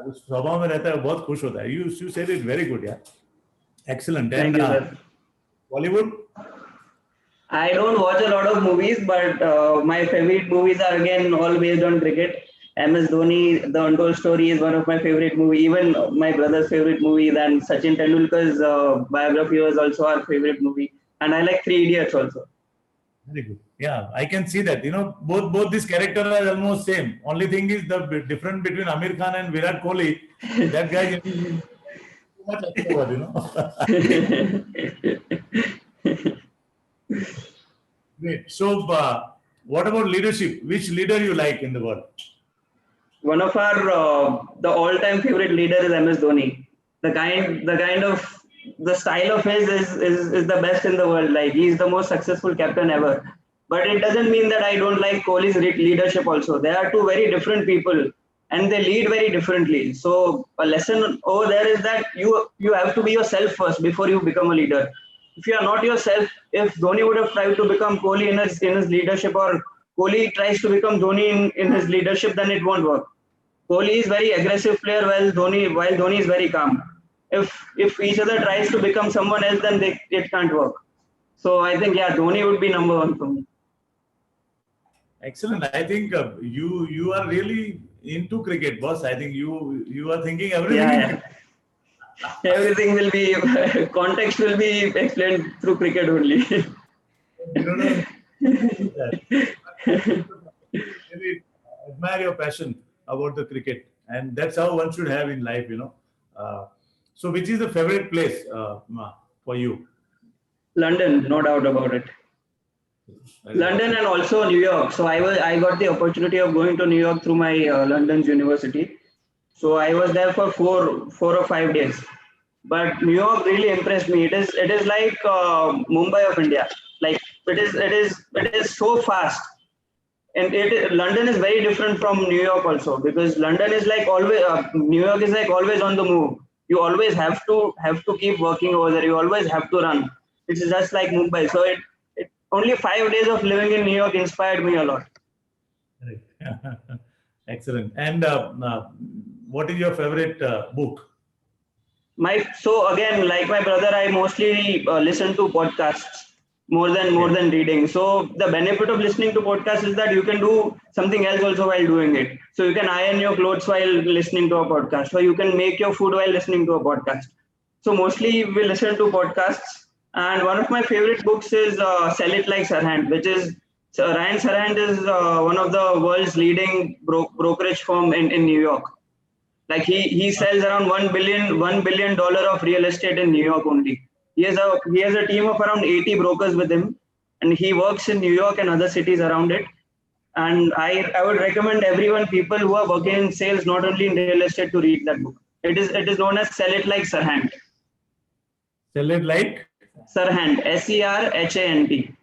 उस स्वभाव में रहता है, वो बहुत खुश होता है। You said it very good, yeah. Excellent. Thank you, sir. Bollywood? I don't watch a lot of movies, but my favorite movies are again all based on cricket. MS Dhoni, The Untold Story is one of my favorite movies. Even my brother's favorite movie, then Sachin Tendulkar's biography was also our favorite movie. And I like Three Idiots also. Very good. Yeah, I can see that. You know, both these characters are almost same. Only thing is the difference between Amir Khan and Virat Kohli. That guy is too much extrovert, you know. Great. So what about leadership? Which leader you like in the world? One of our the all-time favorite leader is MS Dhoni. The style of his is the best in the world. Like he's the most successful captain ever. But it doesn't mean that I don't like Kohli's leadership also. They are two very different people and they lead very differently. So a lesson over there is that you have to be yourself first before you become a leader. If you are not yourself, if Dhoni would have tried to become Kohli in his leadership, or Kohli tries to become Dhoni in his leadership, then it won't work. Kohli is very aggressive player while Dhoni is very calm. If each other tries to become someone else, then it can't work. So I think Dhoni would be number one for me. Excellent. I think you are really into cricket, boss. I think you are thinking everything. Yeah. Everything will be context will be explained through cricket only. Really admire your passion about the cricket, and that's how one should have in life, So, which is the favorite place for you? London, no doubt about it. London and also New York. So I got the opportunity of going to New York through my London's university. So I was there for four or 5 days. But New York really impressed me. It is like Mumbai of India. Like it is so fast. And London is very different from New York also, because London is like always New York is like always on the move. You always have to keep working over there. You always have to run. It's just like Mumbai. So it only 5 days of living in New York inspired me a lot. Excellent. And what is your favorite book? So again, like my brother, I mostly listen to podcasts more than reading. So the benefit of listening to podcasts is that you can do something else also while doing it. So you can iron your clothes while listening to a podcast, or you can make your food while listening to a podcast. So mostly we listen to podcasts. And one of my favorite books is Sell It Like Sirhant, which is Ryan Sirhant is one of the world's leading brokerage firm in New York. Like he sells around $1 billion of real estate in New York only. He has a team of around 80 brokers with him, and he works in New York and other cities around it. And I would recommend everyone, people who are working in sales, not only in real estate, to read that book. It is known as Sell It Like Sirhant. Sell It Like Sirhant, Serhant.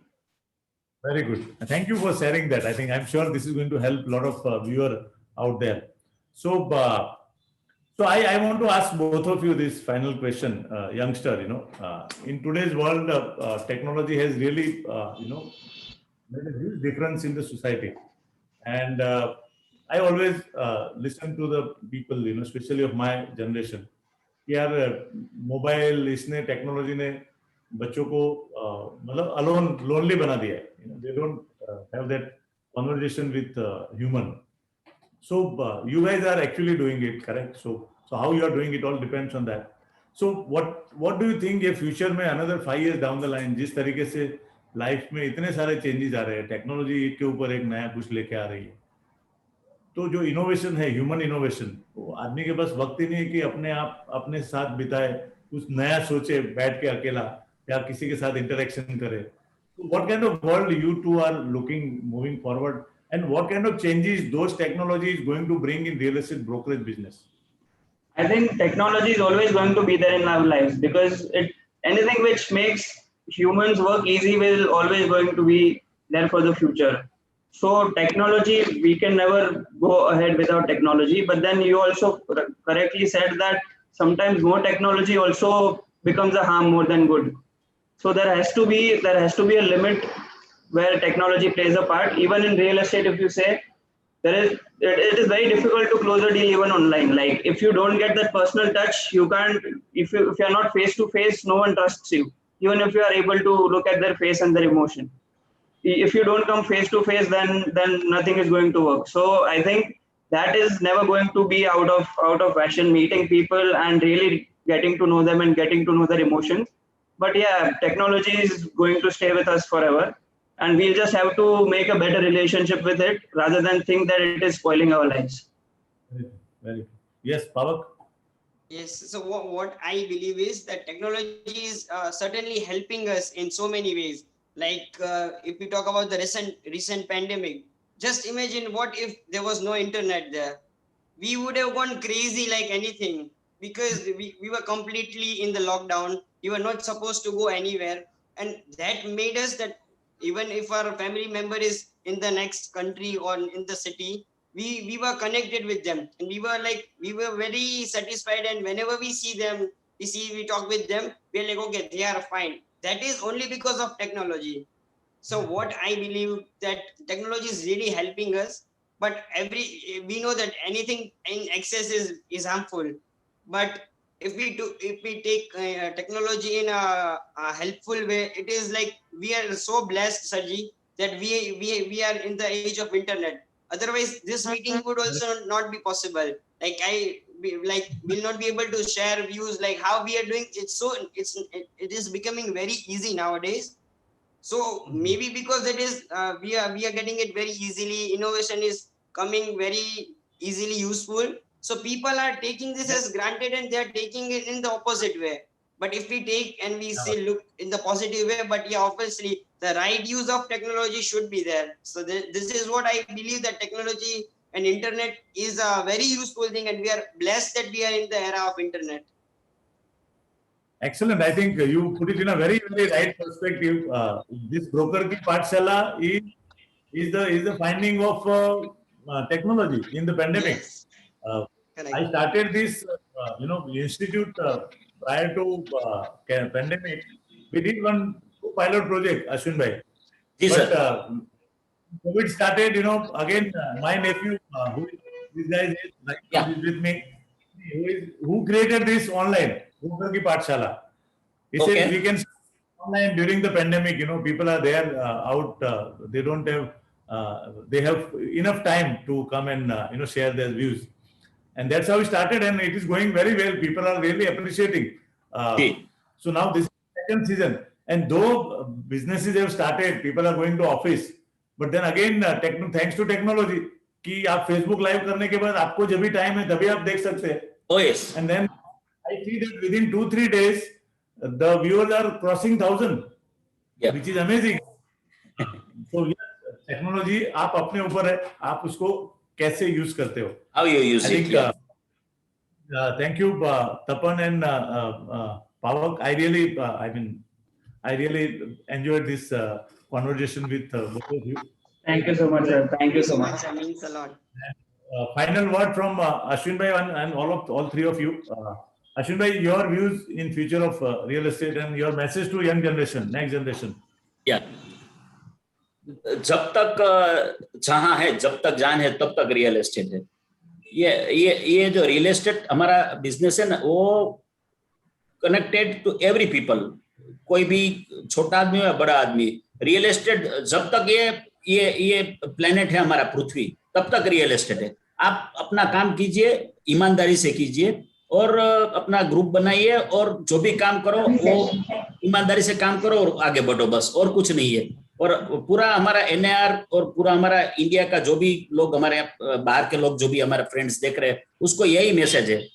Very good. Thank you for sharing that. I'm sure this is going to help a lot of viewer out there. So, so I want to ask both of you this final question, youngster. In today's world, technology has really, made a huge difference in the society. And I always listen to the people, especially of my generation. यार mobile इसने technology ने बच्चों को मतलब lonely बना दिया है. They don't have that conversation with human. So you guys are actually doing it, correct? So how you are doing it all depends on that. So what do you think? ये future में another 5 years down the line, जिस तरीके से life में इतने सारे changes आ रहे हैं, टेक्नोलॉजी के ऊपर एक नया कुछ लेके आ रही है, तो जो इनोवेशन है, ह्यूमन इनोवेशन, वो आदमी के पास वक्त ही नहीं है कि अपने साथ बिताए, कुछ नया सोचे बैठ के अकेला, या किसी के साथ इंटरेक्शन करे. What kind of world you two are looking moving forward, and what kind of changes those technologies going to bring in real estate brokerage business? I think technology is always going to be there in our lives, because anything which makes humans work easy will always going to be there for the future. So technology, we can never go ahead without technology. But then you also correctly said that sometimes more technology also becomes a harm more than good. So there has to be a limit where technology plays a part. Even in real estate, if you say, it is very difficult to close a deal even online. Like if you don't get that personal touch, you can't. If you are not face to face, no one trusts you. Even if you are able to look at their face and their emotion. If you don't come face to face, then nothing is going to work. So I think that is never going to be out of fashion, meeting people and really getting to know them and getting to know their emotions. But yeah, technology is going to stay with us forever, and we'll just have to make a better relationship with it rather than think that it is spoiling our lives. Very. Yes, Pavak. Yes, so what I believe is that technology is certainly helping us in so many ways. Like if we talk about the recent pandemic, just imagine what if there was no internet there. We would have gone crazy like anything, because we were completely in the lockdown. We were not supposed to go anywhere, and that made us that even if our family member is in the next country or in the city, we were connected with them, and we were very satisfied. And whenever we see them, we talk with them, we're like, okay, they are fine. That is only because of technology. So what I believe, that technology is really helping us, but we know that anything in excess is harmful. But if we take technology in a helpful way, it is like we are so blessed, Sarji, that we are in the age of internet. Otherwise, this meeting would also not be possible. Like like will not be able to share views like how we are doing. It is becoming very easy nowadays. So maybe because it is we are getting it very easily, innovation is coming very easily useful. So people are taking this as granted, and they are taking it in the opposite way. But if we take and we say look in the positive way, but yeah, obviously the right use of technology should be there. So this is what I believe, that technology and internet is a very useful thing, and we are blessed that we are in the era of internet. Excellent. I think you put it in a very, very right perspective. This broker ki Pathshala is the finding of technology in the pandemic. Yes, Uh, correct. I started this, institute prior to pandemic. We did two pilot project, Ashwin bhai. जी But सर. COVID started, again, my nephew, this guy is right now, Yeah. he's with me, who created this online, Broker Ki Pathshala. He said Okay. we can online during the pandemic, people are there out, they don't have, they have enough time to come and, share their views. And that's how we started, and it is going very well. People are really appreciating. जी. So now this is second season. And though businesses have started, people are going to office. But then again, thanks to technology, कि आप Facebook live करने के बाद आपको जब भी time है तभी आप देख सकते हैं. Oh yes. And then I see that within 2-3 days, the viewers are crossing 1,000, Yeah. which is amazing. So yes, technology आप अपने ऊपर है, आप उसको कैसे use करते हो. How you use I it? think, Yeah. thank you, Tapan and Pavak. I really enjoyed this conversation with both of you. Thank you so much, sir. Thank you so much. That means a lot. Final word from Ashwin bhai and all three of you. Ashwin bhai, your views in future of real estate and your message to young generation, next generation. Yeah. जब तक जहां है, जब तक जान है, तब तक रियल एस्टेट है. ये जो रियल एस्टेट हमारा बिजनेस है ना, वो कनेक्टेड टू एवरी पीपल. कोई भी छोटा आदमी हो या बड़ा आदमी, रियल एस्टेट जब तक ये प्लेनेट है हमारा पृथ्वी, तब तक रियल एस्टेट है. आप अपना काम कीजिए, ईमानदारी से कीजिए, और अपना ग्रुप बनाइए, और जो भी काम करो वो ईमानदारी से काम करो और आगे बढ़ो, बस, और कुछ नहीं है. और पूरा हमारा NAR और पूरा हमारा इंडिया का जो भी लोग, हमारे बाहर के लोग जो भी हमारे फ्रेंड्स देख रहे हैं, उसको यही मैसेज है,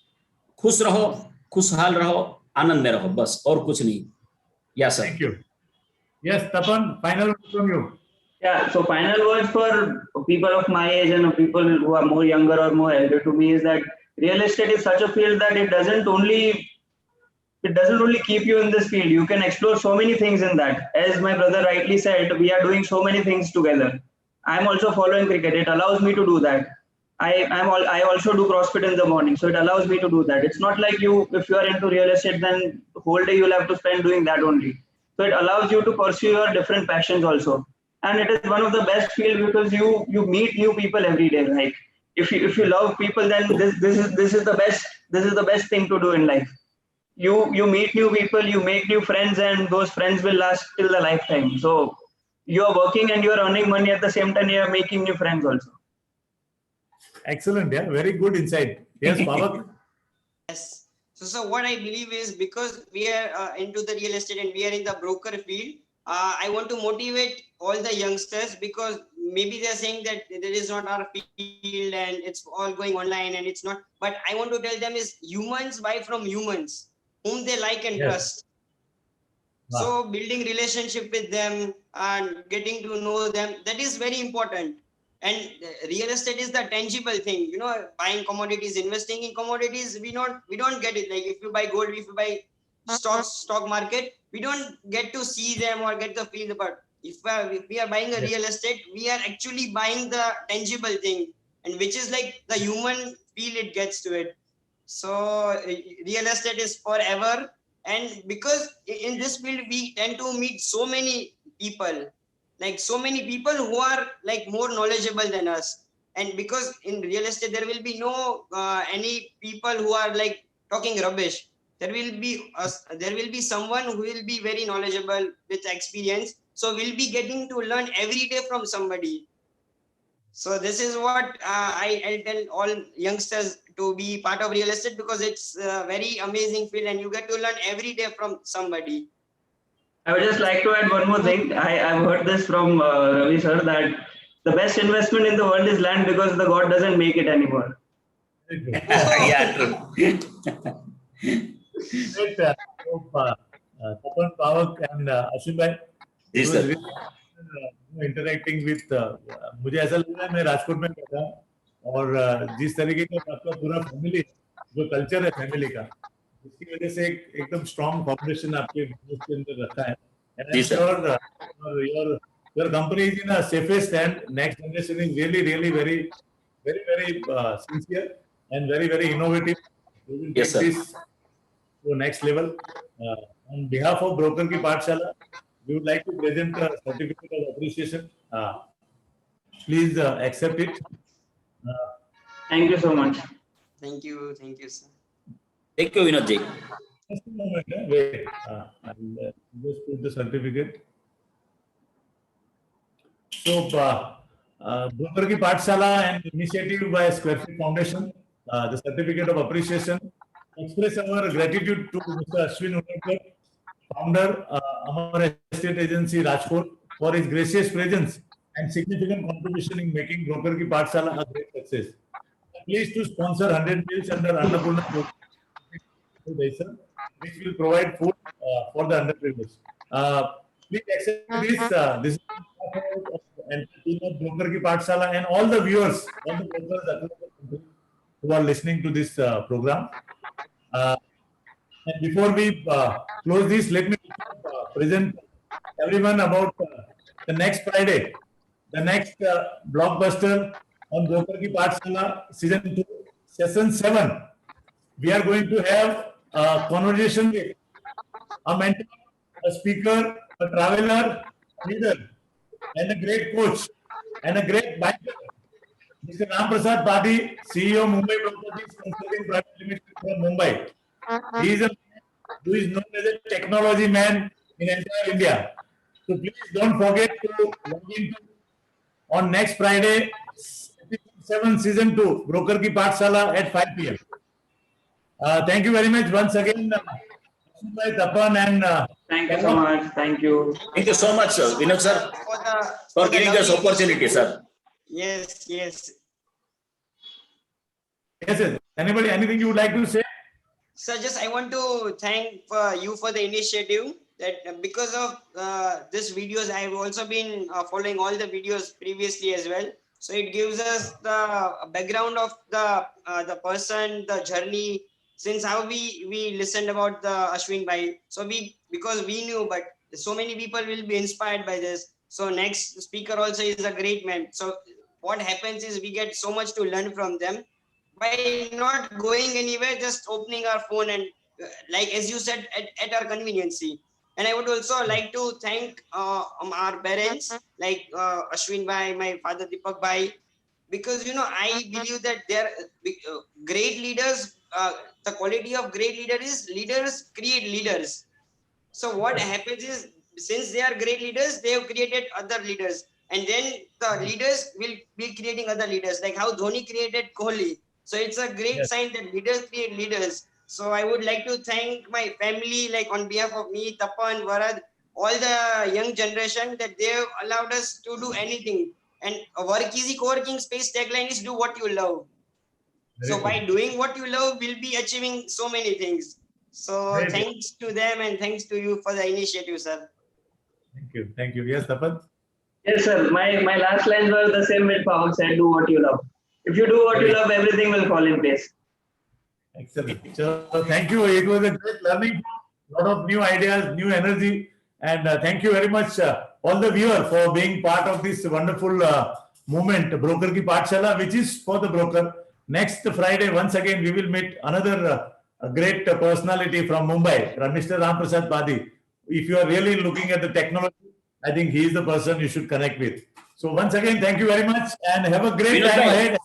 खुश रहो, खुशहाल रहो, आनंद में रहो, बस, और कुछ नहीं. Yes, sir. Thank you. Yes, Tapan, final word from you. Yeah, so final words for people of my age and people who are more younger or more elder to me is that real estate is such a field that it doesn't only keep you in this field. You can explore so many things in that. As my brother rightly said, we are doing so many things together. I'm also following cricket. It allows me to do that. I also do CrossFit in the morning, so it allows me to do that. It's not like if you are into real estate, then the whole day you'll have to spend doing that only. So it allows you to pursue your different passions also. And it is one of the best fields because you meet new people every day. Like if you love people, then this is the best thing to do in life. You meet new people, you make new friends, and those friends will last till the lifetime. So you are working and you are earning money at the same time. You are making new friends also. Excellent. Yeah, very good insight. Yes, Pavak. Yes. So what I believe is, because we are into the real estate and we are in the broker field, I want to motivate all the youngsters, because maybe they're saying that there is not our field and it's all going online and it's not. But I want to tell them is, humans buy from humans whom they like and Yes. trust. Wow. So building relationship with them and getting to know them, that is very important. And real estate is the tangible thing, you know, buying commodities, investing in commodities, we don't get it. Like if you buy gold, if you buy stock market, we don't get to see them or get the feel. But if we are buying a real estate, we are actually buying the tangible thing, and which is like the human feel it gets to it. So real estate is forever. And because in this field we tend to meet so many people, like so many people who are like more knowledgeable than us. And because in real estate there will be no any people who are like talking rubbish. There will be someone who will be very knowledgeable with experience, so we'll be getting to learn every day from somebody. So this is what I tell all youngsters to be part of real estate, because it's a very amazing field and you get to learn every day from somebody. I would just like to add one more thing. I've heard this from Ravi sir, that the best investment in the world is land, because the God doesn't make it anymore. Very good. Yeah, true. Great. Tapan, Pawak and Ashwin bhai. Yes, It was sir. really, interacting with मुझे ऐसा लग रहा है मैं राजकोट में बैठा और जिस तरीके का आपका पूरा फैमिली जो कल्चर है फैमिली का, इसकी वजह से एकदम स्ट्रॉन्ग फाउंडेशन आपके बिजनेस के अंदर रखा है. And I'm ji, sir. sure your company is in a safest hand. Next generation is really very sincere and very innovative. We will Yes, take sir. this to next level. On behalf of Broker Ki Pathshala, we would like to present a certificate of appreciation. Please accept it. Thank you so much. Thank you, sir. Thank you, Vinod ji. Just a moment. Wait. I'll just put the certificate. So, Broker Ki Pathshala, an initiative by Square Feet Foundation, the certificate of appreciation, express our gratitude to Mr. Ashwin Unadkar, founder, Amar Estate Agency, Rajkot, for his gracious presence and significant contribution in making Broker Ki Pathshala a great success. Pleased to sponsor 100 meals under Annapurna Foundation, which will provide food for the underprivileged. Please accept this. This is and team of Broker Ki Pathshala and all the viewers, all the brokers across the country who are listening to this program. And before we close this, let me present everyone about the next Friday, the next blockbuster on Broker Ki Pathshala Season 2, Session 7. We are going to have a conversation with a mentor, a speaker, a traveler, a leader, and a great coach, and a great banker. Mr. Ram Prasad Padi, CEO Mumbai Properties Consulting Private Limited from Mumbai. He is a man who is known as a technology man in entire India. So please don't forget to log in on next Friday, 7 Season 2, Broker Ki Pathshala at 5 p.m. Thank you very much once again, Tapan and Thank you so much. Thank you. Thank you so much, sir. Vinod sir, for giving us lovely opportunity, sir. Yes. Yes, yes. Anybody, anything you would like to say? So just I want to thank you for the initiative, that because of this videos, I have also been following all the videos previously as well. So it gives us the background of the person, the journey, since how we listened about the Ashwin bhai. So because we knew, but so many people will be inspired by this. So next speaker also is a great man. So what happens is we get so much to learn from them by not going anywhere, just opening our phone and like as you said, at our conveniency. And I would also like to thank our parents, like Ashwin bhai, my father Deepak bhai, because I believe that they're great leaders. The quality of great leader is leaders create leaders. So what happens is, since they are great leaders, they have created other leaders, and then the leaders will be creating other leaders, like how Dhoni created Kohli. So it's a great Yes. sign that leaders create leaders. So I would like to thank my family, like on behalf of me, Tapan, Varad, all the young generation, that they have allowed us to do anything. And a work easy co-working space tagline is do what you love. Very So good. by doing what you love, we'll be achieving so many things. So Very thanks to them and thanks to you for the initiative, sir. Thank you. Yes, Tapan. Yes, sir. My last lines were the same with Pavak said, do what you love. If you do what you love, everything will fall in place. Excellent. So thank you. It was a great learning. Lot of new ideas, new energy, and thank you very much, all the viewer, for being part of this wonderful movement, Broker Ki Pathshala, which is for the broker. Next Friday, once again, we will meet another great personality from Mumbai, Mr. Ram Prasad Padi. If you are really looking at the technology, I think he is the person you should connect with. So once again, thank you very much, and have a great Vinod time bhai, ahead.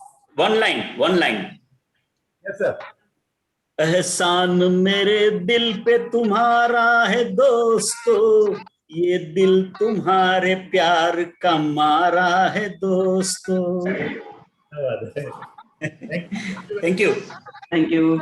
one line. Yes, sir. एहसान मेरे दिल पे तुम्हारा है दोस्तों, ये दिल तुम्हारे प्यार का मारा है दोस्तों. धन्यवाद. Thank you. Thank you. Thank you.